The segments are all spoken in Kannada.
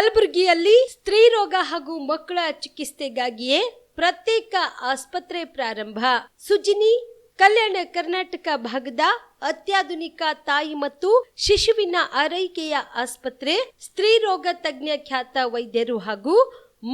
ಕಲಬುರಗಿಯಲ್ಲಿ ಸ್ತ್ರೀ ರೋಗ ಹಾಗೂ ಮಕ್ಕಳ ಚಿಕಿತ್ಸೆಗಾಗಿಯೇ ಪ್ರತ್ಯೇಕ ಆಸ್ಪತ್ರೆ ಪ್ರಾರಂಭ. ಸುಜಿನಿ ಕಲ್ಯಾಣ ಕರ್ನಾಟಕ ಭಾಗದ ಅತ್ಯಾಧುನಿಕ ತಾಯಿ ಮತ್ತು ಶಿಶುವಿನ ಆರೈಕೆಯ ಆಸ್ಪತ್ರೆ. ಸ್ತ್ರೀ ರೋಗ ತಜ್ಞ ಖ್ಯಾತ ವೈದ್ಯರು ಹಾಗೂ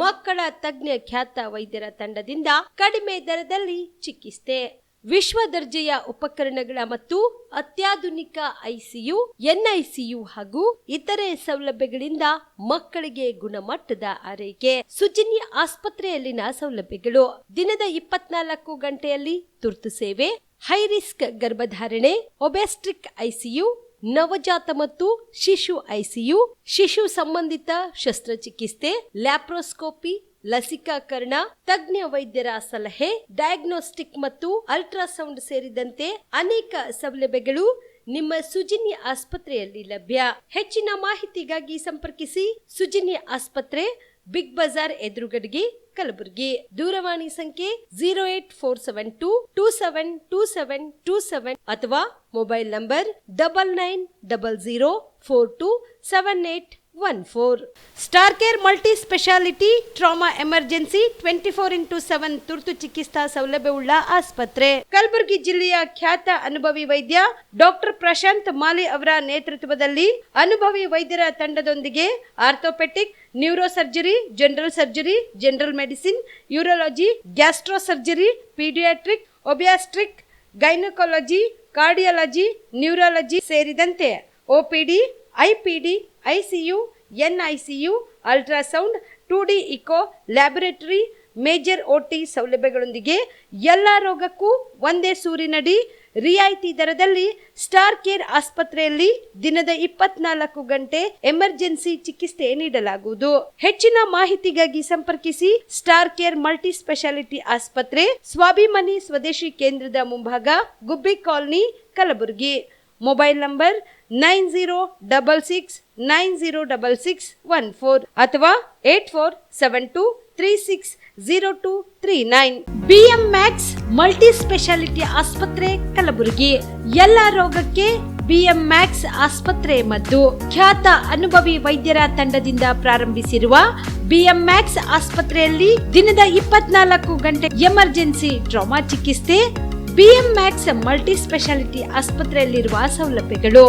ಮಕ್ಕಳ ತಜ್ಞ ಖ್ಯಾತ ವೈದ್ಯರ ತಂಡದಿಂದ ಕಡಿಮೆ ದರದಲ್ಲಿ ಚಿಕಿತ್ಸೆ, ವಿಶ್ವ ದರ್ಜೆಯ ಉಪಕರಣಗಳ ಮತ್ತು ಅತ್ಯಾಧುನಿಕ ಐಸಿಯು, ಎನ್ಐಸಿಯು ಹಾಗೂ ಇತರೆ ಸೌಲಭ್ಯಗಳಿಂದ ಮಕ್ಕಳಿಗೆ ಗುಣಮಟ್ಟದ ಆರೈಕೆ. ಸುಜಿನಿ ಆಸ್ಪತ್ರೆಯಲ್ಲಿನ ಸೌಲಭ್ಯಗಳು: ದಿನದ 24 ಗಂಟೆಯಲ್ಲಿ ತುರ್ತು ಸೇವೆ, ಹೈ ರಿಸ್ಕ್ ಗರ್ಭಧಾರಣೆ, ಒಬೆಸ್ಟ್ರಿಕ್ ಐಸಿಯು, ನವಜಾತ ಮತ್ತು ಶಿಶು ಐಸಿಯು, ಶಿಶು ಸಂಬಂಧಿತ ಶಸ್ತ್ರಚಿಕಿತ್ಸೆ, ಲ್ಯಾಪ್ರೋಸ್ಕೋಪಿ, ಲಸಿಕಾಕರಣ, ತಜ್ಞ ವೈದ್ಯರ ಸಲಹೆ, ಡಯಾಗ್ನೋಸ್ಟಿಕ್ ಮತ್ತು ಅಲ್ಟ್ರಾಸೌಂಡ್ ಸೇರಿದಂತೆ ಅನೇಕ ಸೌಲಭ್ಯಗಳು ನಿಮ್ಮ ಸುಜಿನಿ ಆಸ್ಪತ್ರೆಯಲ್ಲಿ ಲಭ್ಯ. ಹೆಚ್ಚಿನ ಮಾಹಿತಿಗಾಗಿ ಸಂಪರ್ಕಿಸಿ ಸುಜಿನಿ ಆಸ್ಪತ್ರೆ, ಬಿಗ್ ಬಜಾರ್ ಎದುರುಗಡೆಗೆ, ಕಲಬುರಗಿ. ದೂರವಾಣಿ ಸಂಖ್ಯೆ 08472 272727 ಅಥವಾ mobile number 9900427814. Star care multi speciality trauma emergency 24x7 ತುರ್ತು ಚಿಕಿತ್ಸಾ ಸೌಲಭ್ಯವುಳ್ಳ ಆಸ್ಪತ್ರೆ. ಕಲಬುರಗಿ ಜಿಲ್ಲೆಯ ಖ್ಯಾತ ಅನುಭವಿ ವೈದ್ಯ ಡಾಕ್ಟರ್ ಪ್ರಶಾಂತ್ ಮಾಲಿ ಅವರ ನೇತೃತ್ವದಲ್ಲಿ ಅನುಭವಿ ವೈದ್ಯರ ತಂಡದೊಂದಿಗೆ orthopaedic, neuro surgery, general surgery, general medicine, urology, gastro surgery, paediatric, obstetric, gynaecology, cardiology, neurology ಸೇರಿದಂತೆ OPD, IPD, ICU, NICU, ultrasound, 2D echo, laboratory, major OT ಸೌಲಭ್ಯಗಳೊಂದಿಗೆ ಎಲ್ಲ ರೋಗಕ್ಕೂ ಒಂದೇ ಸೂರಿನಡಿ ರಿಯಾಯಿತಿ ದರದಲ್ಲಿ ಸ್ಟಾರ್ ಕೇರ್ ಆಸ್ಪತ್ರೆಯಲ್ಲಿ ದಿನದ 24 ಗಂಟೆ ಎಮರ್ಜೆನ್ಸಿ ಚಿಕಿತ್ಸೆ ನೀಡಲಾಗುವುದು. ಹೆಚ್ಚಿನ ಮಾಹಿತಿಗಾಗಿ ಸಂಪರ್ಕಿಸಿ ಸ್ಟಾರ್ ಕೇರ್ ಮಲ್ಟಿ ಸ್ಪೆಷಾಲಿಟಿ ಆಸ್ಪತ್ರೆ, ಸ್ವಾಭಿಮಾನಿ ಸ್ವದೇಶಿ ಕೇಂದ್ರದ ಮುಂಭಾಗ, ಗುಬ್ಬಿ ಕಾಲನಿ, ಕಲಬುರಗಿ. ಮೊಬೈಲ್ ನಂಬರ್ 9066906614 ಅಥವಾ 8472360239. BM Max ಮಲ್ಟಿ ಸ್ಪೆಷಾಲಿಟಿ ಆಸ್ಪತ್ರೆ, ಕಲಬುರಗಿ. ಎಲ್ಲ ರೋಗಕ್ಕೆ BM Max ಆಸ್ಪತ್ರೆ ಮದ್ದು. ಖ್ಯಾತ ಅನುಭವಿ ವೈದ್ಯರ ತಂಡದಿಂದ ಪ್ರಾರಂಭಿಸಿರುವ BM Max ಆಸ್ಪತ್ರೆಯಲ್ಲಿ ದಿನದ 24 ಗಂಟೆ ಎಮರ್ಜೆನ್ಸಿ ಟ್ರಾಮಾ ಚಿಕಿತ್ಸೆ. BM Max ಮಲ್ಟಿ ಸ್ಪೆಷಾಲಿಟಿ ಆಸ್ಪತ್ರೆಯಲ್ಲಿರುವ ಸೌಲಭ್ಯಗಳು: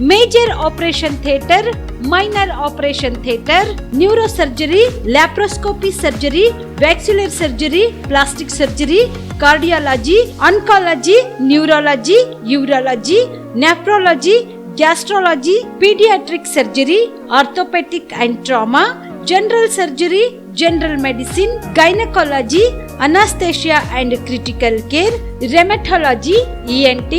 major operation theatre, minor operation theatre, neuro surgery, laparoscopy surgery, ವ್ಯಾಕ್ಸ್ಯುಲರ್ surgery, plastic surgery, cardiology, oncology, neurology, urology, nephrology, gastrology, paediatric surgery, orthopaedic and trauma, general surgery, general medicine, gynaecology, anaesthesia and critical care, rheumatology, ENT,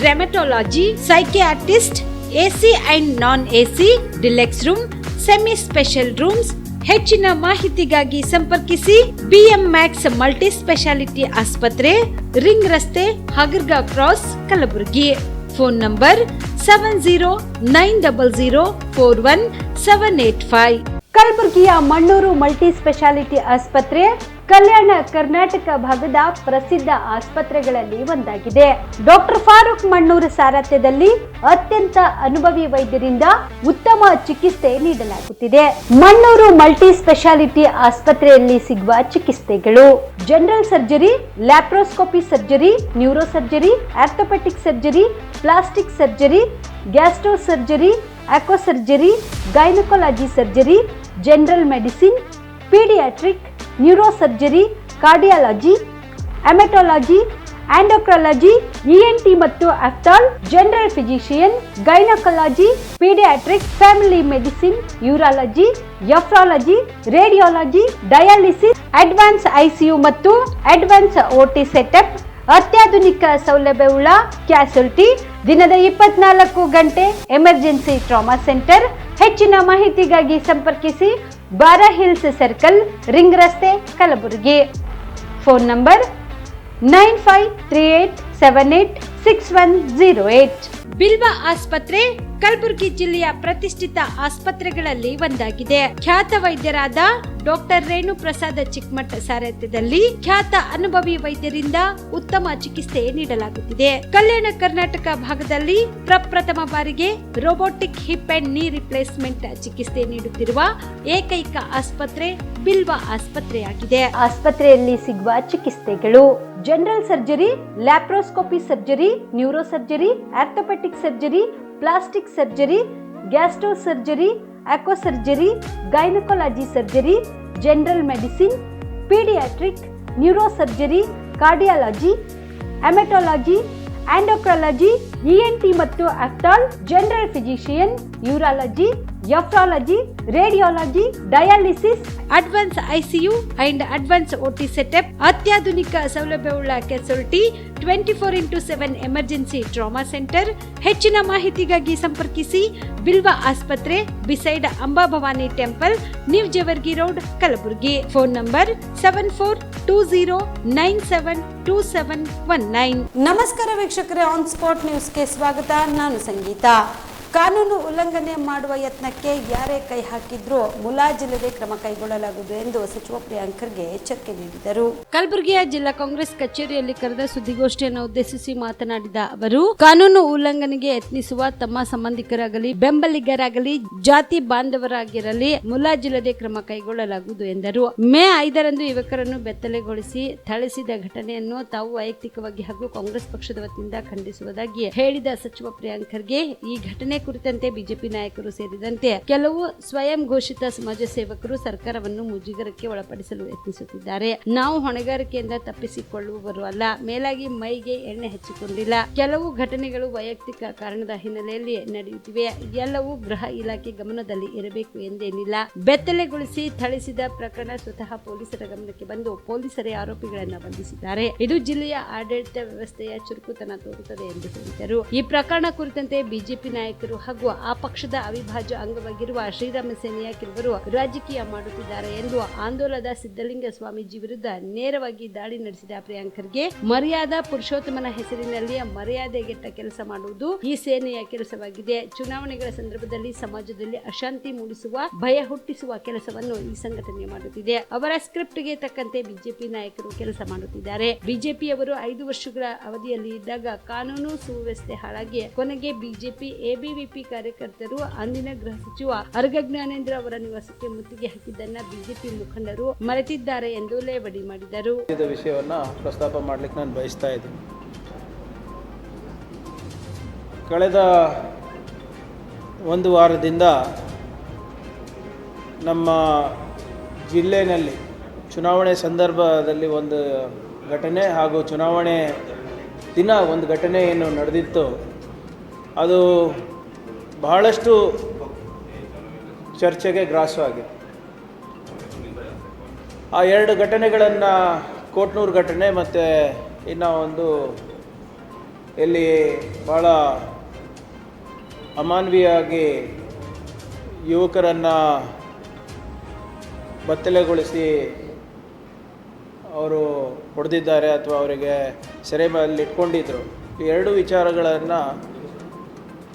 rheumatology, psychiatrist, AC and non AC, deluxe room, semi special rooms. ಹೆಚ್ಚಿನ ಮಾಹಿತಿಗಾಗಿ ಸಂಪರ್ಕಿಸಿ BM Max ಮಲ್ಟಿ ಸ್ಪೆಷಾಲಿಟಿ ಆಸ್ಪತ್ರೆ, ರಿಂಗ್ ರಸ್ತೆ, ಹಗರ್ಗಾ ಕ್ರಾಸ್, ಕಲಬುರಗಿ. Phone number 7090041785. ಕಲಬುರಗಿಯ ಮಣ್ಣೂರು ಮಲ್ಟಿ ಸ್ಪೆಷಾಲಿಟಿ ಆಸ್ಪತ್ರೆ ಕಲ್ಯಾಣ ಕರ್ನಾಟಕ ಭಾಗದ ಪ್ರಸಿದ್ಧ ಆಸ್ಪತ್ರೆಗಳಲ್ಲಿ ಒಂದಾಗಿದೆ. ಡಾಕ್ಟರ್ ಫಾರೂಕ್ ಮಣ್ಣೂರು ಸಾರಥ್ಯದಲ್ಲಿ ಅತ್ಯಂತ ಅನುಭವಿ ವೈದ್ಯರಿಂದ ಉತ್ತಮ ಚಿಕಿತ್ಸೆ ನೀಡಲಾಗುತ್ತಿದೆ. ಮಣ್ಣೂರು ಮಲ್ಟಿ ಸ್ಪೆಷಾಲಿಟಿ ಆಸ್ಪತ್ರೆಯಲ್ಲಿ ಸಿಗುವ ಚಿಕಿತ್ಸೆಗಳು: general surgery, laparoscopy surgery, neuro surgery, orthopaedic surgery, plastic surgery, gastro surgery, onco surgery, gynaecology surgery, general medicine, paediatric, neuro surgery, cardiology, haematology, endocrinology, ENT ಮತ್ತು ophthal, general physician, gynaecology, paediatric, family medicine, urology, nephrology, radiology, dialysis, advance ICU ಮತ್ತು ಅಡ್ವಾನ್ಸ್ OT ಸೆಟಪ್. ಅತ್ಯಾಧುನಿಕ ಸೌಲಭ್ಯವುಳ್ಳ ಕ್ಯಾಸುಲಿಟಿ, ದಿನದ 24 ಗಂಟೆ ಎಮರ್ಜೆನ್ಸಿ ಟ್ರಾಮಾ ಸೆಂಟರ್. ಹೆಚ್ಚಿನ ಮಾಹಿತಿಗಾಗಿ ಸಂಪರ್ಕಿಸಿ ಬಾರಾ ಹಿಲ್ಸ್ ಸರ್ಕಲ್, ರಿಂಗ್ ರಸ್ತೆ, ಕಲಬುರಗಿ. Phone number 9538786108. ಬಿಲ್ವಾ ಆಸ್ಪತ್ರೆ ಕಲಬುರಗಿ ಜಿಲ್ಲೆಯ ಪ್ರತಿಷ್ಠಿತ ಆಸ್ಪತ್ರೆಗಳಲ್ಲಿ ಒಂದಾಗಿದೆ. ಖ್ಯಾತ ವೈದ್ಯರಾದ ಡಾಕ್ಟರ್ ರೇಣು ಪ್ರಸಾದ್ ಚಿಕ್ಮಠ್ ಸಾರಥ್ಯದಲ್ಲಿ ಖ್ಯಾತ ಅನುಭವಿ ವೈದ್ಯರಿಂದ ಉತ್ತಮ ಚಿಕಿತ್ಸೆ ನೀಡಲಾಗುತ್ತಿದೆ. ಕಲ್ಯಾಣ ಕರ್ನಾಟಕ ಭಾಗದಲ್ಲಿ ಪ್ರಪ್ರಥಮ ಬಾರಿಗೆ robotic hip and knee replacement ಚಿಕಿತ್ಸೆ ನೀಡುತ್ತಿರುವ ಏಕೈಕ ಆಸ್ಪತ್ರೆ ಬಿಲ್ವಾ ಆಸ್ಪತ್ರೆಯಾಗಿದೆ. ಆಸ್ಪತ್ರೆಯಲ್ಲಿ ಸಿಗುವ ಚಿಕಿತ್ಸೆಗಳು: general surgery, laparoscopy surgery, neuro surgery, orthopaedic surgery, plastic surgery, gastro surgery, ಆಕ್ವಾ surgery, gynaecology surgery, general medicine, paediatric, neuro surgery, cardiology, haematology, endocrinology, ENT ಮತ್ತು ophthal, general physician, urology, nephrology, radiology, dialysis, advance ICU and advance OT setup, ಅತ್ಯಾಧುನಿಕ ಸೌಲಭ್ಯವುಳ್ಳ casualty, 24x7 emergency trauma centre. ಹೆಚ್ಚಿನ ಮಾಹಿತಿಗಾಗಿ ಸಂಪರ್ಕಿಸಿ ಬಿಲ್ವಾ ಆಸ್ಪತ್ರೆ, beside Amba Bhavani temple, new Jewargi road, Kalaburagi. Phone number 7420972719. ನಮಸ್ಕಾರ ವೀಕ್ಷಕರೇ, ಆನ್ ಸ್ಪಾಟ್ ನ್ಯೂಸ್ಗೆ ಸ್ವಾಗತ. ನಾನು ಸಂಗೀತ. ಕಾನೂನು ಉಲ್ಲಂಘನೆ ಮಾಡುವ ಯತ್ನಕ್ಕೆ ಯಾರೇ ಕೈ ಹಾಕಿದ್ರೂ ಮುಲಾಜಿಲ್ಲದೆ ಕ್ರಮ ಕೈಗೊಳ್ಳಲಾಗುವುದು ಎಂದು ಸಚಿವ ಪ್ರಿಯಾಂಕ್ ಖರ್ಗೆ ಎಚ್ಚರಿಕೆ ನೀಡಿದರು. ಕಲಬುರಗಿಯ ಜಿಲ್ಲಾ ಕಾಂಗ್ರೆಸ್ ಕಚೇರಿಯಲ್ಲಿ ಕರೆದ ಸುದ್ದಿಗೋಷ್ಠಿಯನ್ನು ಉದ್ದೇಶಿಸಿ ಮಾತನಾಡಿದ ಅವರು, ಕಾನೂನು ಉಲ್ಲಂಘನೆಗೆ ಯತ್ನಿಸುವ ತಮ್ಮ ಸಂಬಂಧಿಕರಾಗಲಿ, ಬೆಂಬಲಿಗರಾಗಲಿ, ಜಾತಿ ಬಾಂಧವರಾಗಿರಲಿ ಮುಲಾಜಿಲ್ಲದೆ ಕ್ರಮ ಕೈಗೊಳ್ಳಲಾಗುವುದು ಎಂದರು. ಮೇ 5ರಂದು ಯುವಕರನ್ನು ಬೆತ್ತಲೆಗೊಳಿಸಿ ಥಳಿಸಿದ ಘಟನೆಯನ್ನು ತಾವು ವೈಯಕ್ತಿಕವಾಗಿ ಹಾಗೂ ಕಾಂಗ್ರೆಸ್ ಪಕ್ಷದ ವತಿಯಿಂದ ಖಂಡಿಸುವುದಾಗಿ ಹೇಳಿದ ಸಚಿವ ಪ್ರಿಯಾಂಕ್ ಖರ್ಗೆ, ಈ ಘಟನೆ ಕುರಿತಂತೆ ಬಿಜೆಪಿ ನಾಯಕರು ಸೇರಿದಂತೆ ಕೆಲವು ಸ್ವಯಂ ಘೋಷಿತ ಸಮಾಜ ಸೇವಕರು ಸರ್ಕಾರವನ್ನು ಮುಜುಗರಕ್ಕೆ ಒಳಪಡಿಸಲು ಯತ್ನಿಸುತ್ತಿದ್ದಾರೆ. ನಾವು ಹೊಣೆಗಾರಿಕೆಯಿಂದ ತಪ್ಪಿಸಿಕೊಳ್ಳುವವರು ಅಲ್ಲ, ಮೇಲಾಗಿ ಮೈಗೆ ಎಣ್ಣೆ ಹಚ್ಚಿಕೊಂಡಿಲ್ಲ. ಕೆಲವು ಘಟನೆಗಳು ವೈಯಕ್ತಿಕ ಕಾರಣದ ಹಿನ್ನೆಲೆಯಲ್ಲಿ ನಡೆಯುತ್ತಿವೆ. ಎಲ್ಲವೂ ಗೃಹ ಇಲಾಖೆ ಗಮನದಲ್ಲಿ ಇರಬೇಕು ಎಂದೇನಿಲ್ಲ. ಬೆತ್ತಲೆಗೊಳಿಸಿ ಥಳಿಸಿದ ಪ್ರಕರಣ ಸ್ವತಃ ಪೊಲೀಸರ ಗಮನಕ್ಕೆ ಬಂದು ಪೊಲೀಸರೇ ಆರೋಪಿಗಳನ್ನು ಬಂಧಿಸಿದ್ದಾರೆ. ಇದು ಜಿಲ್ಲೆಯ ಆಡಳಿತ ವ್ಯವಸ್ಥೆಯ ಚುರುಕುತನ ತೋರುತ್ತದೆ ಎಂದು ಹೇಳಿದರು. ಈ ಪ್ರಕರಣ ಕುರಿತಂತೆ ಬಿಜೆಪಿ ನಾಯಕರು ಹಾಗೂ ಆ ಪಕ್ಷದ ಅವಿಭಾಜ್ಯ ಅಂಗವಾಗಿರುವ ಶ್ರೀರಾಮ ಸೇನೆಯ ಕೆಲವರು ರಾಜಕೀಯ ಮಾಡುತ್ತಿದ್ದಾರೆ ಎಂದು ಆಂದೋಲನದ ಸಿದ್ದಲಿಂಗ ಸ್ವಾಮೀಜಿ ವಿರುದ್ಧ ನೇರವಾಗಿ ದಾಳಿ ನಡೆಸಿದ ಪ್ರಿಯಾಂಕ್ ಖರ್ಗೆ, ಮರ್ಯಾದಾ ಪುರುಷೋತ್ತಮನ ಹೆಸರಿನಲ್ಲಿ ಮರ್ಯಾದೆಗೆಟ್ಟ ಕೆಲಸ ಮಾಡುವುದು ಈ ಸೇನೆಯ ಕೆಲಸವಾಗಿದೆ. ಚುನಾವಣೆಗಳ ಸಂದರ್ಭದಲ್ಲಿ ಸಮಾಜದಲ್ಲಿ ಅಶಾಂತಿ ಮೂಡಿಸುವ, ಭಯ ಹುಟ್ಟಿಸುವ ಕೆಲಸವನ್ನು ಈ ಸಂಘಟನೆ ಮಾಡುತ್ತಿದೆ. ಅವರ ಸ್ಕ್ರಿಪ್ಟ್ಗೆ ತಕ್ಕಂತೆ ಬಿಜೆಪಿ ನಾಯಕರು ಕೆಲಸ ಮಾಡುತ್ತಿದ್ದಾರೆ. ಬಿಜೆಪಿಯವರು 5 ವರ್ಷಗಳ ಅವಧಿಯಲ್ಲಿ ಇದ್ದಾಗ ಕಾನೂನು ಸುವ್ಯವಸ್ಥೆ ಹಾಳಾಗಿ ಕೊನೆಗೆ ಬಿಜೆಪಿ ಎಬಿವಿಪಿ ಕಾರ್ಯಕರ್ತರು ಅಂದಿನ ಗೃಹ ಸಚಿವ ಅರ್ಗ ಜ್ಞಾನೇಂದ್ರ ಅವರ ನಿವಾಸಕ್ಕೆ ಮುತ್ತಿಗೆ ಹಾಕಿದ್ದನ್ನ ಬಿಜೆಪಿ ಮುಖಂಡರು ಮರೆತಿದ್ದಾರೆ ಎಂದು ಲೇವಡಿ ಮಾಡಿದರು. ಈ ವಿಷಯವನ್ನ ಪ್ರಸ್ತಾಪ ಮಾಡಲಿಕ್ಕೆ ನಾನು ಬಯಸ್ತಾ ಇದ್ದೀನಿ. ಕಳೆದ ಒಂದು ವಾರದಿಂದ ನಮ್ಮ ಜಿಲ್ಲೆಯಲ್ಲಿ ಚುನಾವಣೆ ಸಂದರ್ಭದಲ್ಲಿ ಒಂದು ಘಟನೆ ಹಾಗೂ ಚುನಾವಣೆ ದಿನ ಒಂದು ಘಟನೆ ಏನು ನಡೆದಿತ್ತು, ಅದು ಬಹಳಷ್ಟು ಚರ್ಚೆಗೆ ಗ್ರಾಸವಾಗಿದೆ. ಆ 2 ಘಟನೆಗಳನ್ನು, ಕೋಟ್ನೂರು ಘಟನೆ ಮತ್ತು ಇನ್ನೂ ಒಂದು ಎಲ್ಲಿ ಭಾಳ ಅಮಾನವೀಯವಾಗಿ ಯುವಕರನ್ನು ಬತ್ತಲೆಗೊಳಿಸಿ ಅವರು ಹೊಡೆದಿದ್ದಾರೆ ಅಥವಾ ಅವರಿಗೆ ಸೆರೆಮನೆಯಲ್ಲಿ ಇಟ್ಕೊಂಡಿದ್ರು. ಈ 2 ವಿಚಾರಗಳನ್ನು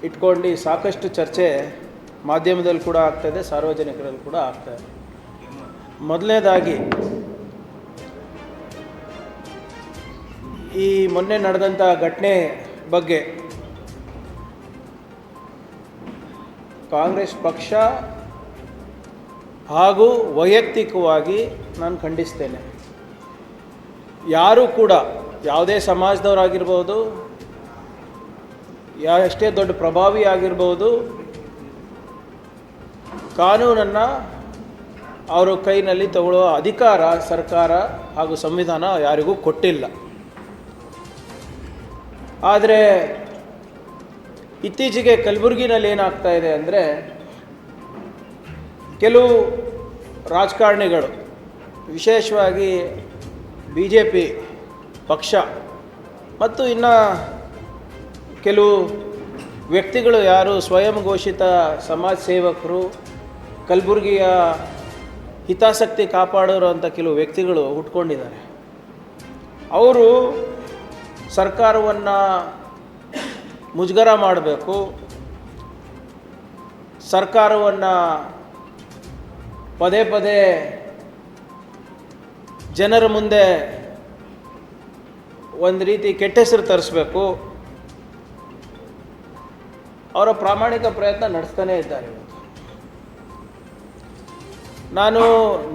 ಇಟ್ಕೊಂಡು ಸಾಕಷ್ಟು ಚರ್ಚೆ ಮಾಧ್ಯಮದಲ್ಲಿ ಕೂಡ ಆಗ್ತಾಯಿದೆ, ಸಾರ್ವಜನಿಕರಲ್ಲಿ ಕೂಡ ಆಗ್ತಾಯಿದೆ. ಮೊದಲನೇದಾಗಿ ಈ ಮೊನ್ನೆ ನಡೆದಂಥ ಘಟನೆ ಬಗ್ಗೆ ಕಾಂಗ್ರೆಸ್ ಪಕ್ಷ ಹಾಗೂ ವೈಯಕ್ತಿಕವಾಗಿ ನಾನು ಖಂಡಿಸ್ತೇನೆ. ಯಾರೂ ಕೂಡ, ಯಾವುದೇ ಸಮಾಜದವರಾಗಿರ್ಬೋದು, ಎಷ್ಟೇ ದೊಡ್ಡ ಪ್ರಭಾವಿ ಆಗಿರ್ಬೋದು, ಕಾನೂನನ್ನು ಅವರ ಕೈನಲ್ಲಿ ತಗೊಳ್ಳುವ ಅಧಿಕಾರ ಸರ್ಕಾರ ಹಾಗೂ ಸಂವಿಧಾನ ಯಾರಿಗೂ ಕೊಟ್ಟಿಲ್ಲ. ಆದರೆ ಇತ್ತೀಚೆಗೆ ಕಲಬುರಗಿನಲ್ಲಿ ಏನಾಗ್ತಾ ಇದೆ ಅಂದರೆ, ಕೆಲವು ರಾಜಕಾರಣಿಗಳು, ವಿಶೇಷವಾಗಿ ಬಿಜೆಪಿ ಪಕ್ಷ ಮತ್ತು ಇನ್ನು ಕೆಲವು ವ್ಯಕ್ತಿಗಳು, ಯಾರು ಸ್ವಯಂ ಘೋಷಿತ ಸಮಾಜ ಸೇವಕರು, ಕಲಬುರಗಿಯ ಹಿತಾಸಕ್ತಿ ಕಾಪಾಡೋರು ಅಂತ ಕೆಲವು ವ್ಯಕ್ತಿಗಳು ಹುಟ್ಕೊಂಡಿದ್ದಾರೆ. ಅವರು ಸರ್ಕಾರವನ್ನು ಮುಜುಗರ ಮಾಡಬೇಕು, ಸರ್ಕಾರವನ್ನು ಪದೇ ಪದೇ ಜನರ ಮುಂದೆ ಒಂದು ರೀತಿ ಕೆಟ್ಟ ಹೆಸರು ತರಿಸ್ಬೇಕು, ಅವರ ಪ್ರಾಮಾಣಿಕ ಪ್ರಯತ್ನ ನಡೆಸ್ತಾನೇ ಇದ್ದಾರೆ. ನಾನು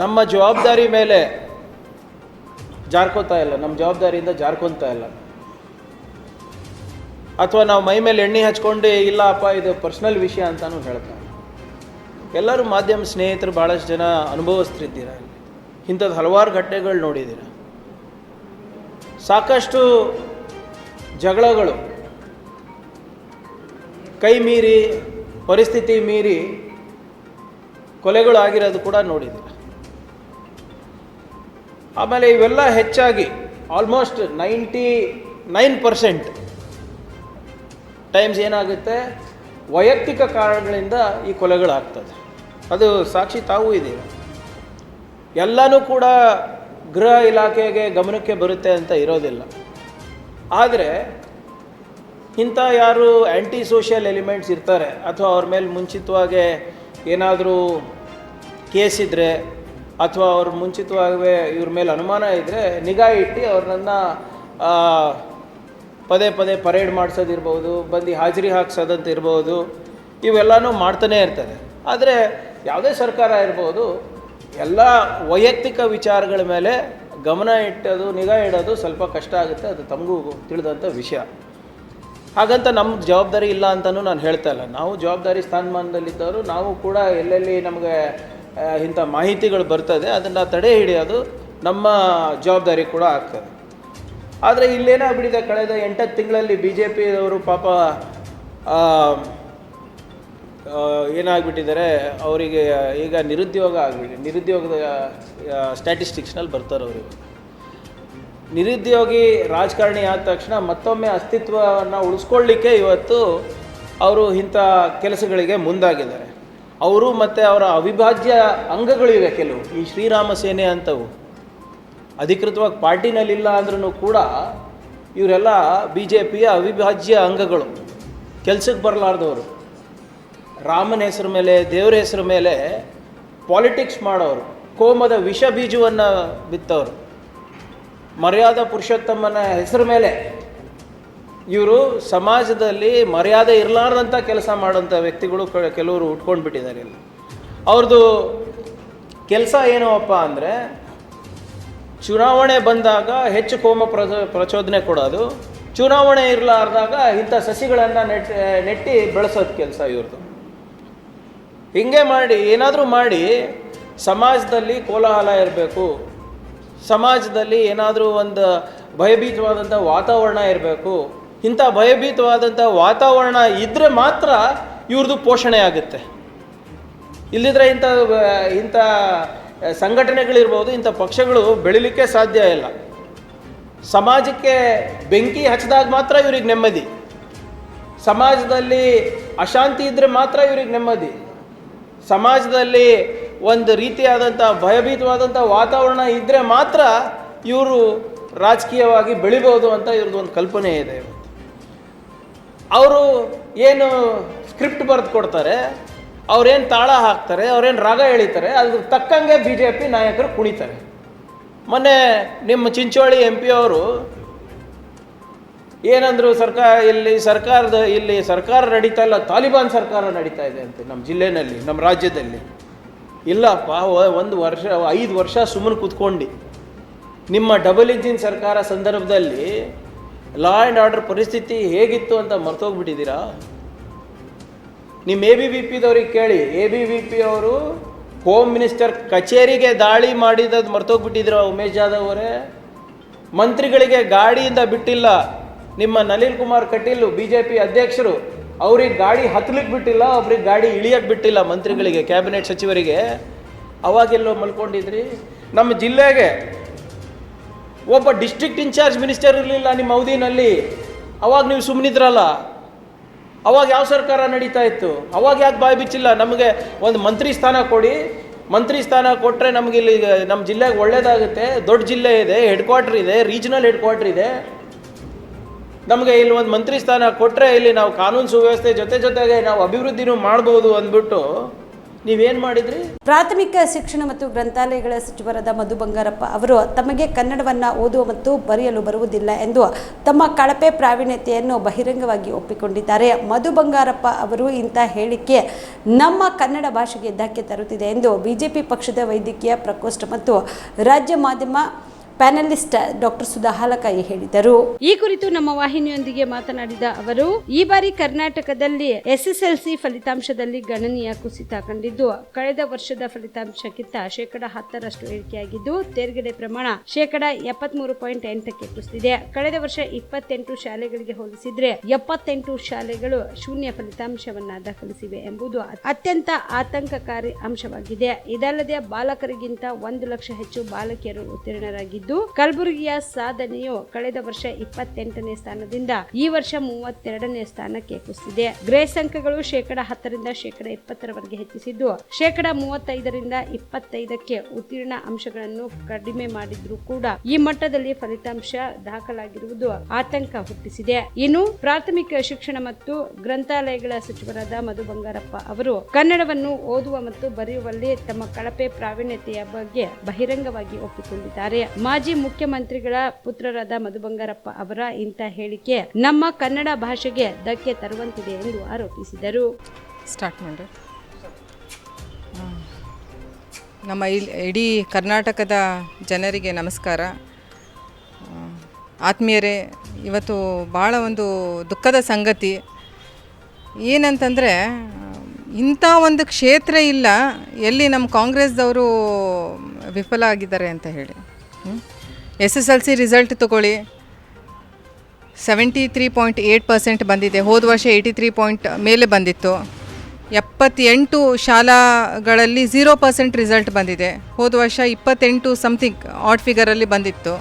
ನಮ್ಮ ಜವಾಬ್ದಾರಿ ಮೇಲೆ ಜಾರ್ಕೋತಾ ಇಲ್ಲ, ನಮ್ಮ ಜವಾಬ್ದಾರಿಯಿಂದ ಜಾರ್ಕೊತಾ ಇಲ್ಲ, ಅಥವಾ ನಾವು ಮೈ ಮೇಲೆ ಎಣ್ಣೆ ಹಚ್ಕೊಂಡು ಇಲ್ಲಪ್ಪ ಇದು ಪರ್ಸ್ನಲ್ ವಿಷಯ ಅಂತಲೂ ಹೇಳ್ತಾರೆ. ಎಲ್ಲರೂ ಮಾಧ್ಯಮ ಸ್ನೇಹಿತರು ಭಾಳಷ್ಟು ಜನ ಅನುಭವಿಸ್ತಿದ್ದೀರ, ಇಂಥದ್ದು ಹಲವಾರು ಘಟನೆಗಳು ನೋಡಿದ್ದೀರ. ಸಾಕಷ್ಟು ಜಗಳಗಳು ಕೈ ಮೀರಿ, ಪರಿಸ್ಥಿತಿ ಮೀರಿ ಕೊಲೆಗಳು ಆಗಿರೋದು ಕೂಡ ನೋಡಿದ್ದೀರ. ಆಮೇಲೆ ಇವೆಲ್ಲ ಹೆಚ್ಚಾಗಿ ಆಲ್ಮೋಸ್ಟ್ 99% ಟೈಮ್ಸ್ ಏನಾಗುತ್ತೆ, ವೈಯಕ್ತಿಕ ಕಾರಣಗಳಿಂದ ಈ ಕೊಲೆಗಳಾಗ್ತದೆ. ಅದು ಸಾಕ್ಷಿ ತಾವೂ ಇದ್ದೀರ. ಎಲ್ಲನೂ ಕೂಡ ಗೃಹ ಇಲಾಖೆಗೆ ಗಮನಕ್ಕೆ ಬರುತ್ತೆ ಅಂತ ಇರೋದಿಲ್ಲ. ಆದರೆ ಇಂಥ ಯಾರು ಆ್ಯಂಟಿ ಸೋಷಿಯಲ್ ಎಲಿಮೆಂಟ್ಸ್ ಇರ್ತಾರೆ, ಅಥವಾ ಅವ್ರ ಮೇಲೆ ಮುಂಚಿತವಾಗಿ ಏನಾದರೂ ಕೇಸ್ ಇದ್ದರೆ, ಅಥವಾ ಅವ್ರ ಮುಂಚಿತವಾಗೇ ಇವ್ರ ಮೇಲೆ ಅನುಮಾನ ಇದ್ದರೆ ನಿಗಾ ಇಟ್ಟು ಅವ್ರನ್ನ ಪದೇ ಪದೇ ಪರೇಡ್ ಮಾಡಿಸೋದಿರ್ಬೋದು, ಬಂದು ಹಾಜರಿ ಹಾಕ್ಸೋದಂತ ಇರ್ಬೋದು, ಇವೆಲ್ಲನೂ ಮಾಡ್ತಾನೇ ಇರ್ತಾರೆ. ಆದರೆ ಯಾವುದೇ ಸರ್ಕಾರ ಇರ್ಬೋದು, ಎಲ್ಲ ವೈಯಕ್ತಿಕ ವಿಚಾರಗಳ ಮೇಲೆ ಗಮನ ಇಟ್ಟೋದು, ನಿಗಾ ಇಡೋದು ಸ್ವಲ್ಪ ಕಷ್ಟ ಆಗುತ್ತೆ. ಅದು ತಮಗೂ ತಿಳಿದಂಥ ವಿಷಯ. ಹಾಗಂತ ನಮ್ಮ ಜವಾಬ್ದಾರಿ ಇಲ್ಲ ಅಂತಲೂ ನಾನು ಹೇಳ್ತಾ ಇಲ್ಲ. ನಾವು ಜವಾಬ್ದಾರಿ ಸ್ಥಾನಮಾನದಲ್ಲಿದ್ದವರು, ನಾವು ಕೂಡ ಎಲ್ಲೆಲ್ಲಿ ನಮಗೆ ಇಂಥ ಮಾಹಿತಿಗಳು ಬರ್ತದೆ ಅದನ್ನು ತಡೆ ಹಿಡಿಯೋದು ನಮ್ಮ ಜವಾಬ್ದಾರಿ ಕೂಡ ಆಗ್ತದೆ. ಆದರೆ ಇಲ್ಲೇನಾಗ್ಬಿಟ್ಟಿದೆ, ಕಳೆದ 8 ತಿಂಗಳಲ್ಲಿ ಬಿ ಜೆ ಪಿಯವರು ಪಾಪ ಏನಾಗ್ಬಿಟ್ಟಿದ್ದಾರೆ, ಅವರಿಗೆ ಈಗ ನಿರುದ್ಯೋಗ ಆಗಿಬಿಟ್ಟು, ನಿರುದ್ಯೋಗದ ಸ್ಟ್ಯಾಟಿಸ್ಟಿಕ್ಸ್ನಲ್ಲಿ ಬರ್ತಾರೆ ಅವರಿಗೆ. ನಿರುದ್ಯೋಗಿ ರಾಜಕಾರಣಿ ಆದ ತಕ್ಷಣ ಮತ್ತೊಮ್ಮೆ ಅಸ್ತಿತ್ವವನ್ನು ಉಳಿಸ್ಕೊಳ್ಳಿಕ್ಕೆ ಇವತ್ತು ಅವರು ಇಂಥ ಕೆಲಸಗಳಿಗೆ ಮುಂದಾಗಿದ್ದಾರೆ. ಅವರು ಮತ್ತು ಅವರ ಅವಿಭಾಜ್ಯ ಅಂಗಗಳಿವೆ ಕೆಲವು, ಈ ಶ್ರೀರಾಮ ಸೇನೆ ಅಂತವು ಅಧಿಕೃತವಾಗಿ ಪಾರ್ಟಿನಲ್ಲಿಲ್ಲ ಅಂದ್ರೂ ಕೂಡ ಇವರೆಲ್ಲ ಬಿ ಜೆ ಪಿಯ ಅವಿಭಾಜ್ಯ ಅಂಗಗಳು, ಕೆಲಸಕ್ಕೆ ಬರಲಾರ್ದವರು, ರಾಮನ ಹೆಸರು ಮೇಲೆ, ದೇವರ ಹೆಸರು ಮೇಲೆ ಪಾಲಿಟಿಕ್ಸ್ ಮಾಡೋರು, ಕೋಮದ ವಿಷ ಬೀಜವನ್ನು ಬಿತ್ತವರು, ಮರ್ಯಾದಾ ಪುರುಷೋತ್ತಮನ ಹೆಸರು ಮೇಲೆ ಇವರು ಸಮಾಜದಲ್ಲಿ ಮರ್ಯಾದೆ ಇರಲಾರ್ದಂಥ ಕೆಲಸ ಮಾಡೋಂಥ ವ್ಯಕ್ತಿಗಳು ಕೆಲವರು ಉಟ್ಕೊಂಡು ಬಿಟ್ಟಿದ್ದಾರೆ. ಇಲ್ಲಿ ಅವ್ರದ್ದು ಕೆಲಸ ಏನಪ್ಪ ಅಂದರೆ, ಚುನಾವಣೆ ಬಂದಾಗ ಹೆಚ್ಚು ಕೋಮ ಪ್ರಚೋದನೆ ಕೊಡೋದು, ಚುನಾವಣೆ ಇರಲಾರ್ದಾಗ ಇಂಥ ಸಸಿಗಳನ್ನು ನೆಟ್ಟಿ ಬೆಳೆಸೋದು ಕೆಲಸ ಇವ್ರದ್ದು. ಹಿಂಗೆ ಮಾಡಿ ಏನಾದರೂ ಮಾಡಿ ಸಮಾಜದಲ್ಲಿ ಕೋಲಾಹಲ ಇರಬೇಕು, ಸಮಾಜದಲ್ಲಿ ಏನಾದರೂ ಒಂದು ಭಯಭೀತವಾದಂಥ ವಾತಾವರಣ ಇರಬೇಕು. ಇಂಥ ಭಯಭೀತವಾದಂಥ ವಾತಾವರಣ ಇದ್ದರೆ ಮಾತ್ರ ಇವ್ರದ್ದು ಪೋಷಣೆ ಆಗುತ್ತೆ. ಇಲ್ಲಿದ್ರೆ ಇಂಥ ಸಂಘಟನೆಗಳಿರ್ಬೋದು, ಇಂಥ ಪಕ್ಷಗಳು ಬೆಳಿಲಿಕ್ಕೆ ಸಾಧ್ಯ ಇಲ್ಲ. ಸಮಾಜಕ್ಕೆ ಬೆಂಕಿ ಹಚ್ಚಿದಾಗ ಮಾತ್ರ ಇವ್ರಿಗೆ ನೆಮ್ಮದಿ, ಸಮಾಜದಲ್ಲಿ ಅಶಾಂತಿ ಇದ್ದರೆ ಮಾತ್ರ ಇವ್ರಿಗೆ ನೆಮ್ಮದಿ, ಸಮಾಜದಲ್ಲಿ ಒಂದು ರೀತಿಯಾದಂಥ ಭಯಭೀತವಾದಂಥ ವಾತಾವರಣ ಇದ್ದರೆ ಮಾತ್ರ ಇವರು ರಾಜಕೀಯವಾಗಿ ಬೆಳಿಬೋದು ಅಂತ ಇವ್ರದ್ದು ಒಂದು ಕಲ್ಪನೆ ಇದೆ. ಅವರು ಏನು ಸ್ಕ್ರಿಪ್ಟ್ ಬರೆದು ಕೊಡ್ತಾರೆ, ಅವ್ರೇನು ತಾಳ ಹಾಕ್ತಾರೆ, ಅವ್ರೇನು ರಾಗ ಎಳಿತಾರೆ, ಅದ್ರ ತಕ್ಕಂಗೆ ಬಿ ಜೆ ಪಿ ನಾಯಕರು ಕುಣಿತಾರೆ. ಮೊನ್ನೆ ನಿಮ್ಮ ಚಿಂಚೋಳಿ MP ಅವರು ಏನಂದರು, ಇಲ್ಲಿ ಸರ್ಕಾರ ನಡೀತಾ ಇಲ್ಲ, ತಾಲಿಬಾನ್ ಸರ್ಕಾರ ನಡೀತಾ ಇದೆ ಅಂತ ನಮ್ಮ ಜಿಲ್ಲೆಯಲ್ಲಿ, ನಮ್ಮ ರಾಜ್ಯದಲ್ಲಿ. ಇಲ್ಲಪ್ಪ, 5 ವರ್ಷ ಸುಮ್ಮನೆ ಕೂತ್ಕೊಂಡು ನಿಮ್ಮ ಡಬಲ್ ಇಂಜಿನ್ ಸರ್ಕಾರ ಸಂದರ್ಭದಲ್ಲಿ ಲಾ ಆ್ಯಂಡ್ ಆರ್ಡರ್ ಪರಿಸ್ಥಿತಿ ಹೇಗಿತ್ತು ಅಂತ ಮರ್ತೋಗ್ಬಿಟ್ಟಿದ್ದೀರಾ? ನಿಮ್ಮ ABVPದವ್ರಿಗೆ ಕೇಳಿ, ABVP ಅವರು ಹೋಮ್ ಮಿನಿಸ್ಟರ್ ಕಚೇರಿಗೆ ದಾಳಿ ಮಾಡಿದ್ದು ಮರ್ತೋಗ್ಬಿಟ್ಟಿದ್ದೀರಾ? ಉಮೇಶ್ ಜಾಧವ್ ಅವರೇ, ಮಂತ್ರಿಗಳಿಗೆ ಗಾಡಿಯಿಂದ ಬಿಟ್ಟಿಲ್ಲ. ನಿಮ್ಮ ನಳಿನ್ ಕುಮಾರ್ ಕಟೀಲ್ BJP ಅಧ್ಯಕ್ಷರು, ಅವ್ರಿಗೆ ಗಾಡಿ ಹತ್ತಲಿಕ್ಕೆ ಬಿಟ್ಟಿಲ್ಲ, ಒಬ್ರಿಗೆ ಗಾಡಿ ಇಳಿಯಕ್ಕೆ ಬಿಟ್ಟಿಲ್ಲ ಮಂತ್ರಿಗಳಿಗೆ, ಕ್ಯಾಬಿನೆಟ್ ಸಚಿವರಿಗೆ. ಅವಾಗೆಲ್ಲೋ ಮಲ್ಕೊಂಡಿದ್ರಿ? ನಮ್ಮ ಜಿಲ್ಲೆಗೆ ಒಬ್ಬ ಡಿಸ್ಟ್ರಿಕ್ಟ್ ಇನ್ಚಾರ್ಜ್ ಮಿನಿಸ್ಟರ್ ಇರಲಿಲ್ಲ ನಿಮ್ಮ ಅವಧಿನಲ್ಲಿ, ಅವಾಗ ನೀವು ಸುಮ್ಮನಿದ್ರಲ್ಲ. ಅವಾಗ ಯಾವ ಸರ್ಕಾರ ನಡೀತಾ ಇತ್ತು? ಅವಾಗ ಯಾಕೆ ಬಾಯಿ ಬಿಚ್ಚಿಲ್ಲ? ನಮಗೆ ಒಂದು ಮಂತ್ರಿ ಸ್ಥಾನ ಕೊಡಿ, ಮಂತ್ರಿ ಸ್ಥಾನ ಕೊಟ್ಟರೆ ನಮಗೆ ಇಲ್ಲಿ ನಮ್ಮ ಜಿಲ್ಲೆಗೆ ಒಳ್ಳೇದಾಗುತ್ತೆ. ದೊಡ್ಡ ಜಿಲ್ಲೆ ಇದೆ, ಹೆಡ್ ಕ್ವಾರ್ಟರ್ ಇದೆ, ರೀಜನಲ್ ಹೆಡ್ ಕ್ವಾರ್ಟರ್ ಇದೆ. ನಮಗೆ ಇಲ್ಲಿ ಒಂದು ಮಂತ್ರಿ ಸ್ಥಾನ ಕೊಟ್ಟರೆ ಇಲ್ಲಿ ನಾವು ಕಾನೂನು ಸುವ್ಯವಸ್ಥೆ ಜೊತೆಗೆ ನಾವು ಅಭಿವೃದ್ಧಿನೂ ಮಾಡ್ಬೋದು ಅಂದ್ಬಿಟ್ಟು ನೀವೇನು ಮಾಡಿದ್ರಿ? ಪ್ರಾಥಮಿಕ ಶಿಕ್ಷಣ ಮತ್ತು ಗ್ರಂಥಾಲಯಗಳ ಸಚಿವರಾದ ಮಧು ಬಂಗಾರಪ್ಪ ಅವರು ತಮಗೆ ಕನ್ನಡವನ್ನು ಓದುವ ಮತ್ತು ಬರೆಯಲು ಬರುವುದಿಲ್ಲ ಎಂದು ತಮ್ಮ ಕಳಪೆ ಪ್ರಾವೀಣ್ಯತೆಯನ್ನು ಬಹಿರಂಗವಾಗಿ ಒಪ್ಪಿಕೊಂಡಿದ್ದಾರೆ. ಮಧು ಬಂಗಾರಪ್ಪ ಅವರು ಇಂಥ ಹೇಳಿಕೆ ನಮ್ಮ ಕನ್ನಡ ಭಾಷೆಗೆ ಧಕ್ಕೆ ತರುತ್ತಿದೆ ಎಂದು ಬಿಜೆಪಿ ಪಕ್ಷದ ವೈದ್ಯಕೀಯ ಪ್ರಕೋಷ್ಠ ಮತ್ತು ರಾಜ್ಯ ಮಾಧ್ಯಮ ಪ್ಯಾನಲಿಸ್ಟ್ ಡಾಕ್ಟರ್ ಸುಧಾ ಹಾಲಕಾಯಿ ಹೇಳಿದರು. ಈ ಕುರಿತು ನಮ್ಮ ವಾಹಿನಿಯೊಂದಿಗೆ ಮಾತನಾಡಿದ ಅವರು, ಈ ಬಾರಿ ಕರ್ನಾಟಕದಲ್ಲಿ ಎಸ್ಎಸ್ಎಲ್ಸಿ ಫಲಿತಾಂಶದಲ್ಲಿ ಗಣನೀಯ ಕುಸಿತ ಕಂಡಿದ್ದು, ಕಳೆದ ವರ್ಷದ ಫಲಿತಾಂಶಕ್ಕಿಂತ 10% ಇಳಿಕೆಯಾಗಿದ್ದು, ತೇರ್ಗಡೆ ಪ್ರಮಾಣ 73.8ಕ್ಕೆ ಕುಸಿದಿದೆ. ಕಳೆದ ವರ್ಷ 28 ಶಾಲೆಗಳಿಗೆ ಹೋಲಿಸಿದ್ರೆ 78 ಶಾಲೆಗಳು ಶೂನ್ಯ ಫಲಿತಾಂಶವನ್ನ ದಾಖಲಿಸಿವೆ ಎಂಬುದು ಅತ್ಯಂತ ಆತಂಕಕಾರಿ ಅಂಶವಾಗಿದೆ. ಇದಲ್ಲದೆ ಬಾಲಕರಿಗಿಂತ 1 ಲಕ್ಷ ಹೆಚ್ಚು ಬಾಲಕಿಯರು ಉತ್ತೀರ್ಣರಾಗಿದ್ದು, ಕಲಬುರಗಿಯ ಸಾಧನೆಯು ಕಳೆದ ವರ್ಷ 28ನೇ ಸ್ಥಾನದಿಂದ ಈ ವರ್ಷ 32ನೇ ಸ್ಥಾನಕ್ಕೆ ಕುಸಿದಿದೆ. ಗ್ರೇಸ್ ಅಂಕಗಳು 10% 20%ವರೆಗೆ ಹೆಚ್ಚಿಸಿದ್ದು, 35% 25ಕ್ಕೆ ಉತ್ತೀರ್ಣ ಅಂಶಗಳನ್ನು ಕಡಿಮೆ ಮಾಡಿದ್ರೂ ಕೂಡ ಈ ಮಟ್ಟದಲ್ಲಿ ಫಲಿತಾಂಶ ದಾಖಲಾಗಿರುವುದು ಆತಂಕ ಹುಟ್ಟಿಸಿದೆ. ಇನ್ನು ಪ್ರಾಥಮಿಕ ಶಿಕ್ಷಣ ಮತ್ತು ಗ್ರಂಥಾಲಯಗಳ ಸಚಿವರಾದ ಮಧು ಬಂಗಾರಪ್ಪ ಅವರು ಕನ್ನಡವನ್ನು ಓದುವ ಮತ್ತು ಬರೆಯುವಲ್ಲಿ ತಮ್ಮ ಕಳಪೆ ಪ್ರಾವೀಣ್ಯತೆಯ ಬಗ್ಗೆ ಬಹಿರಂಗವಾಗಿ ಒಪ್ಪಿಕೊಂಡಿದ್ದಾರೆ. ಮಾಜಿ ಮುಖ್ಯಮಂತ್ರಿಗಳ ಪುತ್ರರಾದ ಮಧು ಬಂಗಾರಪ್ಪ ಅವರ ಇಂಥ ಹೇಳಿಕೆ ನಮ್ಮ ಕನ್ನಡ ಭಾಷೆಗೆ ಧಕ್ಕೆ ತರುವಂತಿದೆ ಎಂದು ಆರೋಪಿಸಿದರು. ನಮ್ಮ ಇಡೀ ಕರ್ನಾಟಕದ ಜನರಿಗೆ ನಮಸ್ಕಾರ. ಆತ್ಮೀಯರೇ, ಇವತ್ತು ಭಾಳ ಒಂದು ದುಃಖದ ಸಂಗತಿ ಏನಂತಂದರೆ, ಇಂಥ ಒಂದು ಕ್ಷೇತ್ರ ಇಲ್ಲ ಎಲ್ಲಿ ನಮ್ಮ ಕಾಂಗ್ರೆಸ್ದವರು ವಿಫಲ ಆಗಿದ್ದಾರೆ ಅಂತ ಹೇಳಿ. SSLC ರಿಸಲ್ಟ್ ತಗೊಳ್ಳಿ, 73.8% ಬಂದಿದೆ. ಹೋದ ವರ್ಷ 83 ಮೇಲೆ ಬಂದಿತ್ತು. 78 ಶಾಲಾಗಳಲ್ಲಿ 0% ರಿಸಲ್ಟ್ ಬಂದಿದೆ. ಹೋದ ವರ್ಷ 28 ಸಮಥಿಂಗ್ ಆಡ್ ಫಿಗರಲ್ಲಿ ಬಂದಿತ್ತು.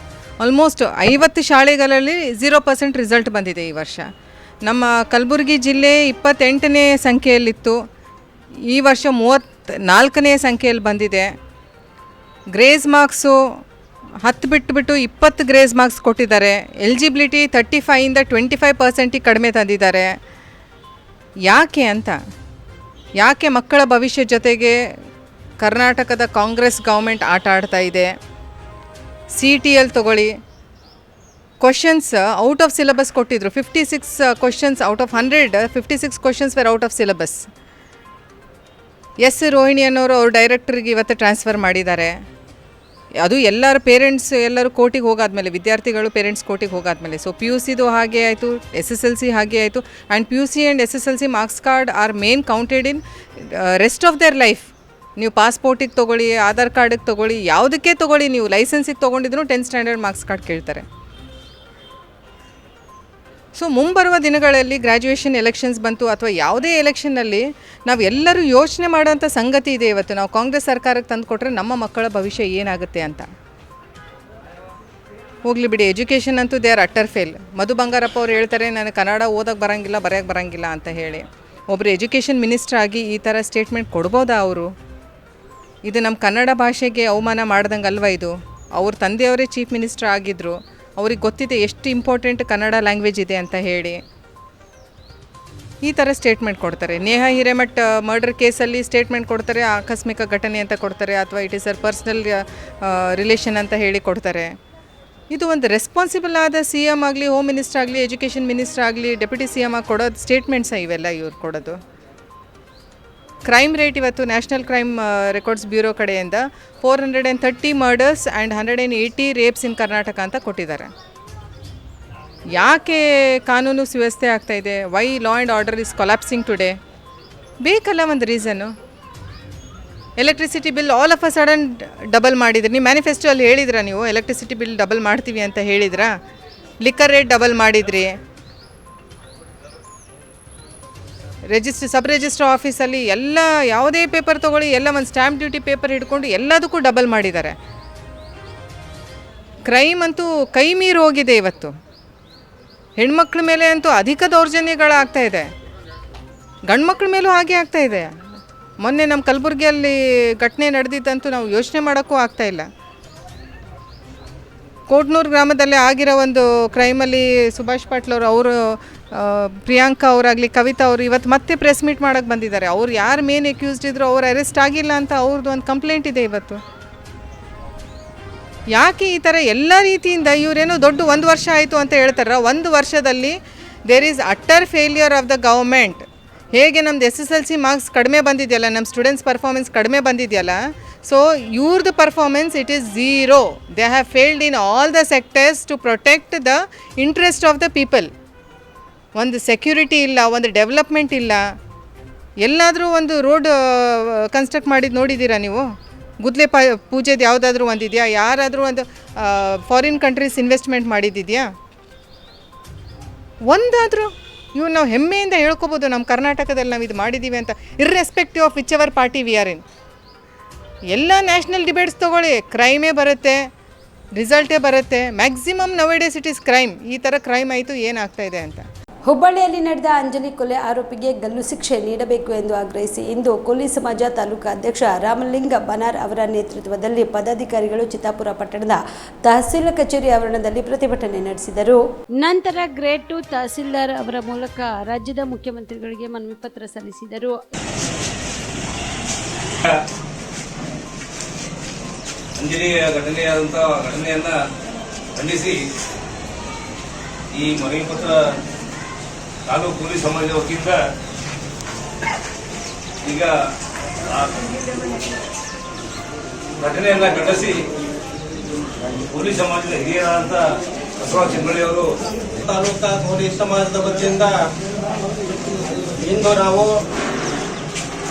ಆಲ್ಮೋಸ್ಟ್ 50 ಶಾಲೆಗಳಲ್ಲಿ 0% ರಿಸಲ್ಟ್ ಬಂದಿದೆ ಈ ವರ್ಷ. ನಮ್ಮ ಕಲಬುರಗಿ ಜಿಲ್ಲೆ 28ನೇ ಸಂಖ್ಯೆಯಲ್ಲಿತ್ತು, ಈ ವರ್ಷ 34ನೇ ಸಂಖ್ಯೆಯಲ್ಲಿ ಬಂದಿದೆ. ಗ್ರೇಸ್ ಮಾರ್ಕ್ಸು 10 ಬಿಟ್ಟು 20 ಗ್ರೇಸ್ ಮಾರ್ಕ್ಸ್ ಕೊಟ್ಟಿದ್ದಾರೆ. ಎಲಿಜಿಬಿಲಿಟಿ 35ಇಂದ 25% ಕಡಿಮೆ ತಂದಿದ್ದಾರೆ. ಯಾಕೆ ಮಕ್ಕಳ ಭವಿಷ್ಯ ಜೊತೆಗೆ ಕರ್ನಾಟಕದ ಕಾಂಗ್ರೆಸ್ ಗೌರ್ಮೆಂಟ್ ಆಟ ಆಡ್ತಾ ಇದೆ? CTL ತಗೊಳ್ಳಿ, ಕ್ವಶನ್ಸ್ ಔಟ್ ಆಫ್ ಸಿಲೆಬಸ್ ಕೊಟ್ಟಿದ್ರು. 56 questions out of 100, 56 questions were out of syllabus. Rohini ಅನ್ನೋರು ಅವ್ರ ಡೈರೆಕ್ಟರ್ಗೆ ಇವತ್ತು ಟ್ರಾನ್ಸ್ಫರ್ ಮಾಡಿದ್ದಾರೆ. ಅದು ಎಲ್ಲರ ಪೇರೆಂಟ್ಸ್ ಎಲ್ಲರೂ ಕೋರ್ಟಿಗೆ ಹೋಗಾದ್ಮೇಲೆ, ವಿದ್ಯಾರ್ಥಿಗಳು ಪೇರೆಂಟ್ಸ್ ಕೋರ್ಟಿಗೆ ಹೋಗಾದ್ಮೇಲೆ. ಸೊ PUCದು ಹಾಗೆ ಆಯಿತು, SSLC ಹಾಗೆ ಆಯಿತು. And PUC and SSLC marks card are main counted in rest of their life. ನೀವು ಪಾಸ್ಪೋರ್ಟಿಗೆ ತೊಗೊಳ್ಳಿ, ಆಧಾರ್ ಕಾರ್ಡಿಗೆ ತೊಗೊಳ್ಳಿ, ಯಾವುದಕ್ಕೆ ತೊಗೊಳ್ಳಿ, ನೀವು ಲೈಸೆನ್ಸಿಗೆ ತೊಗೊಂಡಿದ್ರು 10th ಸ್ಟ್ಯಾಂಡರ್ಡ್ ಮಾರ್ಕ್ಸ್ ಕಾರ್ಡ್ ಕೇಳ್ತಾರೆ. ಸೊ ಮುಂಬರುವ ದಿನಗಳಲ್ಲಿ ಗ್ರ್ಯಾಜುಯೇಷನ್ ಎಲೆಕ್ಷನ್ಸ್ ಬಂತು ಅಥವಾ ಯಾವುದೇ ಎಲೆಕ್ಷನ್ನಲ್ಲಿ ನಾವು ಎಲ್ಲರೂ ಯೋಚನೆ ಮಾಡೋಂಥ ಸಂಗತಿ ಇದೆ. ಇವತ್ತು ನಾವು ಕಾಂಗ್ರೆಸ್ ಸರ್ಕಾರಕ್ಕೆ ತಂದು ಕೊಟ್ಟರೆ ನಮ್ಮ ಮಕ್ಕಳ ಭವಿಷ್ಯ ಏನಾಗುತ್ತೆ ಅಂತ. ಹೋಗಲಿ ಬಿಡಿ, ಎಜುಕೇಷನ್ ಅಂತೂ they are utter fail. Madhu Bangarappa ಅವ್ರು ಹೇಳ್ತಾರೆ ನನಗೆ ಕನ್ನಡ ಓದೋಕ್ಕೆ ಬರೋಂಗಿಲ್ಲ, ಬರೆಯೋಕ್ಕೆ ಬರೋಂಗಿಲ್ಲ ಅಂತ ಹೇಳಿ. ಒಬ್ಬರು ಎಜುಕೇಷನ್ ಮಿನಿಸ್ಟ್ರ್ ಆಗಿ ಈ ಥರ ಸ್ಟೇಟ್ಮೆಂಟ್ ಕೊಡ್ಬೋದಾ ಅವರು? ಇದು ನಮ್ಮ ಕನ್ನಡ ಭಾಷೆಗೆ ಅವಮಾನ ಮಾಡ್ದಂಗೆ ಅಲ್ವಾ ಇದು? ಅವ್ರ ತಂದೆಯವರೇ ಚೀಫ್ ಮಿನಿಸ್ಟರ್ ಆಗಿದ್ದರು, ಅವ್ರಿಗೆ ಗೊತ್ತಿದೆ ಎಷ್ಟು ಇಂಪಾರ್ಟೆಂಟ್ ಕನ್ನಡ ಲ್ಯಾಂಗ್ವೇಜ್ ಇದೆ ಅಂತ ಹೇಳಿ ಈ ಥರ ಸ್ಟೇಟ್ಮೆಂಟ್ ಕೊಡ್ತಾರೆ. ನೇಹಾ ಹಿರೇಮಠ್ ಮರ್ಡರ್ ಕೇಸಲ್ಲಿ ಸ್ಟೇಟ್ಮೆಂಟ್ ಕೊಡ್ತಾರೆ, ಆಕಸ್ಮಿಕ ಘಟನೆ ಅಂತ ಕೊಡ್ತಾರೆ, ಅಥವಾ it is our personal relation ಅಂತ ಹೇಳಿ ಕೊಡ್ತಾರೆ. ಇದು ಒಂದು ರೆಸ್ಪಾನ್ಸಿಬಲ್ ಆದ CM ಆಗಲಿ, ಹೋಮ್ ಮಿನಿಸ್ಟರ್ ಆಗಲಿ, ಎಜುಕೇಷನ್ ಮಿನಿಸ್ಟರ್ ಆಗಲಿ, ಡೆಪ್ಯೂಟಿ CM ಆಗಿ ಕೊಡೋದು ಸ್ಟೇಟ್ಮೆಂಟ್ಸ ಇವೆಲ್ಲ ಇವ್ರು ಕೊಡೋದು. ಕ್ರೈಮ್ ರೇಟ್ ಇವತ್ತು ನ್ಯಾಷನಲ್ ಕ್ರೈಮ್ ರೆಕಾರ್ಡ್ಸ್ ಬ್ಯೂರೋ ಕಡೆಯಿಂದ 430 murders and 180 rapes in Karnataka ಅಂತ ಕೊಟ್ಟಿದ್ದಾರೆ. ಯಾಕೆ ಕಾನೂನು ಸುವ್ಯವಸ್ಥೆ ಆಗ್ತಾಯಿದೆ? Why law and order is ಕೊಲಾಪ್ಸಿಂಗ್ today? ಬೇಕಲ್ಲ ಒಂದು reason. Electricity bill all of a sudden double ಮಾಡಿದ್ರಿ. ನೀವು ಮ್ಯಾನಿಫೆಸ್ಟೋ ಅಲ್ಲಿ ಹೇಳಿದ್ರಾ ನೀವು ಎಲೆಕ್ಟ್ರಿಸಿಟಿ ಬಿಲ್ ಡಬಲ್ ಮಾಡ್ತೀವಿ ಅಂತ ಹೇಳಿದ್ರಾ? ಲಿಕ್ಕರ್ ರೇಟ್ ಡಬಲ್ ಮಾಡಿದ್ರಿ. ಸಬ್ ರಿಜಿಸ್ಟ್ರ್ ಆಫೀಸಲ್ಲಿ ಎಲ್ಲ ಯಾವುದೇ ಪೇಪರ್ ತೊಗೊಳ್ಳಿ, ಎಲ್ಲ ಒಂದು ಸ್ಟ್ಯಾಂಪ್ ಡ್ಯೂಟಿ ಪೇಪರ್ ಹಿಡ್ಕೊಂಡು ಎಲ್ಲದಕ್ಕೂ ಡಬಲ್ ಮಾಡಿದ್ದಾರೆ. ಕ್ರೈಮ್ ಅಂತೂ ಕೈ ಮೀರಿ ಹೋಗಿದೆ. ಇವತ್ತು ಹೆಣ್ಮಕ್ಳ ಮೇಲೆ ಅಂತೂ ಅಧಿಕ ದೌರ್ಜನ್ಯಗಳಾಗ್ತಾ ಇದೆ, ಗಂಡು ಮಕ್ಳ ಮೇಲೂ ಹಾಗೆ ಆಗ್ತಾ ಇದೆ. ಮೊನ್ನೆ ನಮ್ಮ ಕಲಬುರಗಿಯಲ್ಲಿ ಘಟನೆ ನಡೆದಿದ್ದಂತೂ ನಾವು ಯೋಚನೆ ಮಾಡೋಕ್ಕೂ ಆಗ್ತಾಯಿಲ್ಲ. ಕೋಟ್ನೂರು ಗ್ರಾಮದಲ್ಲಿ ಆಗಿರೋ ಒಂದು ಕ್ರೈಮಲ್ಲಿ ಸುಭಾಷ್ ಪಾಟ್ಲ್ ಅವರು ಪ್ರಿಯಾಂಕಾ ಅವರಾಗಲಿ, ಕವಿತಾ ಅವರು ಇವತ್ತು ಮತ್ತೆ ಪ್ರೆಸ್ ಮೀಟ್ ಮಾಡೋಕ್ಕೆ ಬಂದಿದ್ದಾರೆ. ಅವ್ರು ಯಾರು ಮೇನ್ ಅಕ್ಯೂಸ್ಡ್ ಇದ್ರು ಅವ್ರು ಅರೆಸ್ಟ್ ಆಗಿಲ್ಲ ಅಂತ ಅವ್ರದ್ದು ಒಂದು ಕಂಪ್ಲೇಂಟ್ ಇದೆ ಇವತ್ತು. ಯಾಕೆ ಈ ಥರ ಎಲ್ಲ ರೀತಿಯಿಂದ ಇವರೇನೋ ದೊಡ್ಡ 1 ವರ್ಷ ಆಯಿತು ಅಂತ ಹೇಳ್ತಾರ. 1 ವರ್ಷದಲ್ಲಿ there is utter failure of the government. ಹೇಗೆ ನಮ್ದು SSLC ಮಾರ್ಕ್ಸ್ ಕಡಿಮೆ ಬಂದಿದೆಯಲ್ಲ, ನಮ್ಮ ಸ್ಟೂಡೆಂಟ್ಸ್ ಪರ್ಫಾರ್ಮೆನ್ಸ್ ಕಡಿಮೆ ಬಂದಿದೆಯಲ್ಲ, ಸೊ ಇವ್ರದ್ದು performance it is zero. They have failed in all the sectors to protect the interest of the people. ಒಂದು ಸೆಕ್ಯೂರಿಟಿ ಇಲ್ಲ, ಒಂದು ಡೆವಲಪ್ಮೆಂಟ್ ಇಲ್ಲ. ಎಲ್ಲಾದರೂ ಒಂದು ರೋಡ್ ಕನ್ಸ್ಟ್ರಕ್ಟ್ ಮಾಡಿದ್ದು ನೋಡಿದ್ದೀರಾ ನೀವು? ಗುದ್ಲೆ ಪೂಜೆದು ಯಾವುದಾದ್ರೂ ಒಂದಿದೆಯಾ? ಯಾರಾದರೂ ಒಂದು ಫಾರಿನ್ ಕಂಟ್ರೀಸ್ ಇನ್ವೆಸ್ಟ್ಮೆಂಟ್ ಮಾಡಿದ್ದಿದೆಯಾ? ಒಂದಾದರೂ ಇವು ನಾವು ಹೆಮ್ಮೆಯಿಂದ ಹೇಳ್ಕೊಬೋದು ನಮ್ಮ ಕರ್ನಾಟಕದಲ್ಲಿ ನಾವು ಇದು ಮಾಡಿದ್ದೀವಿ ಅಂತ, irrespective of whichever party we are in. ಎಲ್ಲ ನ್ಯಾಷನಲ್ ಡಿಬೇಟ್ಸ್ ತೊಗೊಳ್ಳಿ, ಕ್ರೈಮೇ ಬರುತ್ತೆ, ರಿಸಲ್ಟೇ ಬರುತ್ತೆ. Maximum nowadays it is crime. ಈ ಥರ ಕ್ರೈಮ್ ಆಯಿತು, ಏನಾಗ್ತಾ ಇದೆ ಅಂತ. ಹುಬ್ಬಳ್ಳಿಯಲ್ಲಿ ನಡೆದ ಅಂಜಲಿ ಕೊಲೆ ಆರೋಪಿಗೆ ಗಲ್ಲು ಶಿಕ್ಷೆ ನೀಡಬೇಕು ಎಂದು ಆಗ್ರಹಿಸಿ ಇಂದು ಕೋಲಿ ಸಮಾಜ ತಾಲೂಕಾ ಅಧ್ಯಕ್ಷ ರಾಮಲಿಂಗ ಬನಾರ್ ಅವರ ನೇತೃತ್ವದಲ್ಲಿ ಪದಾಧಿಕಾರಿಗಳು ಚಿತ್ತಾಪುರ ಪಟ್ಟಣದ ತಹಸೀಲ್ ಕಚೇರಿ ಆವರಣದಲ್ಲಿ ಪ್ರತಿಭಟನೆ ನಡೆಸಿದರು. ನಂತರ ಗ್ರೇಡ್ 2 ತಹಸೀಲ್ದಾರ್ ಅವರ ಮೂಲಕ ರಾಜ್ಯದ ಮುಖ್ಯಮಂತ್ರಿಗಳಿಗೆ ಮನವಿ ಪತ್ರ ಸಲ್ಲಿಸಿದರು. ಅಂಜಲಿಯ ಘಟನೆಯನ್ನು ಖಂಡಿಸಿ ಈ ಮನವಿ ಪತ್ರ ತಾಲೂಕು ಕೂಲಿ ಸಮಾಜದ ವತಿಯಿಂದ ಈಗ ಘಟನೆಯನ್ನು ಖಂಡಿಸಿ ಕೂಲಿ ಸಮಾಜದ ಹಿರಿಯರಾದಂಥ ಬಸವರಾಜ ಚಿಂಬಳ್ಳಿ ಅವರು ತಾಲೂಕಾ ಕೂಲಿ ಸಮಾಜದ ವತಿಯಿಂದ ಇಂದು ನಾವು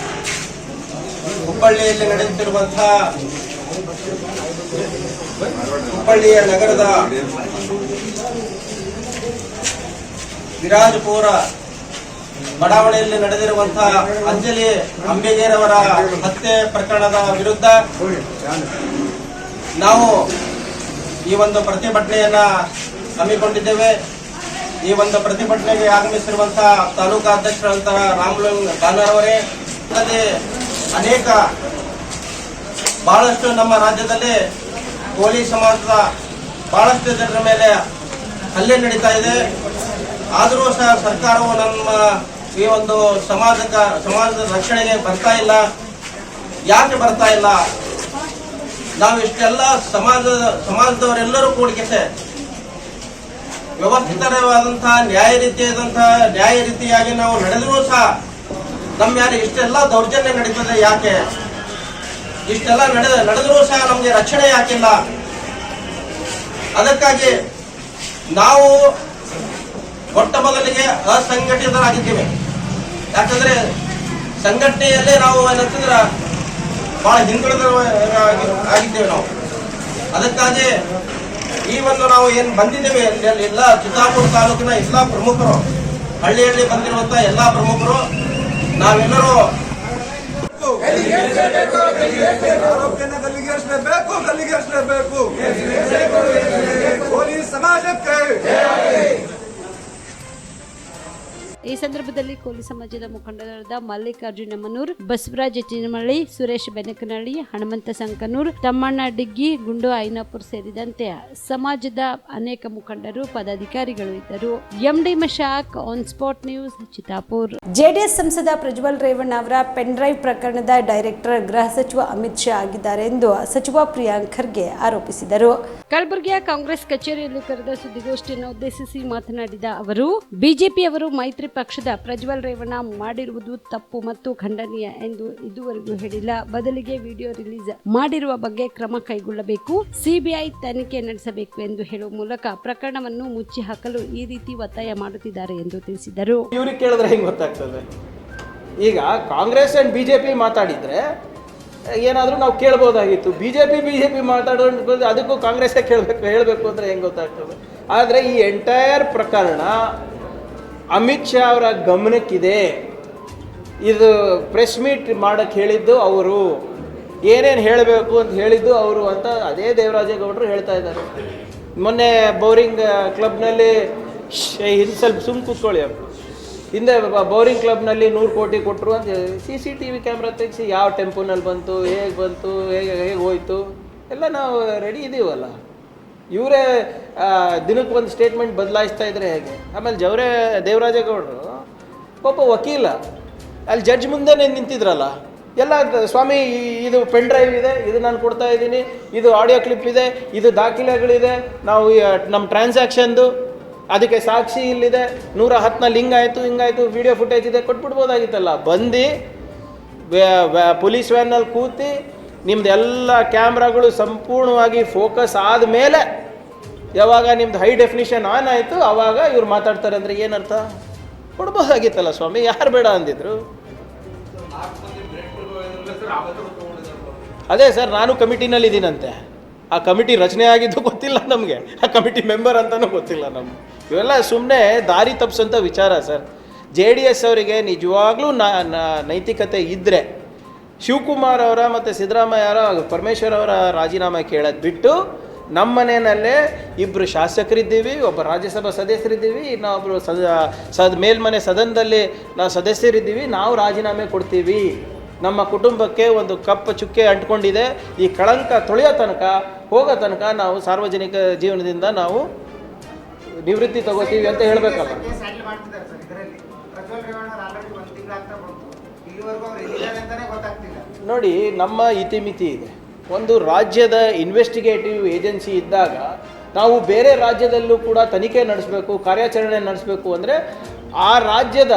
ಹುಬ್ಬಳ್ಳಿಯಲ್ಲಿ ನಡೆಯುತ್ತಿರುವಂತಹ ಹುಬ್ಬಳ್ಳಿಯ ನಗರದ ವಿರಾಜಪುರ ಬಡಾವಣೆಯಲ್ಲಿ ನಡೆದಿರುವಂತಹ ಅಂಜಲಿ ಅಂಬಿಗೇರವರ ಹತ್ಯೆ ಪ್ರಕರಣದ ವಿರುದ್ಧ ನಾವು ಈ ಒಂದು ಪ್ರತಿಭಟನೆಯನ್ನ ಹಮ್ಮಿಕೊಂಡಿದ್ದೇವೆ. ಈ ಒಂದು ಪ್ರತಿಭಟನೆಗೆ ಆಗಮಿಸಿರುವಂತಹ ತಾಲೂಕಾ ಅಧ್ಯಕ್ಷರಂತಹ ರಾಮಲಿಂಗ ಬಾನರ್ ಅವರೇ ಅಲ್ಲದೆ ಅನೇಕ ಬಹಳಷ್ಟು ನಮ್ಮ ರಾಜ್ಯದಲ್ಲಿ ಕೋಲಿ ಸಮಾಜದ ಬಹಳಷ್ಟು ಜನರ ಮೇಲೆ ಹಲ್ಲೆ ನಡೀತಾ ಇದೆ. ಆದರೂ ಸಹ ಸರ್ಕಾರವು ನಮ್ಮ ಈ ಒಂದು ಸಮಾಜದ ರಕ್ಷಣೆಗೆ ಬರ್ತಾ ಇಲ್ಲ. ಯಾಕೆ ಬರ್ತಾ ಇಲ್ಲ? ನಾವು ಇಷ್ಟೆಲ್ಲ ಸಮಾಜದವರೆಲ್ಲರೂ ಕೂಡಿಕೆ ವ್ಯವಸ್ಥಿತವಾದಂತಹ ನ್ಯಾಯ ರೀತಿಯಾಗಿ ನಾವು ನಡೆದರೂ ಸಹ ನಮ್ಮ ಯಾರು ಇಷ್ಟೆಲ್ಲ ದೌರ್ಜನ್ಯ ನಡೀತದೆ ಯಾಕೆ? ಇಷ್ಟೆಲ್ಲ ನಡೆದರೂ ಸಹ ನಮಗೆ ರಕ್ಷಣೆ ಯಾಕಿಲ್ಲ? ಅದಕ್ಕಾಗಿ ನಾವು ಮೊಟ್ಟ ಮೊದಲಿಗೆ ಅಸಂಘಟಿತರಾಗಿದ್ದೇವೆ. ಯಾಕಂದ್ರೆ ಸಂಘಟನೆಯಲ್ಲೇ ನಾವು ಏನಂತಂದ್ರೆ ಬಹಳ ಆಗಿದ್ದೇವೆ ನಾವು. ಅದಕ್ಕಾಗಿ ಈ ಒಂದು ನಾವು ಏನು ಬಂದಿದ್ದೇವೆ ಎಲ್ಲ ಚಿತ್ತಾಪುರ ತಾಲೂಕಿನ ಎಲ್ಲ ಪ್ರಮುಖರು, ಹಳ್ಳಿಯಲ್ಲಿ ಬಂದಿರುವಂತಹ ಎಲ್ಲಾ ಪ್ರಮುಖರು ನಾವೆಲ್ಲರೂ ಗಲ್ಲಿಗೇರಿಸಲೇಬೇಕು. ಪೊಲೀಸ್ ಸಮಾಜಕ್ಕೆ ಈ ಸಂದರ್ಭದಲ್ಲಿ ಕೋಲಿ ಸಮಾಜದ ಮುಖಂಡರಾದ ಮಲ್ಲಿಕಾರ್ಜುನ ಮನೂರ್, ಬಸವರಾಜ ಚಿನ್ನಮಳ್ಳಿ, ಸುರೇಶ್ ಬೆನಕನಹಳ್ಳಿ, ಹನುಮಂತ ಸಂಕನೂರ್, ತಮ್ಮಣ್ಣ ಡಿಗ್ಗಿ, ಗುಂಡು ಐನಾಪುರ್ ಸೇರಿದಂತೆ ಸಮಾಜದ ಅನೇಕ ಮುಖಂಡರು ಪದಾಧಿಕಾರಿಗಳು ಇದ್ದರು. MD Mashak, on spot news, Chittapur. JDS ಸಂಸದ ಪ್ರಜ್ವಲ್ ರೇವಣ್ಣ ಅವರ ಪೆನ್ ಡ್ರೈವ್ ಪ್ರಕರಣದ ಡೈರೆಕ್ಟರ್ ಗೃಹ ಸಚಿವ ಅಮಿತ್ ಶಾ ಆಗಿದ್ದಾರೆ ಎಂದು ಸಚಿವ ಪ್ರಿಯಾಂಕ್ ಖರ್ಗೆ ಆರೋಪಿಸಿದರು. ಕಲಬುರಗಿಯ ಕಾಂಗ್ರೆಸ್ ಕಚೇರಿಯಲ್ಲಿ ಕರೆದ ಸುದ್ದಿಗೋಷ್ಠಿಯನ್ನು ಉದ್ದೇಶಿಸಿ ಮಾತನಾಡಿದ ಅವರು, ಬಿಜೆಪಿ ಅವರು ಮೈತ್ರಿ ಪಕ್ಷದ ಪ್ರಜ್ವಲ್ ರೇವಣ್ಣ ಮಾಡಿರುವುದು ತಪ್ಪು ಮತ್ತು ಖಂಡನೀಯ ಎಂದು ಇದುವರೆಗೂ ಹೇಳಿಲ್ಲ. ಬದಲಿಗೆ ವಿಡಿಯೋ ರಿಲೀಸ್ ಮಾಡಿರುವ ಬಗ್ಗೆ ಕ್ರಮ ಕೈಗೊಳ್ಳಬೇಕು, ಸಿಬಿಐ ತನಿಖೆ ನಡೆಸಬೇಕು ಎಂದು ಹೇಳುವ ಮೂಲಕ ಪ್ರಕರಣವನ್ನು ಮುಚ್ಚಿ ಹಾಕಲು ಈ ರೀತಿ ಒತ್ತಾಯ ಮಾಡುತ್ತಿದ್ದಾರೆ ಎಂದು ತಿಳಿಸಿದರು. ಇವ್ರಿಗೆ ಕೇಳಿದ್ರೆ ಹೆಂಗ್ ಗೊತ್ತಾಗ್ತದೆ? ಈಗ ಕಾಂಗ್ರೆಸ್ ಅಂಡ್ ಬಿಜೆಪಿ ಮಾತಾಡಿದ್ರೆ ಏನಾದರೂ ನಾವು ಕೇಳ್ಬೋದಾಗಿತ್ತು. ಬಿಜೆಪಿ ಮಾತಾಡೋದು ಅದಕ್ಕೂ ಕಾಂಗ್ರೆಸ್ಸೇ ಹೇಳಬೇಕು ಅಂದರೆ ಹೆಂಗೆ ಗೊತ್ತಾಗ್ತದೆ? ಆದರೆ ಈ ಎಂಟೈರ್ ಪ್ರಕರಣ ಅಮಿತ್ ಶಾ ಅವರ ಗಮನಕ್ಕಿದೆ. ಇದು ಪ್ರೆಸ್ ಮೀಟ್ ಮಾಡೋಕ್ಕೆ ಹೇಳಿದ್ದು ಅವರು, ಏನೇನು ಹೇಳಬೇಕು ಅಂತ ಹೇಳಿದ್ದು ಅವರು ಅಂತ ಅದೇ ದೇವರಾಜೇಗೌಡರು ಹೇಳ್ತಾ ಇದ್ದಾರೆ. ಮೊನ್ನೆ ಬೌರಿಂಗ್ ಕ್ಲಬ್ನಲ್ಲಿ ಸ್ವಲ್ಪ ಸುಮ್ಮನೆ ಕೂತ್ಕೊಳ್ಳಿ, ಹಿಂದೆ ಬೌರಿಂಗ್ ಕ್ಲಬ್ನಲ್ಲಿ 100 ಕೋಟಿ ಕೊಟ್ಟರು ಅಂತ CCTV ಕ್ಯಾಮ್ರಾ ತೆಗೆಸಿ ಯಾವ ಟೆಂಪೋನಲ್ಲಿ ಬಂತು, ಹೇಗೆ ಬಂತು, ಹೇಗೆ ಹೋಯ್ತು ಎಲ್ಲ ನಾವು ರೆಡಿ ಇದ್ದೀವಲ್ಲ. ಇವರೇ ದಿನಕ್ಕೆ ಒಂದು ಸ್ಟೇಟ್ಮೆಂಟ್ ಬದಲಾಯಿಸ್ತಾ ಇದ್ರೆ ಹೇಗೆ? ಆಮೇಲೆ ದೇವರಾಜೇಗೌಡರು ಒಬ್ಬ ವಕೀಲ ಅಲ್ಲಿ ಜಡ್ಜ್ ಮುಂದೆನೇ ನಿಂತಿದ್ರಲ್ಲ, ಎಲ್ಲ ಸ್ವಾಮಿ ಇದು ಪೆನ್ ಡ್ರೈವ್ ಇದೆ, ಇದು ನಾನು ಕೊಡ್ತಾ ಇದ್ದೀನಿ, ಇದು ಆಡಿಯೋ ಕ್ಲಿಪ್ ಇದೆ, ಇದು ದಾಖಲೆಗಳಿದೆ, ನಾವು ನಮ್ಮ ಟ್ರಾನ್ಸಾಕ್ಷನ್ದು ಅದಕ್ಕೆ ಸಾಕ್ಷಿ ಇಲ್ಲಿದೆ, 110 ಹಿಂಗಾಯಿತು ವಿಡಿಯೋ ಫುಟೇಜ್ ಇದೆ, ಕೊಟ್ಬಿಡ್ಬೋದಾಗಿತ್ತಲ್ಲ. ಬಂದು ಪೊಲೀಸ್ ವ್ಯಾನಲ್ಲಿ ಕೂತಿ ನಿಮ್ದು ಎಲ್ಲ ಕ್ಯಾಮ್ರಾಗಳು ಸಂಪೂರ್ಣವಾಗಿ ಫೋಕಸ್ ಆದಮೇಲೆ ಯಾವಾಗ ನಿಮ್ದು ಹೈ ಡೆಫಿನಿಷನ್ ಆನ್ ಆಯಿತು ಆವಾಗ ಇವ್ರು ಮಾತಾಡ್ತಾರೆ ಅಂದರೆ ಏನರ್ಥ? ಕೊಡ್ಬೋದಾಗಿತ್ತಲ್ಲ ಸ್ವಾಮಿ, ಯಾರು ಬೇಡ ಅಂದಿದ್ರು? ಅದೇ ಸರ್, ನಾನು ಕಮಿಟಿನಲ್ಲಿ ಇದ್ದೀನಂತೆ. ಆ ಕಮಿಟಿ ರಚನೆ ಆಗಿದ್ದು ಗೊತ್ತಿಲ್ಲ ನಮಗೆ, ಆ ಕಮಿಟಿ ಮೆಂಬರ್ ಅಂತಲೂ ಗೊತ್ತಿಲ್ಲ ನಮ್ಗೆ. ಇವೆಲ್ಲ ಸುಮ್ಮನೆ ದಾರಿ ತಪ್ಪಿಸೋಂಥ ವಿಚಾರ ಸರ್. JDS ಅವರಿಗೆ ನಿಜವಾಗ್ಲೂ ನೈತಿಕತೆ ಇದ್ದರೆ ಶಿವಕುಮಾರ್ ಅವರ ಮತ್ತು ಸಿದ್ದರಾಮಯ್ಯ ಅವರ ಪರಮೇಶ್ವರ್ ಅವರ ರಾಜೀನಾಮೆ ಕೇಳೋದು ಬಿಟ್ಟು ನಮ್ಮ ಮನೆಯಲ್ಲೇ ಇಬ್ಬರು ಶಾಸಕರಿದ್ದೀವಿ, ಒಬ್ಬ ರಾಜ್ಯಸಭಾ ಸದಸ್ಯರಿದ್ದೀವಿ, ಇನ್ನೊಬ್ಬರು ಮೇಲ್ಮನೆ ಸದನದಲ್ಲಿ ನಾವು ಸದಸ್ಯರಿದ್ದೀವಿ, ನಾವು ರಾಜೀನಾಮೆ ಕೊಡ್ತೀವಿ. ನಮ್ಮ ಕುಟುಂಬಕ್ಕೆ ಒಂದು ಕಪ್ಪು ಚುಕ್ಕೆ ಅಂಟ್ಕೊಂಡಿದೆ, ಈ ಕಳಂಕ ತೊಳೆಯೋ ತನಕ ಹೋಗೋ ತನಕ ನಾವು ಸಾರ್ವಜನಿಕ ಜೀವನದಿಂದ ನಾವು ನಿವೃತ್ತಿ ತಗೋತೀವಿ ಅಂತ ಹೇಳಬೇಕಲ್ಲ. ನೋಡಿ, ನಮ್ಮ ಇತಿಮಿತಿ ಇದೆ. ಒಂದು ರಾಜ್ಯದ ಇನ್ವೆಸ್ಟಿಗೇಟಿವ್ ಏಜೆನ್ಸಿ ಇದ್ದಾಗ ನಾವು ಬೇರೆ ರಾಜ್ಯದಲ್ಲೂ ಕೂಡ ತನಿಖೆ ನಡೆಸಬೇಕು, ಕಾರ್ಯಾಚರಣೆ ನಡೆಸಬೇಕು ಅಂದರೆ ಆ ರಾಜ್ಯದ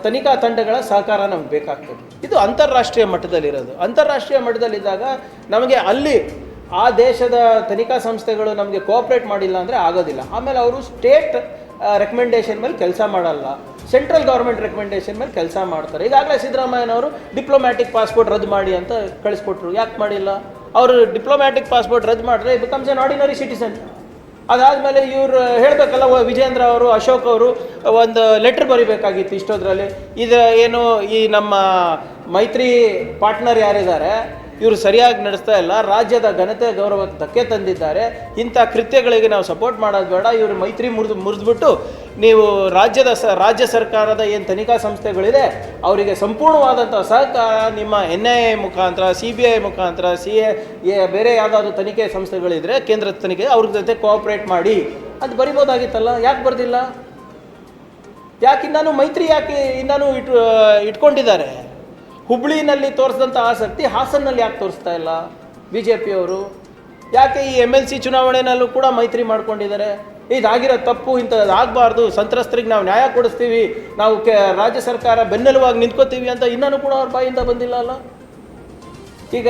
ತನಿಖಾ ತಂಡಗಳ ಸಹಕಾರ ನಮ್ಗೆ ಬೇಕಾಗ್ತದೆ. ಇದು ಅಂತಾರಾಷ್ಟ್ರೀಯ ಮಟ್ಟದಲ್ಲಿರೋದು. ಅಂತಾರಾಷ್ಟ್ರೀಯ ಮಟ್ಟದಲ್ಲಿದ್ದಾಗ ನಮಗೆ ಅಲ್ಲಿ ಆ ದೇಶದ ತನಿಖಾ ಸಂಸ್ಥೆಗಳು ನಮಗೆ ಕೋಆಪ್ರೇಟ್ ಮಾಡಿಲ್ಲ ಅಂದರೆ ಆಗೋದಿಲ್ಲ. ಆಮೇಲೆ ಅವರು ಸ್ಟೇಟ್ ರೆಕಮೆಂಡೇಷನ್ ಮೇಲೆ ಕೆಲಸ ಮಾಡಲ್ಲ, ಸೆಂಟ್ರಲ್ ಗೌರ್ಮೆಂಟ್ ರೆಕಮೆಂಡೇಷನ್ ಮೇಲೆ ಕೆಲಸ ಮಾಡ್ತಾರೆ. ಈಗಾಗಲೇ ಸಿದ್ದರಾಮಯ್ಯನವರು ಡಿಪ್ಲೊಮ್ಯಾಟಿಕ್ ಪಾಸ್ಪೋರ್ಟ್ ರದ್ದು ಮಾಡಿ ಅಂತ ಕಳಿಸ್ಕೊಟ್ರು. ಯಾಕೆ ಮಾಡಿಲ್ಲ? ಅವರು ಡಿಪ್ಲೊಮ್ಯಾಟಿಕ್ ಪಾಸ್ಪೋರ್ಟ್ ರದ್ದು ಮಾಡಿದ್ರೆ ಬಿಕಮ್ಸ್ ಎನ್ ಆರ್ಡಿನರಿ ಸಿಟಿಸನ್. ಅದಾದಮೇಲೆ ಇವರು ಹೇಳಬೇಕಲ್ಲ, ವಿಜೇಂದ್ರ ಅವರು, ಅಶೋಕ್ ಅವರು ಒಂದು ಲೆಟ್ರ್ ಬರೀಬೇಕಾಗಿತ್ತು ಇಷ್ಟೊಂದರಲ್ಲಿ. ಇದು ಏನು ಈ ನಮ್ಮ ಮೈತ್ರಿ ಪಾರ್ಟ್ನರ್ ಯಾರಿದ್ದಾರೆ ಇವರು ಸರಿಯಾಗಿ ನಡೆಸ್ತಾ ಇಲ್ಲ, ರಾಜ್ಯದ ಘನತೆ ಗೌರವಕ್ಕೆ ಧಕ್ಕೆ ತಂದಿದ್ದಾರೆ, ಇಂಥ ಕೃತ್ಯಗಳಿಗೆ ನಾವು ಸಪೋರ್ಟ್ ಮಾಡೋದು ಬೇಡ, ಇವರು ಮೈತ್ರಿ ಮುರಿದ್ಬಿಟ್ಟು ನೀವು ರಾಜ್ಯ ಸರ್ಕಾರದ ಏನು ತನಿಖಾ ಸಂಸ್ಥೆಗಳಿದೆ ಅವರಿಗೆ ಸಂಪೂರ್ಣವಾದಂಥ ಸಹಕಾರ ನಿಮ್ಮ NIA ಮುಖಾಂತರ, CBI ಮುಖಾಂತರ, ಬೇರೆ ಯಾವುದಾದ್ರು ತನಿಖೆ ಸಂಸ್ಥೆಗಳಿದ್ರೆ ಕೇಂದ್ರದ ತನಿಖೆ ಅವ್ರ ಜೊತೆ ಕೋಆಪ್ರೇಟ್ ಮಾಡಿ ಅದು ಬರಿಬೋದಾಗಿತ್ತಲ್ಲ. ಯಾಕೆ ಬರ್ದಿಲ್ಲ? ಯಾಕೆ ಮೈತ್ರಿ ಇನ್ನೂ ಇಟ್ಕೊಂಡಿದ್ದಾರೆ? ಹುಬ್ಳಿನಲ್ಲಿ ತೋರಿಸಿದಂಥ ಆಸಕ್ತಿ ಹಾಸನ್ನಲ್ಲಿ ಯಾಕೆ ತೋರಿಸ್ತಾ ಇಲ್ಲ BJPಯವರು? ಯಾಕೆ ಈ MLC ಚುನಾವಣೆಯಲ್ಲೂ ಕೂಡ ಮೈತ್ರಿ ಮಾಡ್ಕೊಂಡಿದ್ದಾರೆ? ಇದಾಗಿರೋ ತಪ್ಪು, ಇಂಥದ್ದು ಆಗಬಾರ್ದು, ಸಂತ್ರಸ್ತರಿಗೆ ನಾವು ನ್ಯಾಯ ಕೊಡಿಸ್ತೀವಿ, ನಾವು ರಾಜ್ಯ ಸರ್ಕಾರ ಬೆನ್ನೆಲುವಾಗಿ ನಿಂತ್ಕೋತೀವಿ ಅಂತ ಇನ್ನೂ ಕೂಡ ಅವ್ರ ಬಾಯಿಂದ ಬಂದಿಲ್ಲ ಅಲ್ಲ. ಈಗ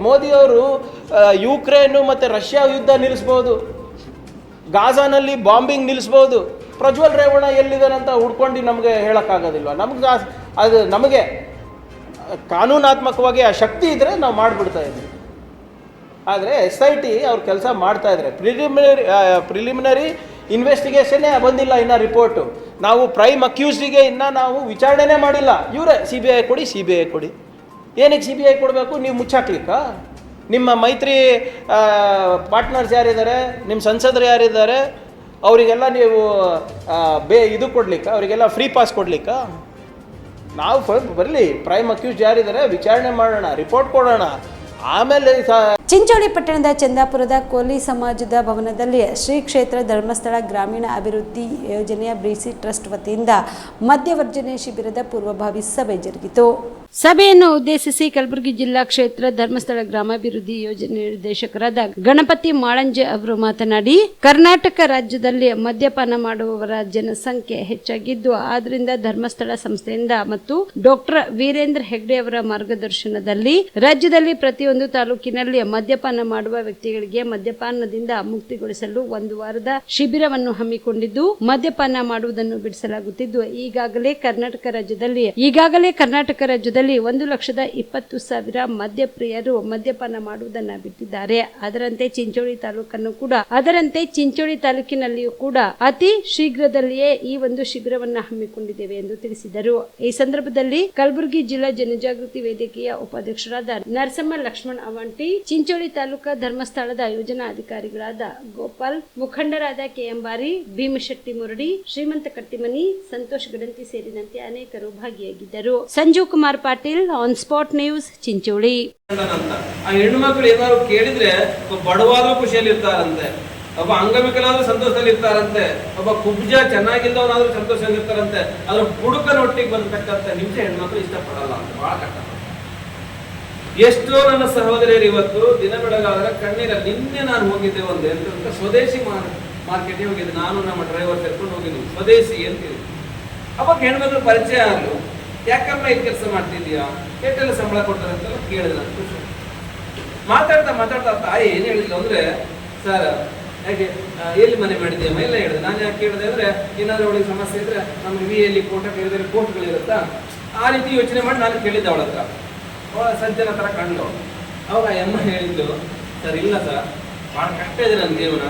ಮೋದಿಯವರು ಯುಕ್ರೇನು ಮತ್ತು ರಷ್ಯಾ ಯುದ್ಧ ನಿಲ್ಲಿಸ್ಬೋದು, ಗಾಜಾನಲ್ಲಿ ಬಾಂಬಿಂಗ್ ನಿಲ್ಲಿಸ್ಬೋದು, ಪ್ರಜ್ವಲ್ ರೇವಣ್ಣ ಎಲ್ಲಿದ್ದಾನಂತ ಹುಡ್ಕೊಂಡು ನಮಗೆ ಹೇಳೋಕ್ಕಾಗೋದಿಲ್ವ? ನಮಗೆ ಕಾನೂನಾತ್ಮಕವಾಗಿ ಆ ಶಕ್ತಿ ಇದ್ದರೆ ನಾವು ಮಾಡಿಬಿಡ್ತಾ ಇದ್ವಿ. ಆದರೆ SIT ಅವ್ರು ಕೆಲಸ ಮಾಡ್ತಾಯಿದ್ರೆ ಪ್ರಿಲಿಮಿನರಿ ಇನ್ವೆಸ್ಟಿಗೇಷನ್ನೇ ಬಂದಿಲ್ಲ ಇನ್ನೂ ರಿಪೋರ್ಟು. ನಾವು ಪ್ರೈಮ್ ಅಕ್ಯೂಸ್ಡಿಗೆ ಇನ್ನೂ ನಾವು ವಿಚಾರಣೆನೇ ಮಾಡಿಲ್ಲ. ಇವರೇ CBI ಕೊಡಿ. ಏನಕ್ಕೆ CBI ಕೊಡಬೇಕು? ನೀವು ಮುಚ್ಚಾಕ್ಲಿಕ್ಕಾ? ನಿಮ್ಮ ಮೈತ್ರಿ ಪಾರ್ಟ್ನರ್ಸ್ ಯಾರಿದ್ದಾರೆ, ನಿಮ್ಮ ಸಂಸದರು ಯಾರಿದ್ದಾರೆ, ಅವರಿಗೆಲ್ಲ ನೀವು ಇದು ಕೊಡ್ಲಿಕ್ಕೆ, ಅವರಿಗೆಲ್ಲ ಫ್ರೀ ಪಾಸ್ ಕೊಡ್ಲಿಕ್ಕಾ? ನಾವು ಬರಲಿ, ಪ್ರೈಮ್ ಅಕ್ಯೂಸ್ ಯಾರಿದ್ದಾರೆ ವಿಚಾರಣೆ ಮಾಡೋಣ, ರಿಪೋರ್ಟ್ ಕೊಡೋಣ, ಆಮೇಲೆ ಚಿಂಚೋಳಿ ಪಟ್ಟಣದ ಚಂದಾಪುರದ ಕೋಲಿ ಸಮಾಜದ ಭವನದಲ್ಲಿ ಶ್ರೀ ಕ್ಷೇತ್ರ ಧರ್ಮಸ್ಥಳ ಗ್ರಾಮೀಣ ಅಭಿವೃದ್ಧಿ ಯೋಜನೆಯ BC ಟ್ರಸ್ಟ್ ವತಿಯಿಂದ ಮಧ್ಯವರ್ಜನೆ ಶಿಬಿರದ ಪೂರ್ವಭಾವಿ ಸಭೆ ಜರುಗಿತು. ಸಭೆಯನ್ನು ಉದ್ದೇಶಿಸಿ ಕಲಬುರಗಿ ಜಿಲ್ಲಾ ಕ್ಷೇತ್ರ ಧರ್ಮಸ್ಥಳ ಗ್ರಾಮಾಭಿವೃದ್ಧಿ ಯೋಜನೆ ನಿರ್ದೇಶಕರಾದ ಗಣಪತಿ ಮಾಳಂಜೆ ಅವರು ಮಾತನಾಡಿ, ಕರ್ನಾಟಕ ರಾಜ್ಯದಲ್ಲಿ ಮದ್ಯಪಾನ ಮಾಡುವವರ ಜನಸಂಖ್ಯೆ ಹೆಚ್ಚಾಗಿದ್ದು, ಆದ್ರಿಂದ ಧರ್ಮಸ್ಥಳ ಸಂಸ್ಥೆಯಿಂದ ಮತ್ತು ಡಾಕ್ಟರ್ ವೀರೇಂದ್ರ ಹೆಗ್ಡೆ ಅವರ ಮಾರ್ಗದರ್ಶನದಲ್ಲಿ ರಾಜ್ಯದಲ್ಲಿ ಪ್ರತಿಯೊಂದು ತಾಲೂಕಿನಲ್ಲಿ ಮದ್ಯಪಾನ ಮಾಡುವ ವ್ಯಕ್ತಿಗಳಿಗೆ ಮದ್ಯಪಾನದಿಂದ ಮುಕ್ತಿಗೊಳಿಸಲು 1 ವಾರದ ಶಿಬಿರವನ್ನು ಹಮ್ಮಿಕೊಂಡಿದ್ದು, ಮದ್ಯಪಾನ ಮಾಡುವುದನ್ನು ಬಿಡಿಸಲಾಗುತ್ತಿದ್ದು, ಈಗಾಗಲೇ ಕರ್ನಾಟಕ ರಾಜ್ಯದಲ್ಲಿ 1,20,000 ಮದ್ಯಪ್ರಿಯರು ಮದ್ಯಪಾನ ಮಾಡುವುದನ್ನು ಬಿಟ್ಟಿದ್ದಾರೆ. ಅದರಂತೆ ಚಿಂಚೋಳಿ ತಾಲೂಕಿನಲ್ಲಿಯೂ ಕೂಡ ಅತಿ ಶೀಘ್ರದಲ್ಲಿಯೇ ಈ ಒಂದು ಶಿಬಿರವನ್ನು ಹಮ್ಮಿಕೊಂಡಿದ್ದೇವೆ ಎಂದು ತಿಳಿಸಿದರು. ಈ ಸಂದರ್ಭದಲ್ಲಿ ಕಲಬುರಗಿ ಜಿಲ್ಲಾ ಜನಜಾಗೃತಿ ವೇದಿಕೆಯ ಉಪಾಧ್ಯಕ್ಷರಾದ ನರಸಮ್ಮ ಲಕ್ಷ್ಮಣ್ ಅವಂಟಿ, ಚಿಂಚೋಳಿ ತಾಲೂಕಾ ಧರ್ಮಸ್ಥಳದ ಯೋಜನಾ ಅಧಿಕಾರಿಗಳಾದ ಗೋಪಾಲ್, ಮುಖಂಡರಾದ KM ಬಾರಿ, ಭೀಮಶೆಟ್ಟಿ ಮುರಡಿ, ಶ್ರೀಮಂತ ಕಟ್ಟಿಮನಿ, ಸಂತೋಷ್ ಗಡಂತಿ ಸೇರಿದಂತೆ ಅನೇಕರು ಭಾಗಿಯಾಗಿದ್ದರು. Sanjeev Kumar Patil, on spot news, Chincholi. ಆ ಹೆಣ್ಣು ಮಕ್ಕಳು ಏನಾದ್ರು ಕೇಳಿದ್ರೆ ಬಡವಾದ್ರೂ ಖುಷಿಯಲ್ಲಿ ಇರ್ತಾರಂತೆ. ಒಬ್ಬ ಅಂಗವಿಕಲಾದ್ರೂ ಸಂತೋಷದಲ್ಲಿ ಇರ್ತಾರಂತೆ, ಒಬ್ಬ ಕುಬ್ಜ ಚೆನ್ನಾಗಿದ್ದವನಾದ್ರೂ ಸಂತೋಷದಲ್ಲಿ ಇರ್ತಾರಂತೆ. ಅದ್ರ ಹುಡುಕನೊಟ್ಟಿಗೆ ಬಂದತಕ್ಕಂಥ ನಿಮಿಷ ಹೆಣ್ಮಕ್ಳು ಇಷ್ಟಪಡಲ್ಲ ಅಂತ ಬಹಳ ಕಷ್ಟ. ಎಷ್ಟೋ ನನ್ನ ಸಹೋದರಿಯರು ಇವತ್ತು ದಿನ ಬೆಳಗಾದ್ರೆ ಕಣ್ಣೀರ. ನಿನ್ನೆ ನಾನು ಹೋಗಿದ್ದೆ ಒಂದು ಎಂತ ಸ್ವದೇಶಿ ಮಾರ್ಕೆಟ್ಗೆ ಹೋಗಿದ್ದೆ, ನಾನು ನಮ್ಮ ಡ್ರೈವರ್ ಸೇರ್ಕೊಂಡು ಹೋಗಿದ್ವಿ. ಸ್ವದೇಶಿ ಅಂತೀವಿ. ಅವಾಗ ಹೆಣ್ಮಕ್ಳು ಪರಿಚಯ ಆಗಲು, ಯಾಕಮ್ಮ ಈ ಕೆಲಸ ಮಾಡ್ತಿದ್ಯಾ, ಎಷ್ಟೆಲ್ಲ ಸಂಬಳ ಕೊಡ್ತಾರೆ ಅಂತೆಲ್ಲ ಕೇಳಿದ. ಮಾತಾಡ್ತಾ ತಾಯಿ ಏನ್ ಹೇಳಿದ್ಲು ಅಂದ್ರೆ, ಸರ್ ಹಾಗೆ ಎಲ್ಲಿ ಮನೆ ಮಾಡಿದ್ಯಮ್ಮ ಎಲ್ಲ ಹೇಳಿದೆ. ನಾನು ಯಾಕೆ ಕೇಳಿದೆ ಅಂದ್ರೆ, ಏನಾದ್ರೂ ಅವಳಿಗೆ ಸಮಸ್ಯೆ ಇದ್ರೆ ನಮ್ಮ ವಿಯಲ್ಲಿ ಕೋಟ ಕೇಳಿದ್ರೆ ಕೋರ್ಟ್ಗಳಿರುತ್ತಾ, ಆ ರೀತಿ ಯೋಚನೆ ಮಾಡಿ ನಾನು ಕೇಳಿದ್ದೆ ಅವಳ ಹತ್ರ. ಅವಳ ಸಜ್ಜನ ತರ ಕಂಡು ಅವಾಗ ಅಮ್ಮ ಹೇಳಿದ್ದು, ಸರ್ ಇಲ್ಲ ಸರ್, ಭಾಳ ಕಷ್ಟ ಇದೆ ನನ್ನ ಜೀವನ.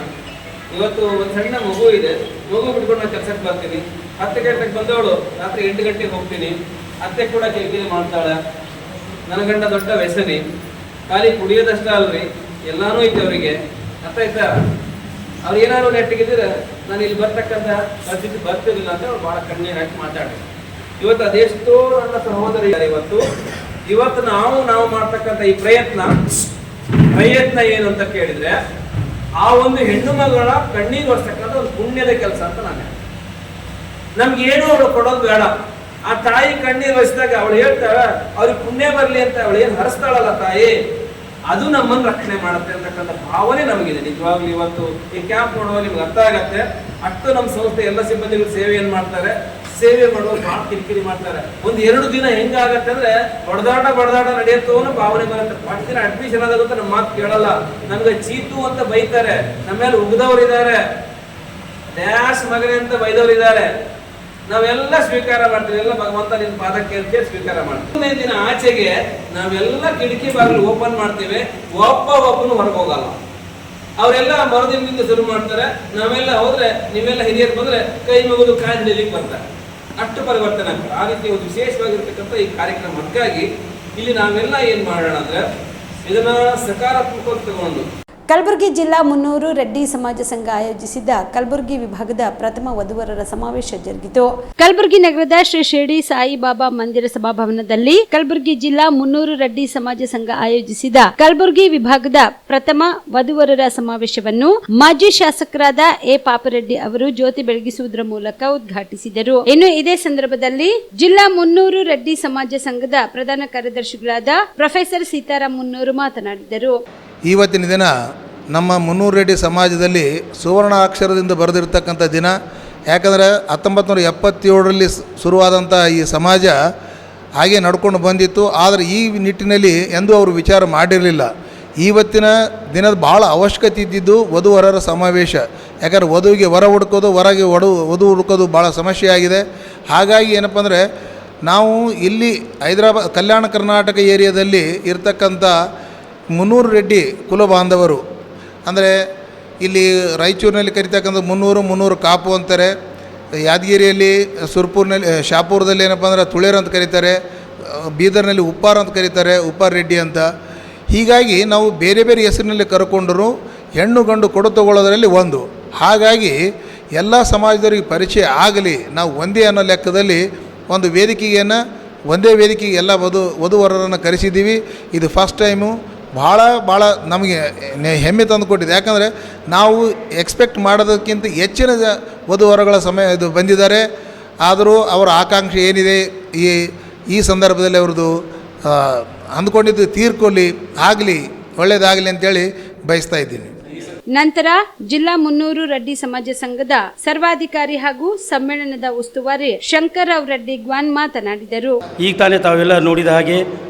ಇವತ್ತು ಒಂದು ಸಣ್ಣ ಮಗು ಇದೆ, ಮಗು ಬಿಟ್ಕೊಂಡು ನಾನು ಕೆಲಸಕ್ಕೆ ಬರ್ತೀನಿ. 10 ಗಂಟೆಗೆ ಬಂದವಳು ರಾತ್ರಿ 8 ಗಂಟೆಗೆ ಹೋಗ್ತೀನಿ. ಅತ್ತೆ ಕೂಡ ಕಿರಿಕಿರಿ ಮಾಡ್ತಾಳೆ. ನನ್ನ ಗಂಡ ದೊಡ್ಡ ವ್ಯಸನಿ, ಖಾಲಿ ಕುಡಿಯೋದಷ್ಟ ಅಲ್ರಿ, ಎಲ್ಲಾನು ಐತೆ ಅವರಿಗೆ. ಅರ್ಥ ಆಯ್ತಾ? ಅವ್ರು ಏನಾದ್ರು ನೆಟ್ಟಿಗಿದ್ರೆ ನಾನು ಇಲ್ಲಿ ಬರ್ತಕ್ಕಂಥ ಪರಿಸ್ಥಿತಿ ಬರ್ತಿರ್ಲಿಲ್ಲ ಅಂತ ಅವ್ರು ಭಾಳ ಕಣ್ಣೀರು ಹಾಕಿ ಮಾತಾಡಿ. ಇವತ್ತು ಅದೆಷ್ಟೋ ನನ್ನ ಸಹೋದರಿ ಇವತ್ತು ನಾವು ಮಾಡ್ತಕ್ಕಂಥ ಈ ಪ್ರಯತ್ನ ಏನು ಅಂತ ಕೇಳಿದ್ರೆ, ಆ ಒಂದು ಹೆಣ್ಣು ಮಗಳ ಕಣ್ಣೀರು ಒರೆಸ್ತಕ್ಕಂಥ ಒಂದು ಪುಣ್ಯದ ಕೆಲಸ ಅಂತ ನಾನು. ನಮ್ಗೇನು ಅವಳು ಕೊಡೋದು ಬೇಡ. ಆ ತಾಯಿ ಕಣ್ಣೀರು ಒರೆಸಿದಾಗ ಅವಳು ಹೇಳ್ತಾಳ, ಅವ್ರಿಗೆ ಪುಣ್ಯ ಬರಲಿ ಅಂತ ಅವಳು ಏನು ಹರಿಸ್ತಾಳಲ್ಲ ತಾಯಿ, ಅದು ನಮ್ಮನ್ನು ರಕ್ಷಣೆ ಮಾಡುತ್ತೆ ಅಂತಕ್ಕಂಥ ಭಾವನೆ ನಮಗಿದೆ. ನಿಜವಾಗ್ಲೂ ಇವತ್ತು ಈ ಕ್ಯಾಂಪ್ ನೋಡುವಾಗ ನಿಮ್ಗೆ ಅರ್ಥ ಆಗತ್ತೆ. ಅಷ್ಟು ನಮ್ಮ ಸಂಸ್ಥೆ ಎಲ್ಲ ಸಿಬ್ಬಂದಿಗಳು ಸೇವೆಯನ್ನು ಮಾಡ್ತಾರೆ. ಸೇವೆ ಮಾಡುವಾಗ ಭಾಳ ಕಿರಿಕಿರಿ ಮಾಡ್ತಾರೆ. 1-2 ದಿನ ಹೆಂಗಾಗತ್ತೆ ಅಂದ್ರೆ ಬಡದಾಟ ನಡೆಯುತ್ತೋ ಅನ್ನೋ ಭಾವನೆ ಬರುತ್ತೆ. 8 ದಿನ ಅಡ್ಮಿಷನ್ ಆದಾಗುತ್ತೆ, ನಮ್ಮ ಮಾತು ಕೇಳಲ್ಲ, ನಮ್ಗೆ ಚೀತು ಅಂತ ಬೈತಾರೆ, ನಮ್ಮ ಮೇಲೆ ಉಗ್ದವ್ರು ಇದ್ದಾರೆ, ಡ್ಯಾಶ್ ಮಗನೆ ಅಂತ ಬೈದವ್ರು ಇದ್ದಾರೆ. ನಾವೆಲ್ಲ ಸ್ವೀಕಾರ ಮಾಡ್ತೀವಿ, ಎಲ್ಲ ಭಗವಂತ ನಿನ್ನ ಪಾದಕ್ಕೆ ಅಂತ ಸ್ವೀಕಾರ ಮಾಡ್ತೀವಿ. 1ನೇ ದಿನ ಆಚೆಗೆ ನಾವೆಲ್ಲ ಕಿಟಕಿ ಬಾಗಿಲು ಓಪನ್ ಮಾಡ್ತೀವಿ, ಒಬ್ಬನು ಹೊರಗೆ ಹೋಗಲ್ಲ. ಅವರೆಲ್ಲ ಮರುದಿನದಿಂದ ಶುರು ಮಾಡ್ತಾರೆ. ನಾವೆಲ್ಲ ಹೋದ್ರೆ, ನೀವೆಲ್ಲ ಹಿರಿಯರು ಬಂದ್ರೆ ಕೈ ಮುಗಿದು ಕಾಯಿ ಹಿಡಿಲಿಕ್ಕೆ ಬರ್ತಾರೆ. ಅಷ್ಟು ಪರಿವರ್ತನೆ ಆಗ್ತದೆ. ಆ ರೀತಿ ಒಂದು ವಿಶೇಷವಾಗಿರ್ತಕ್ಕಂಥ ಈ ಕಾರ್ಯಕ್ರಮ. ಅದಕ್ಕಾಗಿ ಇಲ್ಲಿ ನಾವೆಲ್ಲ ಏನ್ ಮಾಡೋಣ ಅಂದ್ರೆ, ಇದನ್ನ ಸಕಾರಾತ್ಮಕವಾಗಿ ತಗೊಂಡು ಕಲಬುರಗಿ ಜಿಲ್ಲಾ ಮುನ್ನೂರು ರೆಡ್ಡಿ ಸಮಾಜ ಸಂಘ ಆಯೋಜಿಸಿದ್ದ ಕಲಬುರಗಿ ವಿಭಾಗದ ಪ್ರಥಮ ವಧುವರರ ಸಮಾವೇಶ ಜರುಗಿತು. ಕಲಬುರಗಿ ನಗರದ ಶ್ರೀ ಶಿರಡಿ ಸಾಯಿಬಾಬಾ ಮಂದಿರ ಸಭಾಭವನದಲ್ಲಿ ಕಲಬುರಗಿ ಜಿಲ್ಲಾ ಮುನ್ನೂರು ರೆಡ್ಡಿ ಸಮಾಜ ಸಂಘ ಆಯೋಜಿಸಿದ ಕಲಬುರಗಿ ವಿಭಾಗದ ಪ್ರಥಮ ವಧುವರರ ಸಮಾವೇಶವನ್ನು ಮಾಜಿ ಶಾಸಕರಾದ ಎ ಪಾಪರೆಡ್ಡಿ ಅವರು ಜ್ಯೋತಿ ಬೆಳಗಿಸುವುದರ ಮೂಲಕ ಉದ್ಘಾಟಿಸಿದರು. ಇನ್ನು ಇದೇ ಸಂದರ್ಭದಲ್ಲಿ ಜಿಲ್ಲಾ ಮುನ್ನೂರು ರೆಡ್ಡಿ ಸಮಾಜ ಸಂಘದ ಪ್ರಧಾನ ಕಾರ್ಯದರ್ಶಿಗಳಾದ ಪ್ರೊಫೆಸರ್ ಸೀತಾರಾಮ್ ಮುನ್ನೂರು ಮಾತನಾಡಿದರು. ಇವತ್ತಿನ ದಿನ ನಮ್ಮ ಮುನ್ನೂರು ರೆಡ್ಡಿ ಸಮಾಜದಲ್ಲಿ ಸುವರ್ಣ ಅಕ್ಷರದಿಂದ ಬರೆದಿರ್ತಕ್ಕಂಥ ದಿನ. ಯಾಕಂದರೆ 1977ರಲ್ಲಿ ಶುರುವಾದಂಥ ಈ ಸಮಾಜ ಹಾಗೆ ನಡ್ಕೊಂಡು ಬಂದಿತ್ತು. ಆದರೆ ಈ ನಿಟ್ಟಿನಲ್ಲಿ ಎಂದೂ ಅವರು ವಿಚಾರ ಮಾಡಿರಲಿಲ್ಲ. ಇವತ್ತಿನ ದಿನದ ಭಾಳ ಅವಶ್ಯಕತೆ ಇದ್ದಿದ್ದು ವಧುವರರ ಸಮಾವೇಶ. ಯಾಕಂದರೆ ವಧುವಿಗೆ ವರ ಹುಡುಕೋದು, ವಧು ಹುಡುಕೋದು ಭಾಳ ಸಮಸ್ಯೆ ಆಗಿದೆ. ಹಾಗಾಗಿ ಏನಪ್ಪ ಅಂದರೆ, ನಾವು ಇಲ್ಲಿ ಹೈದರಾಬಾದ್ ಕಲ್ಯಾಣ ಕರ್ನಾಟಕ ಏರಿಯಾದಲ್ಲಿ ಇರ್ತಕ್ಕಂಥ ಮುನ್ನೂರು ರೆಡ್ಡಿ ಕುಲ ಬಾಂಧವರು, ಅಂದರೆ ಇಲ್ಲಿ ರಾಯಚೂರಿನಲ್ಲಿ ಕರಿತಕ್ಕಂಥ ಮುನ್ನೂರು ಕಾಪು ಅಂತಾರೆ, ಯಾದಗಿರಿಯಲ್ಲಿ ಸುರ್ಪುರ್ನಲ್ಲಿ ಶಾಪುರದಲ್ಲಿ ಏನಪ್ಪ ಅಂದರೆ ತುಳೇರು ಅಂತ ಕರೀತಾರೆ, ಬೀದರ್ನಲ್ಲಿ ಉಪ್ಪಾರ ಅಂತ ಕರೀತಾರೆ, ಉಪ್ಪಾರ ರೆಡ್ಡಿ ಅಂತ. ಹೀಗಾಗಿ ನಾವು ಬೇರೆ ಬೇರೆ ಹೆಸರಿನಲ್ಲಿ ಕರ್ಕೊಂಡರು ಹೆಣ್ಣು ಗಂಡು ಕೊಡು ತಗೊಳ್ಳೋದರಲ್ಲಿ ಒಂದು. ಹಾಗಾಗಿ ಎಲ್ಲ ಸಮಾಜದವರಿಗೆ ಪರಿಚಯ ಆಗಲಿ, ನಾವು ಒಂದೇ ಅನ್ನೋ ಲೆಕ್ಕದಲ್ಲಿ ಒಂದು ವೇದಿಕೆಯನ್ನು, ಒಂದೇ ವೇದಿಕೆಗೆ ಎಲ್ಲ ವಧುವರರನ್ನು ಕರೆಸಿದ್ದೀವಿ. ಇದು ಫಸ್ಟ್ ಟೈಮು. ಭಾಳ ನಮಗೆ ಹೆಮ್ಮೆ ತಂದು ಕೊಟ್ಟಿದೆ. ಯಾಕಂದರೆ ನಾವು ಎಕ್ಸ್ಪೆಕ್ಟ್ ಮಾಡೋದಕ್ಕಿಂತ ಹೆಚ್ಚಿನ ವಧುವರಗಳ ಇದು ಬಂದಿದ್ದಾರೆ. ಆದರೂ ಅವರ ಆಕಾಂಕ್ಷೆ ಏನಿದೆ ಈ ಸಂದರ್ಭದಲ್ಲಿ ಅವ್ರದ್ದು ಅಂದ್ಕೊಂಡಿದ್ದು ತೀರ್ಕೊಳ್ಳಿ, ಆಗಲಿ, ಒಳ್ಳೆಯದಾಗಲಿ ಅಂತೇಳಿ ಬಯಸ್ತಾ ಇದ್ದೀನಿ. ನಂತರ ಜಿಲ್ಲಾ ಮುನ್ನೂರು ರೆಡ್ಡಿ ಸಮಾಜ ಸಂಘದ ಸರ್ವಾಧಿಕಾರಿ ಹಾಗೂ ಸಮ್ಮೇಳನದ ಉಸ್ತುವಾರಿ ಶಂಕರ್ ರೆಡ್ಡಿ ಗ್ವಾನ್ ಮಾತನಾಡಿದರು. ಈಗ ತಾನೇ ತಾವೆಲ್ಲ ನೋಡಿದ ಹಾಗೆ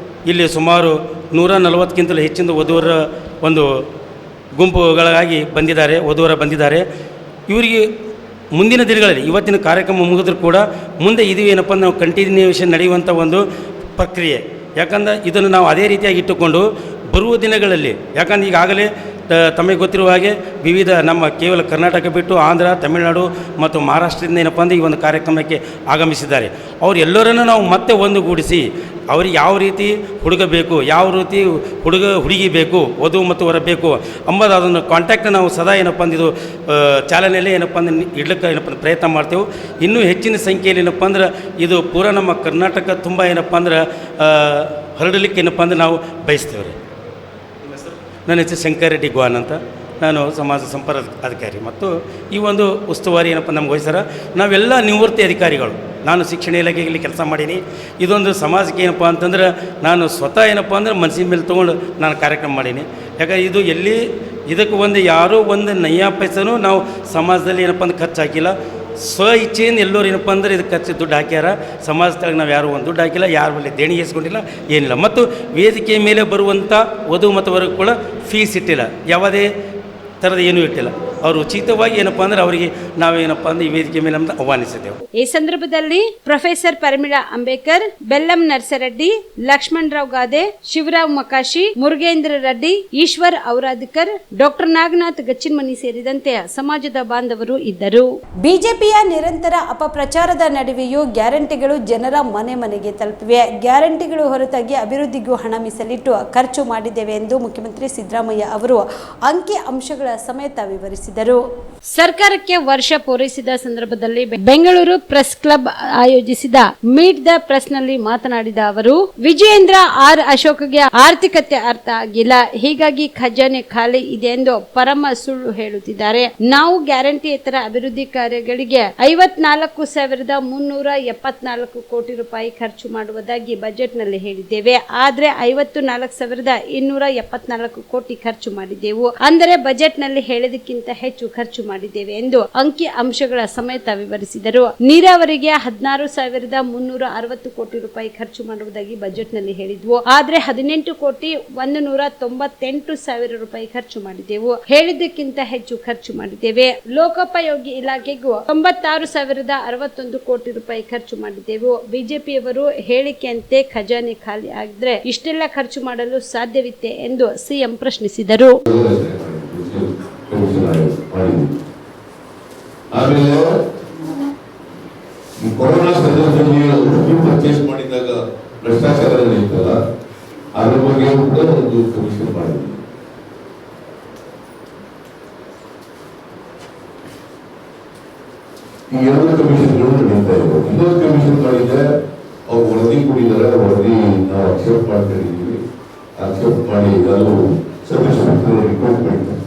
ಇಲ್ಲಿ ಸುಮಾರು 140ಕ್ಕಿಂತಲೂ ಹೆಚ್ಚಿನ ವಧುವರ ಒಂದು ಗುಂಪುಗಳಾಗಿ ವಧುವರ ಬಂದಿದ್ದಾರೆ. ಇವರಿಗೆ ಮುಂದಿನ ದಿನಗಳಲ್ಲಿ ಇವತ್ತಿನ ಕಾರ್ಯಕ್ರಮ ಮುಗಿದ್ರೂ ಕೂಡ ಮುಂದೆ ಇದು ಏನಪ್ಪ ನಾವು ಕಂಟಿನ್ಯೂಷನ್ ನಡೆಯುವಂಥ ಒಂದು ಪ್ರಕ್ರಿಯೆ. ಯಾಕಂದರೆ ಇದನ್ನು ನಾವು ಅದೇ ರೀತಿಯಾಗಿ ಇಟ್ಟುಕೊಂಡು ಬರುವ ದಿನಗಳಲ್ಲಿ, ಯಾಕಂದ್ರೆ ಈಗಾಗಲೇ ತಮಗೆ ಗೊತ್ತಿರುವ ಹಾಗೆ ವಿವಿಧ ನಮ್ಮ ಕೇವಲ ಕರ್ನಾಟಕ ಬಿಟ್ಟು ಆಂಧ್ರ, ತಮಿಳುನಾಡು ಮತ್ತು ಮಹಾರಾಷ್ಟ್ರದಿಂದ ಏನಪ್ಪ ಅಂದರೆ ಈ ಒಂದು ಕಾರ್ಯಕ್ರಮಕ್ಕೆ ಆಗಮಿಸಿದ್ದಾರೆ. ಅವರೆಲ್ಲರನ್ನು ನಾವು ಮತ್ತೆ ಒಂದುಗೂಡಿಸಿ ಅವ್ರಿಗೆ ಯಾವ ರೀತಿ ಹುಡುಗ ಬೇಕು, ಯಾವ ರೀತಿ ಹುಡುಗಿ ಬೇಕು, ವಧು ಮತ್ತು ವರ ಬೇಕು ಅಂಬುದು ಅದನ್ನು ಕಾಂಟ್ಯಾಕ್ಟ್ ನಾವು ಸದಾ ಏನಪ್ಪ ಅಂದಿದ್ದು ಚಾಲನೆಯಲ್ಲೇ ಏನಪ್ಪ ಅಂದ್ರೆ ಇಡ್ಲಿಕ್ಕೆ ಏನಪ್ಪ ಪ್ರಯತ್ನ ಮಾಡ್ತೇವೆ. ಇನ್ನೂ ಹೆಚ್ಚಿನ ಸಂಖ್ಯೆಯಲ್ಲಿ ಏನಪ್ಪ ಅಂದ್ರೆ ಇದು ಪೂರಾ ನಮ್ಮ ಕರ್ನಾಟಕ ತುಂಬ ಏನಪ್ಪ ಅಂದ್ರೆ ಹರಡಲಿಕ್ಕೆ ಏನಪ್ಪ ಅಂದ್ರೆ ನಾವು ಬಯಸ್ತೇವೆ ರೀ. ನನ್ನ ಹೆಸರು ಶಂಕರ್ ರೆಡ್ಡಿ ಗ್ವಾನ್ ಅಂತ. ನಾನು ಸಮಾಜ ಸಂಪರ್ಕ ಅಧಿಕಾರಿ ಮತ್ತು ಈ ಒಂದು ಉಸ್ತುವಾರಿ ಏನಪ್ಪ ನಮ್ಗೆ ವಹಿಸ್ಯಾರ. ನಾವೆಲ್ಲ ನಿವೃತ್ತಿ ಅಧಿಕಾರಿಗಳು. ನಾನು ಶಿಕ್ಷಣ ಇಲಾಖೆಯಲ್ಲಿ ಕೆಲಸ ಮಾಡೀನಿ. ಇದೊಂದು ಸಮಾಜಕ್ಕೆ ಏನಪ್ಪ ಅಂತಂದ್ರೆ ನಾನು ಸ್ವತಃ ಏನಪ್ಪ ಅಂದ್ರೆ ಮನಸ್ಸಿನ ಮೇಲೆ ತೊಗೊಂಡು ನಾನು ಕಾರ್ಯಕ್ರಮ ಮಾಡೀನಿ. ಯಾಕಂದ್ರೆ ಇದು ಎಲ್ಲಿ ಇದಕ್ಕೆ ಒಂದು ಯಾರೋ ಒಂದು ನಯ್ಯ ಪೈಸನೂ ನಾವು ಸಮಾಜದಲ್ಲಿ ಏನಪ್ಪ ಅಂದ್ರೆ ಖರ್ಚು ಹಾಕಿಲ್ಲ. ಸ್ವ ಇಚ್ಛೆಯಿಂದ ಎಲ್ಲರೂ ಏನಪ್ಪ ಅಂದ್ರೆ ಇದಕ್ಕೆ ಖರ್ಚು ದುಡ್ಡು ಹಾಕ್ಯಾರ. ಸಮಾಜದಾಗ ನಾವು ಯಾರೂ ಒಂದು ದುಡ್ಡು ಹಾಕಿಲ್ಲ, ಯಾರ ಮೇಲೆ ದೇಣಿಗೆ ಇಸ್ಕೊಂಡಿಲ್ಲ, ಏನಿಲ್ಲ. ಮತ್ತು ವೇದಿಕೆ ಮೇಲೆ ಬರುವಂಥ ವಧು ಮತ್ತು ವರಗೂ ಕೂಡ ಫೀಸ್ ಇಟ್ಟಿಲ್ಲ, ಯಾವುದೇ ಥರದ ಏನೂ ಇಟ್ಟಿಲ್ಲ. ಅವರು ಉಚಿತವಾಗಿ ಏನಪ್ಪ ಅಂದ್ರೆ ಅವರಿಗೆ ನಾವೇನಪ್ಪ ಅಂದ್ರೆ ಈ ವೇದಿಕೆ ಮೇಲೆ ನಮ್ದು ಆಹ್ವಾನಿಸಿದ್ದೆವು. ಈ ಸಂದರ್ಭದಲ್ಲಿ ಪ್ರೊಫೆಸರ್ ಪರಿಮಳಾ ಅಂಬೇಕರ್, ಬೆಲ್ಲಂ ನರ್ಸರೆಡ್ಡಿ, ಲಕ್ಷ್ಮಣರಾವ್ ಗಾದೆ, ಶಿವರಾವ್ ಮಕಾಶಿ, ಮುರುಗೇಂದ್ರ ರೆಡ್ಡಿ, ಈಶ್ವರ್ ಔರಾದ್ಕರ್, ಡಾಕ್ಟರ್ ನಾಗನಾಥ್ ಗಚ್ಚಿನ್ಮನಿ ಸೇರಿದಂತೆ ಸಮಾಜದ ಬಾಂಧವರು ಇದ್ದರು. ಬಿಜೆಪಿಯ ನಿರಂತರ ಅಪಪ್ರಚಾರದ ನಡುವೆಯೂ ಗ್ಯಾರಂಟಿಗಳು ಜನರ ಮನೆ ಮನೆಗೆ ತಲುಪಿವೆ. ಗ್ಯಾರಂಟಿಗಳು ಹೊರತಾಗಿ ಅಭಿವೃದ್ಧಿಗೂ ಹಣ ಮೀಸಲಿಟ್ಟು ಖರ್ಚು ಮಾಡಿದ್ದೇವೆ ಎಂದು ಮುಖ್ಯಮಂತ್ರಿ ಸಿದ್ದರಾಮಯ್ಯ ಅವರು ಅಂಕಿ ಅಂಶಗಳ ಸಮೇತ ವಿವರಿಸಿದರು. ಸರ್ಕಾರಕ್ಕೆ ವರ್ಷ ಪೂರೈಸಿದ ಸಂದರ್ಭದಲ್ಲಿ ಬೆಂಗಳೂರು ಪ್ರೆಸ್ ಕ್ಲಬ್ ಆಯೋಜಿಸಿದ ಮೀಟ್ ದ ಪ್ರೆಸ್ ನಲ್ಲಿ ಮಾತನಾಡಿದ ಅವರು, ವಿಜಯೇಂದ್ರ ಆರ್ ಅಶೋಕ್ಗೆ ಆರ್ಥಿಕತೆ ಅರ್ಥ ಆಗಿಲ್ಲ, ಹೀಗಾಗಿ ಖಜಾನೆ ಖಾಲಿ ಇದೆ ಎಂದು ಪರಮ ಸುಳ್ಳು ಹೇಳುತ್ತಿದ್ದಾರೆ. ನಾವು ಗ್ಯಾರಂಟಿಯೇತರ ಅಭಿವೃದ್ಧಿ ಕಾರ್ಯಗಳಿಗೆ 54,374 ಕೋಟಿ ರೂಪಾಯಿ ಖರ್ಚು ಮಾಡುವುದಾಗಿ ಬಜೆಟ್ ನಲ್ಲಿ ಹೇಳಿದ್ದೇವೆ. ಆದ್ರೆ 54,274 ಕೋಟಿ ಖರ್ಚು ಮಾಡಿದ್ದೆವು. ಅಂದರೆ ಬಜೆಟ್ ನಲ್ಲಿ ಹೇಳಿದಕ್ಕಿಂತ ಹೆಚ್ಚು ಖರ್ಚು ಮಾಡಿದ್ದೇವೆ ಎಂದು ಅಂಕಿ ಅಂಶಗಳ ಸಮೇತ ವಿವರಿಸಿದರು. ನೀರಾವರಿಗೆ 16,360 ಕೋಟಿ ರೂಪಾಯಿ ಖರ್ಚು ಮಾಡುವುದಾಗಿ ಬಜೆಟ್ ನಲ್ಲಿ ಹೇಳಿದ್ವು. ಆದ್ರೆ 18,198,000 ರೂಪಾಯಿ ಖರ್ಚು ಮಾಡಿದ್ದೆವು. ಹೇಳಿದ್ದಕ್ಕಿಂತ ಹೆಚ್ಚು ಖರ್ಚು ಮಾಡಿದ್ದೇವೆ. ಲೋಕೋಪಯೋಗಿ ಇಲಾಖೆಗೂ 96,061 ಕೋಟಿ ರೂಪಾಯಿ ಖರ್ಚು ಮಾಡಿದ್ದೆವು. ಬಿಜೆಪಿಯವರು ಹೇಳಿಕೆಯಂತೆ ಖಜಾನೆ ಖಾಲಿ ಆಗಿದ್ರೆ ಇಷ್ಟೆಲ್ಲ ಖರ್ಚು ಮಾಡಲು ಸಾಧ್ಯವಿತ್ತೆ ಎಂದು ಸಿಎಂ ಪ್ರಶ್ನಿಸಿದರು. ಆಮೇಲೆ ಈ ಕೊರೋನಾ ಸಂದರ್ಭದಲ್ಲಿ ಔಷಧಿ ಪರ್ಚೇಸ್ ಮಾಡಿದಾಗ ಭ್ರಷ್ಟಾಚಾರ ನಡೀತಲ್ಲ, ಅದ್ರ ಬಗ್ಗೆ ಕೂಡ ಒಂದು ಕಮಿಷನ್ ಮಾಡಿದ್ವಿ. ಈ ಎರಡು ಕಮಿಷನ್ಗಳು ನಡೀತಾ ಇವೆ. ಇನ್ನೊಂದು ಕಮಿಷನ್ ಮಾಡಿದ್ರೆ ಅವ್ರು ವರದಿ ಕೊಟ್ಟಿದ್ದಾರೆ. ವರದಿ ನಾವು ಅಕ್ಸೆಪ್ಟ್ ಮಾಡ್ಕೊಂಡಿದ್ದೀವಿ. ಅಕ್ಸೆಪ್ಟ್ ಮಾಡಿ ಅದು ಸಬ್ಮಿಷನ್ ರಿಪೋರ್ಟ್ ಮಾಡಿದ್ದಾರೆ,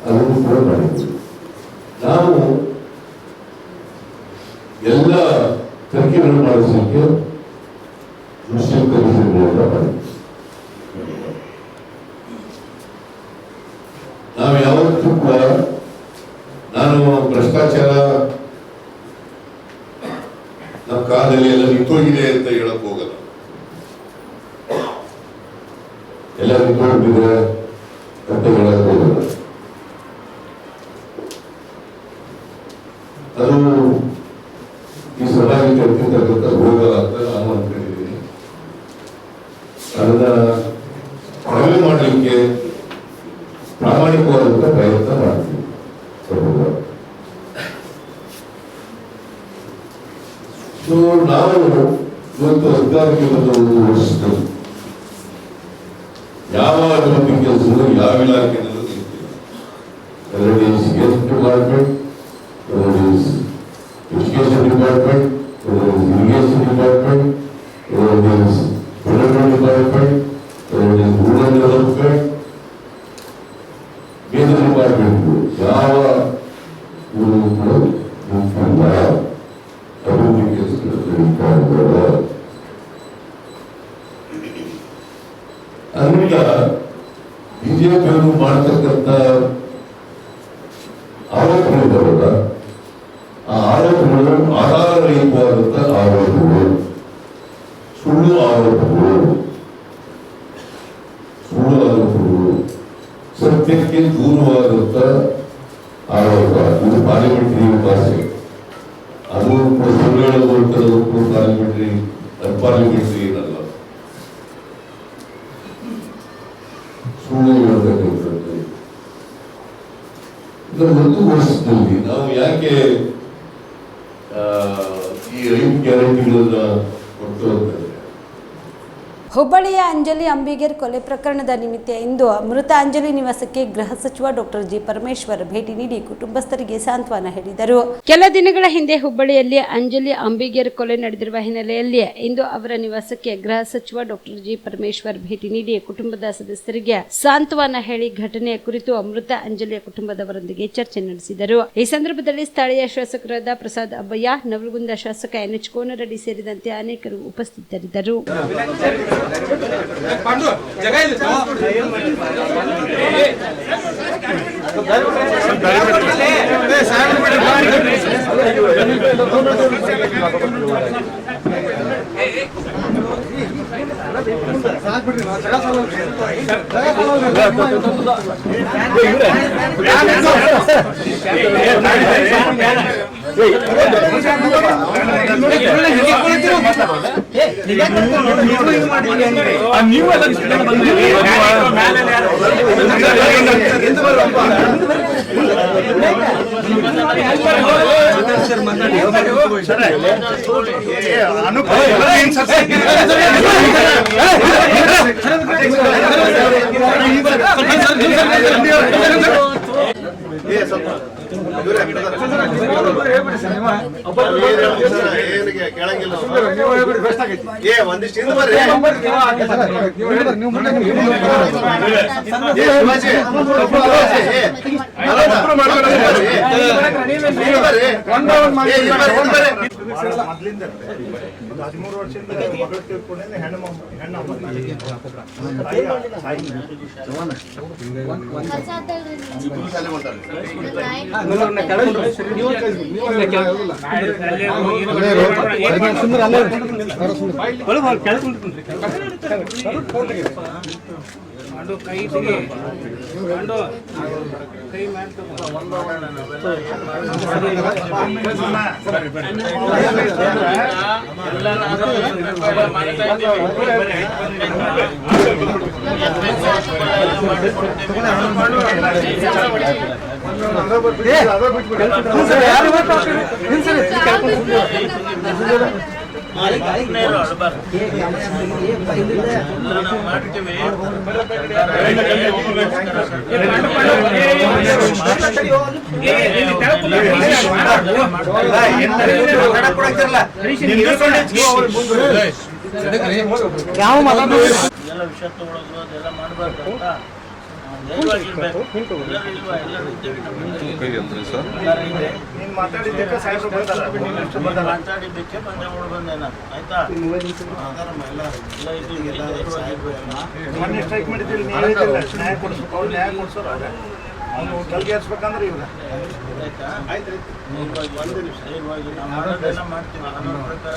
ಅದನ್ನು ಕೂಡ ಮಾಡಿದ್ವಿ. ನಾವು ಎಲ್ಲ ತನಿಖೆಗಳು ಮಾಡಿಸಲಿಕ್ಕೆ ಮುಸ್ಲಿಂ ಕಮಿಷನ್ಗಳನ್ನ ಮಾಡಿದ್ವಿ. ನಾವು ಯಾವತ್ತೂ ಕೂಡ ನಾನು ಭ್ರಷ್ಟಾಚಾರ ನಮ್ಮ ಕಾಲದಲ್ಲಿ ಎಲ್ಲ ನಿಂತೋಗಿದೆ ಅಂತ ಹೇಳಕ್ ಹೋಗಲ್ಲ. ಎಲ್ಲ ನಿಂತೋಗಿದ್ರೆ ಅಂತ ಹೇಳಕ್ ಹೋಗಲ್ಲ. ಅದು ಈ ಸಮಾಜಕ್ಕೆ ಅತ್ಯಂತ ಹೋಗಲ್ಲ ಅಂತ ನಾನು ಅನ್ಕೊಂಡಿದ್ದೀನಿ. ಅದನ್ನ ಕಡಿಮೆ ಮಾಡಲಿಕ್ಕೆ ಪ್ರಾಮಾಣಿಕವಾದಂತ ಪ್ರಯತ್ನ ಮಾಡ್ತೀವಿ. ಸೊ ನಾವು ಇವತ್ತು ಅಧಿಕಾರಕ್ಕೆ ಬಂದ ಒಂದು ವರ್ಷದಲ್ಲಿ ಯಾವ ಅಭಿವೃದ್ಧಿ ಕೆಲಸಗಳು ಯಾವ ಇಲಾಖೆಯಲ್ಲೂ ನಿಂತಿಲ್ಲ. ಅದರಲ್ಲಿ health department, whether it is education department, whether it is irrigation department, whether it is development department, whether it is rural development, major department, ಯಾವ ಅಭಿವೃದ್ಧಿ ಕೆಲಸಗಳು ನಡೀತಾ ಇದ್ದಾವೆ. ಅದರಿಂದ ಬಿಜೆಪಿಯವರು ಮಾಡ್ತಕ್ಕಂಥ ಆರೋಪಗಳಿದ್ದಾವಲ್ಲ, ಆ ಆರೋಪಗಳು ಆಧಾರರಹಿತವಾದಂಥ ಆರೋಪಗಳು, ಸುಳ್ಳು ಆರೋಪಗಳು, ಸತ್ಯಕ್ಕೆ ದೂರವಾದಂಥ ಆರೋಪ. ಇದು ಪಾರ್ಲಿಮೆಂಟರಿ ಭಾಷೆ. ಅದು ಸುಳ್ಳು ಹೇಳೋದು ಪಾರ್ಲಿಮೆಂಟರಿ, ಅನ್ಪಾರ್ಲಿಮೆಂಟರಿ ಏನಲ್ಲ. ಸುಳ್ಳು ಹೇಳತಕ್ಕಂಥದ್ದು. ಒಂದು ವರ್ಷದಲ್ಲಿ ನಾವು ಯಾಕೆ ಈ 5 ಗ್ಯಾರಂಟಿಗಳನ್ನ ಕೊಟ್ಟು ಅಂತಂದ್ರೆ, ಹುಬ್ಬಳ್ಳಿಯ ಅಂಜಲಿ ಅಂಬಿಗೇರ್ ಕೊಲೆ ಪ್ರಕರಣದ ನಿಮಿತ್ತ ಇಂದು ಮೃತ ಅಂಜಲಿ ನಿವಾಸಕ್ಕೆ ಗೃಹ ಸಚಿವ ಡಾಕ್ಟರ್ ಜಿ ಪರಮೇಶ್ವರ್ ಭೇಟಿ ನೀಡಿ ಕುಟುಂಬಸ್ಥರಿಗೆ ಸಾಂತ್ವನ ಹೇಳಿದರು. ಕೆಲ ದಿನಗಳ ಹಿಂದೆ ಹುಬ್ಬಳ್ಳಿಯಲ್ಲಿ ಅಂಜಲಿ ಅಂಬಿಗೇರ್ ಕೊಲೆ ನಡೆದಿರುವ ಹಿನ್ನೆಲೆಯಲ್ಲಿ ಇಂದು ಅವರ ನಿವಾಸಕ್ಕೆ ಗೃಹ ಸಚಿವ ಡಾಕ್ಟರ್ ಜಿ ಪರಮೇಶ್ವರ್ ಭೇಟಿ ನೀಡಿ ಕುಟುಂಬದ ಸದಸ್ಯರಿಗೆ ಸಾಂತ್ವನ ಹೇಳಿ ಘಟನೆಯ ಕುರಿತು ಮೃತ ಅಂಜಲಿಯ ಕುಟುಂಬದವರೊಂದಿಗೆ ಚರ್ಚೆ ನಡೆಸಿದರು. ಈ ಸಂದರ್ಭದಲ್ಲಿ ಸ್ಥಳೀಯ ಶಾಸಕರಾದ ಪ್ರಸಾದ್ ಅಬ್ಬಯ್ಯ, ನವಲಗುಂದ ಶಾಸಕ NH ಕೋನರೆಡ್ಡಿ ಸೇರಿದಂತೆ ಅನೇಕರು ಉಪಸ್ಥಿತರಿದ್ದರು. ಮೊದಲಿಂದ 13 ವರ್ಷದಿಂದ ಮಗಳು ತಿಳ್ಕೊಂಡೇನೆ ಹೆಣ್ಣು ಮಾತಾಡಿದ್ದಕ್ಕೆ ಸಾಹೇಬರು ಮಾತಾಡಿದ್ದಕ್ಕೆ ಬಂದೇನ ಆಯ್ತಾ. ಮೊನ್ನೆ ಸ್ಟ್ರೈಕ್ ಮಾಡಿದ್ದೀರಿ, ನ್ಯಾಯ ಕೊಡಿಸ್ಬೇಕು, ಅವ್ರು ನ್ಯಾಯ ಕೊಡ್ಸೋರು ಅವ್ನು ಕಲ್ಗೆ ಹಚ್ಬೇಕಂದ್ರೆ ಇವ್ರ ಆಯ್ತು. ಒಂದು ನಿಮಿಷ ಮಾಡ್ತೀವಿ ಆಯ್ತಾ.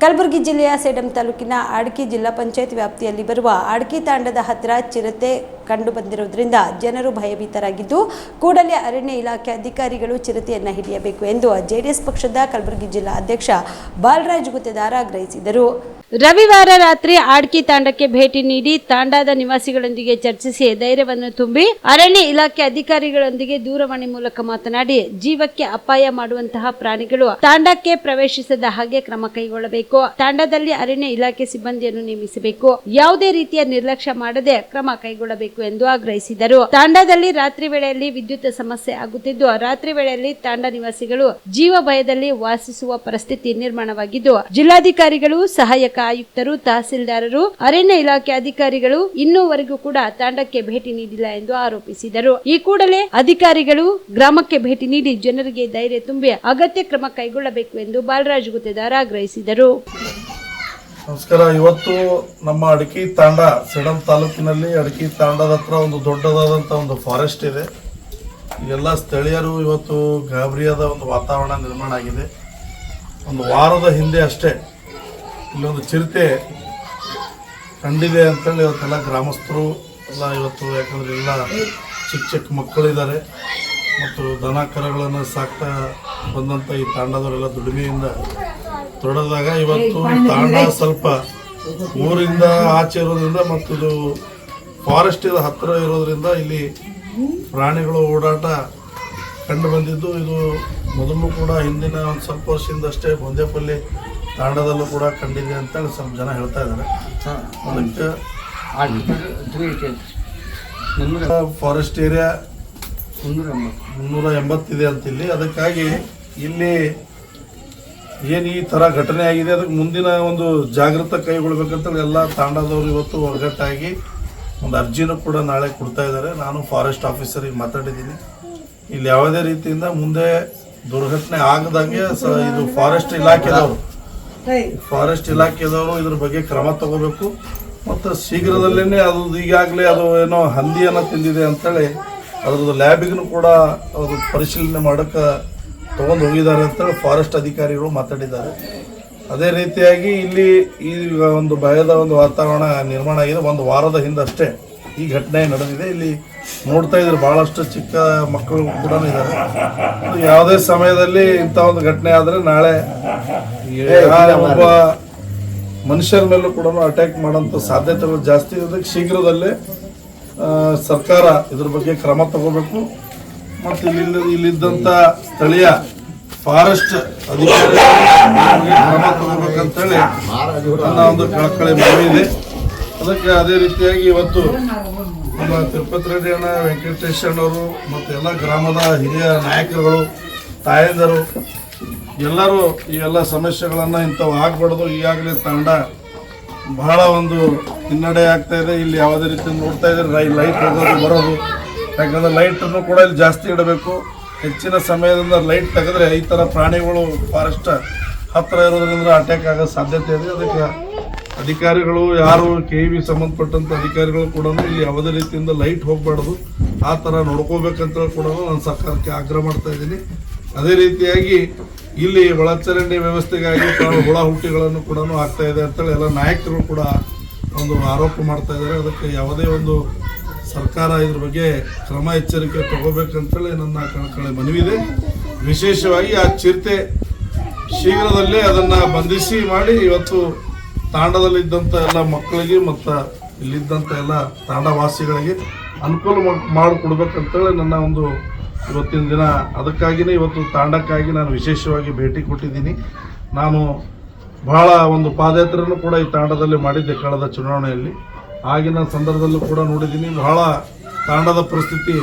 ಕಲಬುರಗಿ ಜಿಲ್ಲೆಯ ಸೇಡಂ ತಾಲೂಕಿನ ಆಡ್ಕಿ ಜಿಲ್ಲಾ ಪಂಚಾಯತ್ ವ್ಯಾಪ್ತಿಯಲ್ಲಿ ಬರುವ ಆಡ್ಕಿ ತಾಂಡದ ಹತ್ತಿರ ಚಿರತೆ ಕಂಡು ಬಂದಿರುವುದರಿಂದ ಜನರು ಭಯಭೀತರಾಗಿದ್ದು ಕೂಡಲೇ ಅರಣ್ಯ ಇಲಾಖೆ ಅಧಿಕಾರಿಗಳು ಚಿರತೆಯನ್ನು ಹಿಡಿಯಬೇಕು ಎಂದು ಜೆಡಿಎಸ್ ಪಕ್ಷದ ಕಲಬುರಗಿ ಜಿಲ್ಲಾ ಅಧ್ಯಕ್ಷ ಬಾಲರಾಜ್ ಗುತ್ತೇದಾರ್ ಆಗ್ರಹಿಸಿದರು. ರವಿವಾರ ರಾತ್ರಿ ಆಡ್ಕಿ ತಾಂಡಕ್ಕೆ ಭೇಟಿ ನೀಡಿ ತಾಂಡಾದ ನಿವಾಸಿಗಳೊಂದಿಗೆ ಚರ್ಚಿಸಿ ಧೈರ್ಯವನ್ನು ತುಂಬಿ ಅರಣ್ಯ ಇಲಾಖೆ ಅಧಿಕಾರಿಗಳೊಂದಿಗೆ ದೂರವಾಣಿ ಮೂಲಕ ಮಾತನಾಡಿ ಜೀವಕ್ಕೆ ಅಪಾಯ ಮಾಡುವಂತಹ ಪ್ರಾಣಿಗಳು ತಾಂಡಕ್ಕೆ ಪ್ರವೇಶಿಸದ ಹಾಗೆ ಕ್ರಮ ಕೈಗೊಳ್ಳಬೇಕು. ತಾಂಡಾದಲ್ಲಿ ಅರಣ್ಯ ಇಲಾಖೆ ಸಿಬ್ಬಂದಿಯನ್ನು ನೇಮಿಸಬೇಕು. ಯಾವುದೇ ರೀತಿಯ ನಿರ್ಲಕ್ಷ್ಯ ಮಾಡದೆ ಕ್ರಮ ಕೈಗೊಳ್ಳಬೇಕು ಎಂದು ಆಗ್ರಹಿಸಿದರು. ತಾಂಡಾದಲ್ಲಿ ರಾತ್ರಿ ವೇಳೆಯಲ್ಲಿ ವಿದ್ಯುತ್ ಸಮಸ್ಯೆ ಆಗುತ್ತಿದ್ದು ರಾತ್ರಿ ವೇಳೆಯಲ್ಲಿ ತಾಂಡಾ ನಿವಾಸಿಗಳು ಜೀವ ಭಯದಲ್ಲಿ ವಾಸಿಸುವ ಪರಿಸ್ಥಿತಿ ನಿರ್ಮಾಣವಾಗಿದ್ದು ಜಿಲ್ಲಾಧಿಕಾರಿಗಳು, ಸಹಾಯಕ ಆಯುಕ್ತರು, ತಹಸೀಲ್ದಾರರು, ಅರಣ್ಯ ಇಲಾಖೆ ಅಧಿಕಾರಿಗಳು ಇನ್ನೂವರೆಗೂ ಕೂಡ ತಾಂಡಕ್ಕೆ ಭೇಟಿ ನೀಡಿಲ್ಲ ಎಂದು ಆರೋಪಿಸಿದರು. ಈ ಕೂಡಲೇ ಅಧಿಕಾರಿಗಳು ಗ್ರಾಮಕ್ಕೆ ಭೇಟಿ ನೀಡಿ ಜನರಿಗೆ ಧೈರ್ಯ ತುಂಬಿ ಅಗತ್ಯ ಕ್ರಮ ಕೈಗೊಳ್ಳಬೇಕು ಎಂದು ಬಾಲರಾಜ್ ಗುತ್ತೇದಾರ್ ಆಗ್ರಹಿಸಿದರು. ನಮಸ್ಕಾರ. ಇವತ್ತು ನಮ್ಮ ಅಡಕಿ ತಾಂಡ, ಸೇಡಂ ತಾಲೂಕಿನಲ್ಲಿ ಅಡಕಿ ತಾಂಡದ ಹತ್ರ ಒಂದು ದೊಡ್ಡದಾದಂಥ ಒಂದು ಫಾರೆಸ್ಟ್ ಇದೆ. ಎಲ್ಲ ಸ್ಥಳೀಯರು ಇವತ್ತು ಗಾಬರಿಯಾದ ಒಂದು ವಾತಾವರಣ ನಿರ್ಮಾಣ ಆಗಿದೆ. ಒಂದು ವಾರದ ಹಿಂದೆ ಅಷ್ಟೇ ಇಲ್ಲೊಂದು ಚಿರತೆ ಕಂಡಿದೆ ಅಂತೇಳಿ ಇವತ್ತೆಲ್ಲ ಗ್ರಾಮಸ್ಥರು ಎಲ್ಲ ಇವತ್ತು, ಯಾಕಂದರೆ ಎಲ್ಲ ಚಿಕ್ಕ ಚಿಕ್ಕ ಮಕ್ಕಳಿದ್ದಾರೆ ಮತ್ತು ದನ ಕರುಗಳನ್ನು ಸಾಕ್ತಾ ಬಂದಂಥ ಈ ತಾಂಡದವರೆಲ್ಲ ದುಡಿಮೆಯಿಂದ ತೊಡದಾಗ ಇವತ್ತು ತಾಂಡ ಸ್ವಲ್ಪ ಊರಿಂದ ಆಚೆ ಇರೋದ್ರಿಂದ ಮತ್ತು ಇದು ಫಾರೆಸ್ಟ್ ಹತ್ತಿರ ಇರೋದ್ರಿಂದ ಇಲ್ಲಿ ಪ್ರಾಣಿಗಳು ಓಡಾಟ ಕಂಡು ಬಂದಿದ್ದು. ಇದು ಮೊದಲು ಕೂಡ ಹಿಂದಿನ ಒಂದು ಸ್ವಲ್ಪ ವರ್ಷದಿಂದಷ್ಟೇ ಬೊಂದೇಪಲ್ಲಿ ತಾಂಡದಲ್ಲೂ ಕೂಡ ಕಂಡಿದೆ ಅಂತೇಳಿ ಸ್ವಲ್ಪ ಜನ ಹೇಳ್ತಾ ಇದ್ದಾರೆ. ಅದಕ್ಕೆ ಫಾರೆಸ್ಟ್ ಏರಿಯಾ 380 ಇದೆ ಅಂತಿಲ್ಲಿ. ಅದಕ್ಕಾಗಿ ಇಲ್ಲಿ ಏನು ಈ ಥರ ಘಟನೆ ಆಗಿದೆ ಅದಕ್ಕೆ ಮುಂದಿನ ಒಂದು ಜಾಗೃತ ಕೈಗೊಳ್ಬೇಕಂತೇಳಿ ಎಲ್ಲ ತಾಂಡದವರು ಇವತ್ತು ಒಗ್ಗಟ್ಟಾಗಿ ಒಂದು ಅರ್ಜಿನೂ ಕೂಡ ನಾಳೆ ಕೊಡ್ತಾ ಇದ್ದಾರೆ. ನಾನು ಫಾರೆಸ್ಟ್ ಆಫೀಸರಿಗೆ ಮಾತಾಡಿದ್ದೀನಿ. ಇಲ್ಲಿ ಯಾವುದೇ ರೀತಿಯಿಂದ ಮುಂದೆ ದುರ್ಘಟನೆ ಆಗದಂಗೆ ಇದು ಫಾರೆಸ್ಟ್ ಇಲಾಖೆದವರು ಇದ್ರ ಬಗ್ಗೆ ಕ್ರಮ ತಗೋಬೇಕು ಮತ್ತು ಶೀಘ್ರದಲ್ಲೇ ಅದು ಈಗಾಗಲೇ ಅದು ಏನೋ ಹಂದಿಯನ್ನು ತಿಂದಿದೆ ಅಂತೇಳಿ ಅದ್ರದ್ದು ಲ್ಯಾಬಿಗೂ ಕೂಡ ಅದು ಪರಿಶೀಲನೆ ಮಾಡೋಕ್ಕೆ ತೊಗೊಂಡು ಹೋಗಿದ್ದಾರೆ ಅಂತೇಳಿ ಫಾರೆಸ್ಟ್ ಅಧಿಕಾರಿಗಳು ಮಾತಾಡಿದ್ದಾರೆ. ಅದೇ ರೀತಿಯಾಗಿ ಇಲ್ಲಿ ಈಗ ಒಂದು ಭಯದ ಒಂದು ವಾತಾವರಣ ನಿರ್ಮಾಣ ಆಗಿದೆ. ಒಂದು ವಾರದ ಹಿಂದಷ್ಟೇ ಈ ಘಟನೆ ನಡೆದಿದೆ. ಇಲ್ಲಿ ನೋಡ್ತಾ ಇದ್ರೆ ಭಾಳಷ್ಟು ಚಿಕ್ಕ ಮಕ್ಕಳು ಕೂಡ ಇದ್ದಾರೆ. ಯಾವುದೇ ಸಮಯದಲ್ಲಿ ಇಂಥ ಒಂದು ಘಟನೆ ಆದರೆ ನಾಳೆ ಒಬ್ಬ ಮನುಷ್ಯರ ಮೇಲೂ ಕೂಡ ಅಟ್ಯಾಕ್ ಮಾಡೋಂಥ ಸಾಧ್ಯತೆಗಳು ಜಾಸ್ತಿ ಇರೋದಕ್ಕೆ ಶೀಘ್ರದಲ್ಲೇ ಸರ್ಕಾರ ಇದ್ರ ಬಗ್ಗೆ ಕ್ರಮ ತಗೋಬೇಕು ಮತ್ತು ಇಲ್ಲಿದ್ದಂಥ ಸ್ಥಳೀಯ ಫಾರೆಸ್ಟ್ ಅಧಿಕಾರಿಗಳು ಕ್ರಮ ತಗೋಬೇಕಂತೇಳಿ ನನ್ನ ಒಂದು ಕಳಕಳಿ ಮನವಿ ಇದೆ. ಅದಕ್ಕೆ ಅದೇ ರೀತಿಯಾಗಿ ಇವತ್ತು ನಮ್ಮ ತಿರುಪತಿ ರೆಡ್ಡಿ ಅಣ್ಣ, ವೆಂಕಟೇಶ್ ಅಣ್ಣವರು ಮತ್ತು ಎಲ್ಲ ಗ್ರಾಮದ ಹಿರಿಯ ನಾಯಕರುಗಳು, ತಾಯಂದರು ಎಲ್ಲರೂ ಈ ಎಲ್ಲ ಸಮಸ್ಯೆಗಳನ್ನು ಇಂಥವು ಆಗಬಾರ್ದು. ಈಗಾಗಲೇ ತಂಡ ಬಹಳ ಒಂದು ಹಿನ್ನಡೆ ಆಗ್ತಾ ಇದೆ. ಇಲ್ಲಿ ಯಾವುದೇ ರೀತಿ ನೋಡ್ತಾ ಇದ್ದಾರೆ ಲೈಟ್ ಹೋಗೋದು ಬರೋದು, ಯಾಕಂದರೆ ಲೈಟನ್ನು ಕೂಡ ಇಲ್ಲಿ ಜಾಸ್ತಿ ಇಡಬೇಕು. ಹೆಚ್ಚಿನ ಸಮಯದಿಂದ ಲೈಟ್ ತೆಗೆದ್ರೆ ಈ ಥರ ಪ್ರಾಣಿಗಳು ಫಾರೆಸ್ಟ್ ಹತ್ತಿರ ಇರೋದ್ರಿಂದ ಅಟ್ಯಾಕ್ ಆಗೋ ಸಾಧ್ಯತೆ ಇದೆ. ಅದಕ್ಕೆ ಅಧಿಕಾರಿಗಳು ಯಾರು KEB ಸಂಬಂಧಪಟ್ಟಂಥ ಅಧಿಕಾರಿಗಳು ಕೂಡ ಇಲ್ಲಿ ಯಾವುದೇ ರೀತಿಯಿಂದ ಲೈಟ್ ಹೋಗಬಾರ್ದು, ಆ ಥರ ನೋಡ್ಕೋಬೇಕಂತ ಕೂಡ ನಾನು ಸರ್ಕಾರಕ್ಕೆ ಆಗ್ರಹ ಮಾಡ್ತಾ ಇದ್ದೀನಿ. ಅದೇ ರೀತಿಯಾಗಿ ಇಲ್ಲಿ ಒಳಚರಂಡಿ ವ್ಯವಸ್ಥೆಗಾಗಿ ಹುಳ ಹುಟ್ಟಿಗಳನ್ನು ಕೂಡ ಆಗ್ತಾ ಇದೆ ಅಂತೇಳಿ ಎಲ್ಲ ನಾಯಕರು ಕೂಡ ಒಂದು ಆರೋಪ ಮಾಡ್ತಾ ಇದ್ದಾರೆ. ಅದಕ್ಕೆ ಯಾವುದೇ ಒಂದು ಸರ್ಕಾರ ಇದ್ರ ಬಗ್ಗೆ ಕ್ರಮ ಎಚ್ಚರಿಕೆ ತಗೋಬೇಕಂತೇಳಿ ನನ್ನ ಕಳಕಳಿ ಮನವಿ ಇದೆ. ವಿಶೇಷವಾಗಿ ಆ ಚಿರತೆ ಶೀಘ್ರದಲ್ಲೇ ಅದನ್ನು ಬಂಧಿಸಿ ಮಾಡಿ ಇವತ್ತು ತಾಂಡದಲ್ಲಿದ್ದಂಥ ಎಲ್ಲ ಮಕ್ಕಳಿಗೆ ಮತ್ತು ಇಲ್ಲಿದ್ದಂಥ ಎಲ್ಲ ತಾಂಡವಾಸಿಗಳಿಗೆ ಅನುಕೂಲ ಮಾಡಿಕೊಡ್ಬೇಕಂತೇಳಿ ನನ್ನ ಒಂದು ಇವತ್ತಿನ ದಿನ. ಅದಕ್ಕಾಗಿಯೇ ಇವತ್ತು ತಾಂಡಕ್ಕಾಗಿ ನಾನು ವಿಶೇಷವಾಗಿ ಭೇಟಿ ಕೊಟ್ಟಿದ್ದೀನಿ. ನಾನು ಬಹಳ ಒಂದು ಪಾದಯಾತ್ರೆಯನ್ನು ಕೂಡ ಈ ತಾಂಡದಲ್ಲಿ ಮಾಡಿದ್ದೆ ಕಳೆದ ಚುನಾವಣೆಯಲ್ಲಿ. ಆಗಿನ ಸಂದರ್ಭದಲ್ಲೂ ಕೂಡ ನೋಡಿದ್ದೀನಿ. ಬಹಳ ತಾಂಡದ ಪರಿಸ್ಥಿತಿ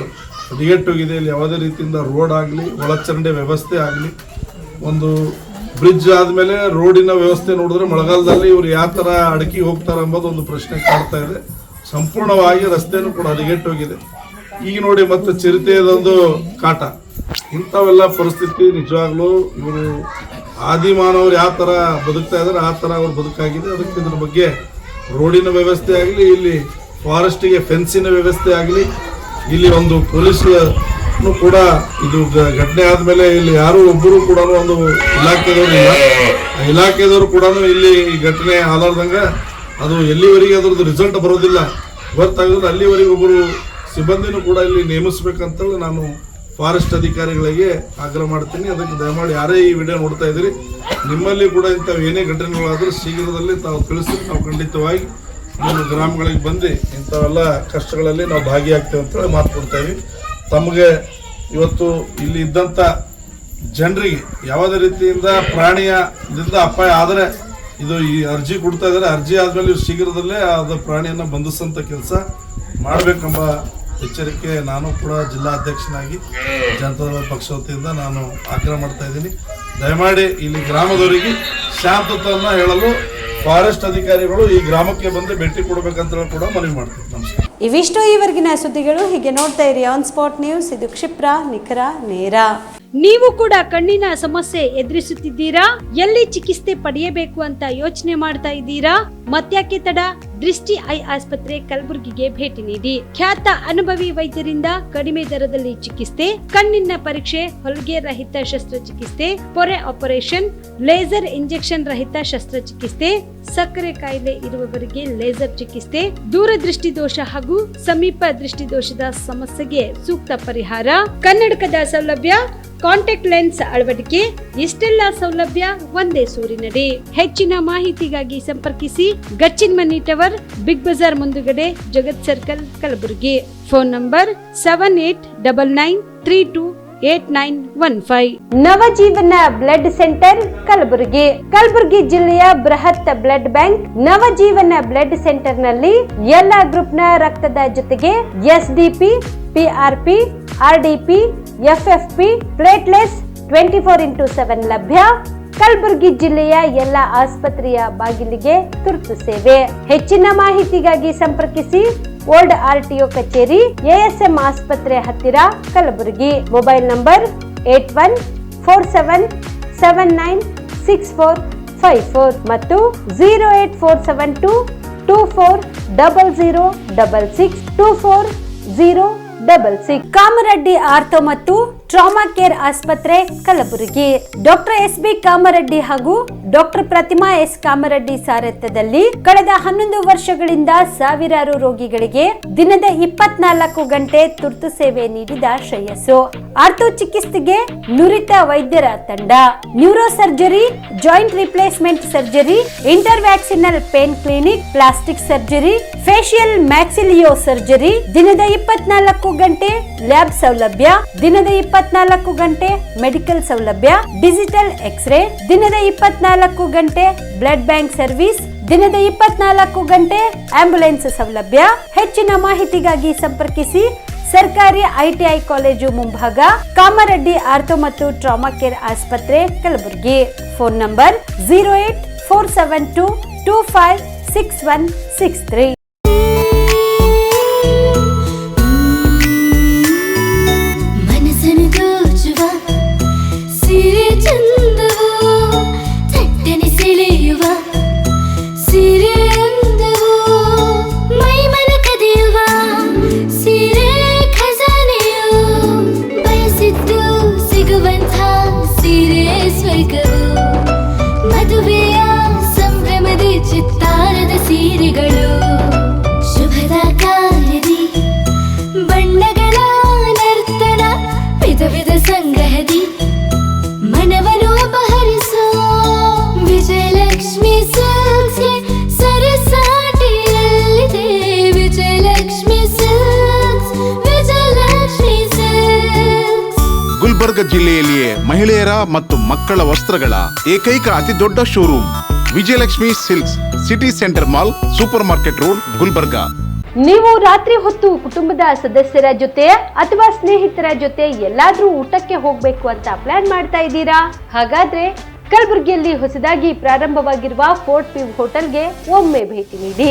ಹದಗೆಟ್ಟೋಗಿದೆ. ಇಲ್ಲಿ ಯಾವುದೇ ರೀತಿಯಿಂದ ರೋಡ್ ಆಗಲಿ, ಒಳಚರಂಡಿ ವ್ಯವಸ್ಥೆ ಆಗಲಿ, ಒಂದು ಬ್ರಿಡ್ಜ್ ಆದಮೇಲೆ ರೋಡಿನ ವ್ಯವಸ್ಥೆ ನೋಡಿದ್ರೆ ಮಳೆಗಾಲದಲ್ಲಿ ಇವರು ಯಾವ ಥರ ಅಡಕಿ ಹೋಗ್ತಾರೆ ಎಂಬುದು ಒಂದು ಪ್ರಶ್ನೆ ಕಾಡ್ತಾ ಇದೆ. ಸಂಪೂರ್ಣವಾಗಿ ರಸ್ತೆನೂ ಕೂಡ ಹದಗೆಟ್ಟೋಗಿದೆ. ಈಗ ನೋಡಿ ಮತ್ತೆ ಚಿರತೆಯದೊಂದು ಕಾಟ. ಇಂಥವೆಲ್ಲ ಪರಿಸ್ಥಿತಿ ನಿಜವಾಗ್ಲೂ ಇವರು ಆದಿಮಾನವರು ಯಾವ ಥರ ಬದುಕ್ತಾ ಇದ್ದಾರೆ ಆ ಥರ ಅವ್ರು ಬದುಕಾಗಿದೆ. ಅದಕ್ಕೆ ಇದ್ರ ಬಗ್ಗೆ ರೋಡಿನ ವ್ಯವಸ್ಥೆ ಆಗಲಿ, ಇಲ್ಲಿ ಫಾರೆಸ್ಟಿಗೆ ಫೆನ್ಸಿನ ವ್ಯವಸ್ಥೆ ಆಗಲಿ, ಇಲ್ಲಿ ಒಂದು ಪೊಲೀಸ್ ಕೂಡ ಇದು ಘಟನೆ ಆದಮೇಲೆ ಇಲ್ಲಿ ಯಾರು ಒಬ್ಬರು ಕೂಡ ಒಂದು ಇಲಾಖೆದವರು ಇಲ್ಲ. ಇಲಾಖೆದವರು ಕೂಡ ಇಲ್ಲಿ ಈ ಘಟನೆ ಆಧಾರದಂಗೆ ಅದು ಎಲ್ಲಿವರೆಗೆ ಅದ್ರದ್ದು ರಿಸಲ್ಟ್ ಬರೋದಿಲ್ಲ ಗೊತ್ತಾಗಿದ್ರೆ ಅಲ್ಲಿವರೆಗೆ ಒಬ್ಬರು ಸಿಬ್ಬಂದಿನೂ ಕೂಡ ಇಲ್ಲಿ ನೇಮಿಸ್ಬೇಕಂತೇಳಿ ನಾನು ಫಾರೆಸ್ಟ್ ಅಧಿಕಾರಿಗಳಿಗೆ ಆಗ್ರಹ ಮಾಡ್ತೀನಿ. ಅದಕ್ಕೆ ದಯಮಾಡಿ ಯಾರೇ ಈ ವಿಡಿಯೋ ನೋಡ್ತಾ ಇದ್ದೀರಿ, ನಿಮ್ಮಲ್ಲಿ ಕೂಡ ಇಂಥವು ಏನೇ ಘಟನೆಗಳಾದರೂ ಶೀಘ್ರದಲ್ಲಿ ತಾವು ತಿಳಿಸಿ ನಾವು ಖಂಡಿತವಾಗಿ ನಿಮ್ಮ ಗ್ರಾಮಗಳಿಗೆ ಬಂದು ಇಂಥವೆಲ್ಲ ಕಷ್ಟಗಳಲ್ಲಿ ನಾವು ಭಾಗಿಯಾಗ್ತೇವೆ ಅಂತೇಳಿ ಮಾತು ಕೊಡ್ತಾ ಇದ್ದೀವಿ. ತಮಗೆ ಇವತ್ತು ಇಲ್ಲಿ ಇದ್ದಂಥ ಜನರಿಗೆ ಯಾವುದೇ ರೀತಿಯಿಂದ ಪ್ರಾಣಿಯಿಂದ ಅಪಾಯ ಆದರೆ ಇದು ಈ ಅರ್ಜಿ ಕೊಡ್ತಾ ಇದ್ದಾರೆ. ಅರ್ಜಿ ಆದಮೇಲೆ ಶೀಘ್ರದಲ್ಲೇ ಅದು ಪ್ರಾಣಿಯನ್ನು ಬಂಧಿಸೋಂಥ ಕೆಲಸ ಮಾಡಬೇಕೆಂಬ ಎಚ್ಚರಿಕೆ ನಾನು ಕೂಡ ಜಿಲ್ಲಾ ಅಧ್ಯಕ್ಷನಾಗಿ ಜನತಾ ಪಕ್ಷ ವತಿಯಿಂದ ನಾನು ಆಗ್ರಹ ಮಾಡ್ತಾ ಇದ್ದೀನಿ. ದಯಮಾಡಿ ಇಲ್ಲಿ ಗ್ರಾಮದವರಿಗೆ ಶಾಂತತೆಯನ್ನು ಹೇಳಲು ಫಾರೆಸ್ಟ್ ಅಧಿಕಾರಿಗಳು ಈ ಗ್ರಾಮಕ್ಕೆ ಬಂದು ಭೇಟಿ ಕೊಡಬೇಕಂತ ಕೂಡ ಮನವಿ ಮಾಡ್ತೀನಿ. ನಮಸ್ಕಾರ. ಇವಿಷ್ಟು ಈವರೆಗಿನ ಸುದ್ದಿಗಳು. ಹೀಗೆ ನೋಡ್ತಾ ಇರಿ ಆನ್ ಸ್ಪಾಟ್ ನ್ಯೂಸ್. ಇದು ಕ್ಷಿಪ್ರ, ನಿಖರ, ನೇರ. ನೀವು ಕೂಡ ಕಣ್ಣಿನ ಸಮಸ್ಯೆ ಎದುರಿಸುತ್ತಿದ್ದೀರಾ? ಎಲ್ಲಿ ಚಿಕಿತ್ಸೆ ಪಡೆಯಬೇಕು ಅಂತ ಯೋಚನೆ ಮಾಡ್ತಾ ಇದ್ದೀರಾ? ಮತ್ಯಾಕೆ ತಡ? ದೃಷ್ಟಿ ಐ ಆಸ್ಪತ್ರೆ ಕಲಬುರಗಿಗೆ ಭೇಟಿ ನೀಡಿ. ಖ್ಯಾತ ಅನುಭವಿ ವೈದ್ಯರಿಂದ ಕಡಿಮೆ ದರದಲ್ಲಿ ಚಿಕಿತ್ಸೆ, ಕಣ್ಣಿನ ಪರೀಕ್ಷೆ, ಹೊಲಿಗೆ ರಹಿತ ಶಸ್ತ್ರಚಿಕಿತ್ಸೆ, ಪೊರೆ ಆಪರೇಷನ್, ಲೇಸರ್ ಇಂಜೆಕ್ಷನ್ ರಹಿತ ಶಸ್ತ್ರಚಿಕಿತ್ಸೆ, ಸಕ್ಕರೆ ಕಾಯಿಲೆ ಇರುವವರಿಗೆ ಲೇಸರ್ ಚಿಕಿತ್ಸೆ, ದೂರದೃಷ್ಟಿ ದೋಷ ಹಾಗೂ ಸಮೀಪ ದೃಷ್ಟಿ ದೋಷದ ಸಮಸ್ಯೆಗೆ ಸೂಕ್ತ ಪರಿಹಾರ, ಕನ್ನಡಕದ ಸೌಲಭ್ಯ, ಕಾಂಟ್ಯಾಕ್ಟ್ ಲೆನ್ಸ್ ಅಳವಡಿಕೆ, ಇಷ್ಟೆಲ್ಲ ಸೌಲಭ್ಯ ಒಂದೇ ಸೂರಿನಡಿ. ಹೆಚ್ಚಿನ ಮಾಹಿತಿಗಾಗಿ ಸಂಪರ್ಕಿಸಿ Gachchin Mani tower, Big Bazaar ಮುಂದುಗಡೆ, Jagat circle, Kalaburagi. Phone number 789932 8915. Navajeevana blood centre Kalaburagi. Kalaburagi ಜಿಲ್ಲೆಯ ಬೃಹತ್ blood bank Navajeevana blood centre ನಲ್ಲಿ ಎಲ್ಲಾ ಗ್ರೂಪ್ ನ ರಕ್ತದ ಜೊತೆಗೆ ಎಸ್ಡಿಪಿ, ಪಿಆರ್ಪಿ, ಆರ್ಡಿಪಿ, ಎಫ್ಎಫ್ಪಿ, ಪ್ಲೇಟ್ಲೆಸ್ 24x7 ಲಭ್ಯ. ಕಲಬುರಗಿ ಜಿಲ್ಲೆಯ ಎಲ್ಲ ಆಸ್ಪತ್ರೆಯ ಬಾಗಿಲಿಗೆ ತುರ್ತು ಸೇವೆ. ಹೆಚ್ಚಿನ ಮಾಹಿತಿಗಾಗಿ ಸಂಪರ್ಕಿಸಿ ಓಲ್ಡ್ ಆರ್ಟಿಒ ಕಚೇರಿ, ಎಎಸ್ಎಂ ಆಸ್ಪತ್ರೆ ಹತ್ತಿರ, ಕಲಬುರಗಿ. ಮೊಬೈಲ್ ನಂಬರ್ 8147979654 ಮತ್ತು 08472240066 ಕಾಮರೆಡ್ಡಿ ಆರ್ಥೋ ಮತ್ತು ಟ್ರಾಮಾ ಕೇರ್ ಆಸ್ಪತ್ರೆ ಕಲಬುರಗಿ. Doctor S B. ಕಾಮರೆಡ್ಡಿ ಹಾಗೂ ಡಾಕ್ಟರ್ ಪ್ರತಿಮಾ ಎಸ್. ಕಾಮರೆಡ್ಡಿ ಸಾರಥ್ಯದಲ್ಲಿ ಕಳೆದ 11 ವರ್ಷಗಳಿಂದ ಸಾವಿರಾರು ರೋಗಿಗಳಿಗೆ ದಿನದ 24 ಗಂಟೆ ತುರ್ತು ಸೇವೆ ನೀಡಿದ ಶ್ರೇಯಸ್ಸು. ಆರ್ಥೋ ಚಿಕಿತ್ಸೆಗೆ ನುರಿತ ವೈದ್ಯರ ತಂಡ, neuro surgery, joint replacement surgery, interventional pain clinic, plastic surgery, facial maxillo surgery, ದಿನದ 24 ಗಂಟೆ ಲ್ಯಾಬ್ ಸೌಲಭ್ಯ, ದಿನದ 24 ಗಂಟೆ ಮೆಡಿಕಲ್ ಸೌಲಭ್ಯ, ಡಿಜಿಟಲ್ ಎಕ್ಸ್ರೇ, ದಿನದ 24 ಗಂಟೆ ಬ್ಲಡ್ ಬ್ಯಾಂಕ್ ಸರ್ವಿಸ್, ದಿನದ 24 ಗಂಟೆ ಆಂಬ್ಯುಲೆನ್ಸ್ ಸೌಲಭ್ಯ. ಹೆಚ್ಚಿನ ಮಾಹಿತಿಗಾಗಿ ಸಂಪರ್ಕಿಸಿ ಸರ್ಕಾರಿ ಐಟಿಐ ಕಾಲೇಜು ಮುಂಭಾಗ, ಕಾಮರೆಡ್ಡಿ ಆರ್ಥೋ ಮತ್ತು ಟ್ರಾಮಾ ಕೇರ್ ಆಸ್ಪತ್ರೆ ಕಲಬುರಗಿ. Phone number 08472256163. ಮದುವೆಯ ಸಂಭ್ರಮದ ಚಿತ್ತಾರದ ಸೀರೆಗಳು, ಶುಭದ ಕಾರ್ಯದಿ ಬಣ್ಣಗಳ ನರ್ತನ, ವಿಧ ವಿಧ ಸಂಗ್ರಹದಿ ಮನವನ್ನು ಅಪಹರಿಸೋ ವಿಜಯಲಕ್ಷ್ಮಿ ಸಿಲ್ಕ್ಸ್ ಸರಸಾಟಿಯಲ್ಲಿದೆ. Vijayalakshmi silks, Vijayalakshmi silks. ಗುಲ್ಬರ್ಗ ಜಿಲ್ಲೆಯಲ್ಲಿಯೇ ಮಹಿಳೆಯರ ಮತ್ತು ಮಕ್ಕಳ ವಸ್ತ್ರಗಳ ಏಕೈಕ ಅತಿ ದೊಡ್ಡ showroom Vijayalakshmi silks, city centre mall, super market road, Gulbarga. ನೀವು ರಾತ್ರಿ ಹೊತ್ತು ಕುಟುಂಬದ ಸದಸ್ಯರ ಜೊತೆ ಅಥವಾ ಸ್ನೇಹಿತರ ಜೊತೆ ಎಲ್ಲಾದ್ರೂ ಊಟಕ್ಕೆ ಹೋಗ್ಬೇಕು ಅಂತ ಪ್ಲಾನ್ ಮಾಡ್ತಾ ಇದ್ದೀರಾ? ಹಾಗಾದ್ರೆ ಕಲಬುರಗಿಯಲ್ಲಿ ಹೊಸದಾಗಿ ಪ್ರಾರಂಭವಾಗಿರುವ ಫೋರ್ಟ್ ವ್ಯೂ ಹೋಟೆಲ್ಗೆ ಒಮ್ಮೆ ಭೇಟಿ ನೀಡಿ.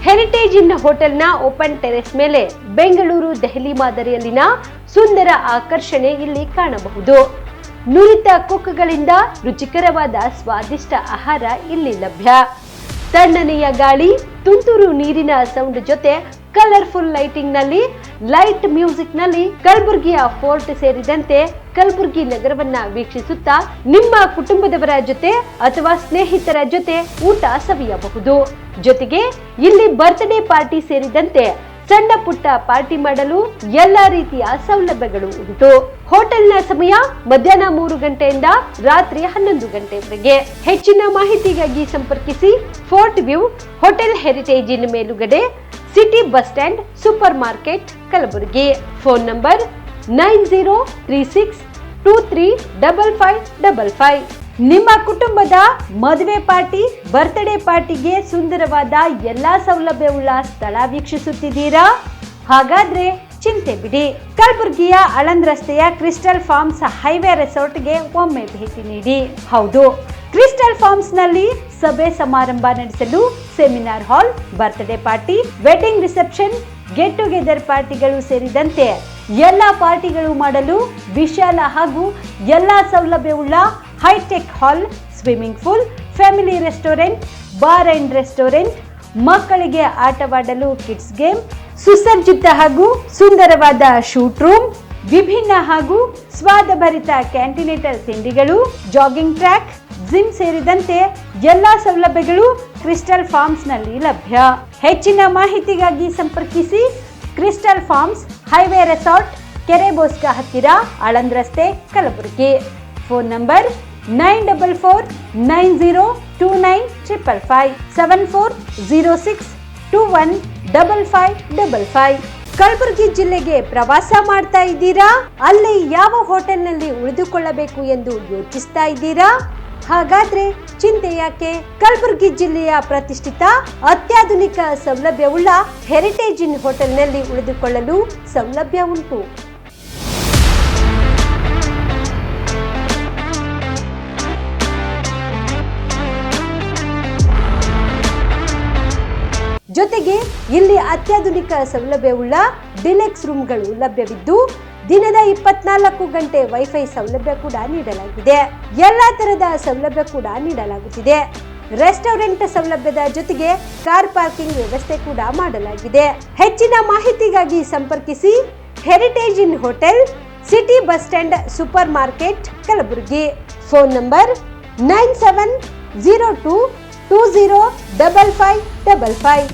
ಹೆರಿಟೇಜ್ ಇನ್ ಹೋಟೆಲ್ನ ಓಪನ್ ಟೆರೆಸ್ ಮೇಲೆ ಬೆಂಗಳೂರು, ದೆಹಲಿ ಮಾದರಿಯಲ್ಲಿನ ಸುಂದರ ಆಕರ್ಷಣೆ ಇಲ್ಲಿ ಕಾಣಬಹುದು. ನುರಿತ ಕುಕ್ಗಳಿಂದ ರುಚಿಕರವಾದ ಸ್ವಾದಿಷ್ಟ ಆಹಾರ ಇಲ್ಲಿ ಲಭ್ಯ. ತಣ್ಣನೆಯ ಗಾಳಿ, ತುಂತುರು ನೀರಿನ ಸೌಂಡ್ ಜೊತೆ ಕಲರ್ಫುಲ್ ಲೈಟಿಂಗ್ ನಲ್ಲಿ, ಲೈಟ್ ಮ್ಯೂಸಿಕ್ ನಲ್ಲಿ ಕಲಬುರಗಿಯ ಫೋರ್ಟ್ ಸೇರಿದಂತೆ ಕಲಬುರಗಿ ನಗರವನ್ನ ವೀಕ್ಷಿಸುತ್ತಾ ನಿಮ್ಮ ಕುಟುಂಬದವರ ಜೊತೆ ಅಥವಾ ಸ್ನೇಹಿತರ ಜೊತೆ ಊಟ ಸವಿಯಬಹುದು. ಜೊತೆಗೆ ಇಲ್ಲಿ ಬರ್ತ್ಡೇ ಪಾರ್ಟಿ ಸೇರಿದಂತೆ ಸಣ್ಣ ಪುಟ್ಟ ಪಾರ್ಟಿ ಮಾಡಲು ಎಲ್ಲಾ ರೀತಿಯ ಸೌಲಭ್ಯಗಳು ಉಂಟು. ಹೋಟೆಲ್ನ ಸಮಯ ಮಧ್ಯಾಹ್ನ 3 ಗಂಟೆಯಿಂದ ರಾತ್ರಿ 11 ಗಂಟೆವರೆಗೆ. ಹೆಚ್ಚಿನ ಮಾಹಿತಿಗಾಗಿ ಸಂಪರ್ಕಿಸಿ ಫೋರ್ಟ್ ವ್ಯೂ ಹೋಟೆಲ್, ಹೆರಿಟೇಜ್ ಇನ್ ಮೇಲುಗಡೆ, city bus stand, super market, Kalaburagi. Phone number 9036235555. ನಿಮ್ಮ ಕುಟುಂಬದ ಮದುವೆ ಪಾರ್ಟಿ, ಬರ್ತ್ಡೇ ಪಾರ್ಟಿಗೆ ಸುಂದರವಾದ ಎಲ್ಲಾ ಸೌಲಭ್ಯವುಳ್ಳ ಸ್ಥಳ ವೀಕ್ಷಿಸುತ್ತಿದ್ದೀರಾ? ಹಾಗಾದ್ರೆ ಚಿಂತೆ ಬಿಡಿ. ಕಲಬುರಗಿಯ ಆಳಂದ್ ರಸ್ತೆಯ ಕ್ರಿಸ್ಟಲ್ ಫಾರ್ಮ್ಸ್ ಹೈವೇ ರೆಸಾರ್ಟ್ಗೆ ಒಮ್ಮೆ ಭೇಟಿ ನೀಡಿ. ಹೌದು, ಕ್ರಿಸ್ಟಲ್ ಫಾರ್ಮ್ಸ್ ನಲ್ಲಿ ಸಭೆ ಸಮಾರಂಭ ನಡೆಸಲು seminar hall, birthday party, wedding reception, get together ಪಾರ್ಟಿಗಳು ಸೇರಿದಂತೆ ಎಲ್ಲ ಪಾರ್ಟಿಗಳು ಮಾಡಲು ವಿಶಾಲ ಹಾಗೂ ಎಲ್ಲ ಸೌಲಭ್ಯವುಳ್ಳ hi-tech hall, swimming pool, family restaurant, bar and restaurant, ಮಕ್ಕಳಿಗೆ ಆಟವಾಡಲು ಕಿಡ್ಸ್ ಗೇಮ್, ಸುಸಜ್ಜಿತ ಹಾಗೂ ಸುಂದರವಾದ ಶೂಟ್ ರೂಮ್, ವಿಭಿನ್ನ ಹಾಗೂ ಸ್ವಾದಭರಿತ ಕ್ಯಾಂಟಿನೇಟರ್ ತಿಂಡಿಗಳು, ಜಾಗಿಂಗ್ ಟ್ರ್ಯಾಕ್, ಜಿಮ್ ಸೇರಿದಂತೆ ಎಲ್ಲಾ ಸೌಲಭ್ಯಗಳು ಕ್ರಿಸ್ಟಲ್ ಫಾರ್ಮ್ಸ್ ನಲ್ಲಿ ಲಭ್ಯ. ಹೆಚ್ಚಿನ ಮಾಹಿತಿಗಾಗಿ ಸಂಪರ್ಕಿಸಿ ಕ್ರಿಸ್ಟಲ್ ಫಾರ್ಮ್ಸ್ ಹೈವೇ ರೆಸಾರ್ಟ್, ಕೆರೆ ಬೋಸ್ಕ ಹತ್ತಿರ, ಆಳಂದ್ ರಸ್ತೆ, ಕಲಬುರಗಿ. Phone number 9490295555 7406215555. ಕಲಬುರಗಿ ಜಿಲ್ಲೆಗೆ ಪ್ರವಾಸ ಮಾಡ್ತಾ ಇದ್ದೀರಾ? ಅಲ್ಲಿ ಯಾವ ಹೋಟೆಲ್ನಲ್ಲಿ ಉಳಿದುಕೊಳ್ಳಬೇಕು ಎಂದು ಯೋಚಿಸ್ತಾ ಇದ್ದೀರಾ? ಹಾಗಾದ್ರೆ ಚಿಂತೆ ಯಾಕೆ? ಕಲಬುರಗಿ ಜಿಲ್ಲೆಯ ಪ್ರತಿಷ್ಠಿತ ಅತ್ಯಾಧುನಿಕ ಸೌಲಭ್ಯವುಳ್ಳ ಹೆರಿಟೇಜ್ ಇನ್ ಹೋಟೆಲ್ನಲ್ಲಿ ಉಳಿದುಕೊಳ್ಳಲು ಸೌಲಭ್ಯ ಉಂಟು. ಜೊತೆಗೆ ಇಲ್ಲಿ ಅತ್ಯಾಧುನಿಕ ಸೌಲಭ್ಯವುಳ್ಳ ಡಿಲೆಕ್ಸ್ ರೂಮ್ಗಳು ಲಭ್ಯವಿದ್ದು ದಿನದ 24 ಗಂಟೆ ವೈಫೈ ಸೌಲಭ್ಯ ಕೂಡ ನೀಡಲಾಗಿದೆ. ಎಲ್ಲಾ ತರಹದ ಸೌಲಭ್ಯ ಕೂಡ ನೀಡಲಾಗುತ್ತಿದೆ. ರೆಸ್ಟೋರೆಂಟ್ ಸೌಲಭ್ಯದ ಜೊತೆಗೆ ಕಾರ್ ಪಾರ್ಕಿಂಗ್ ವ್ಯವಸ್ಥೆ ಕೂಡ ಮಾಡಲಾಗಿದೆ. ಹೆಚ್ಚಿನ ಮಾಹಿತಿಗಾಗಿ ಸಂಪರ್ಕಿಸಿ heritage inn hotel, city bus stand, super market, Kalaburagi. Phone number 9702205555.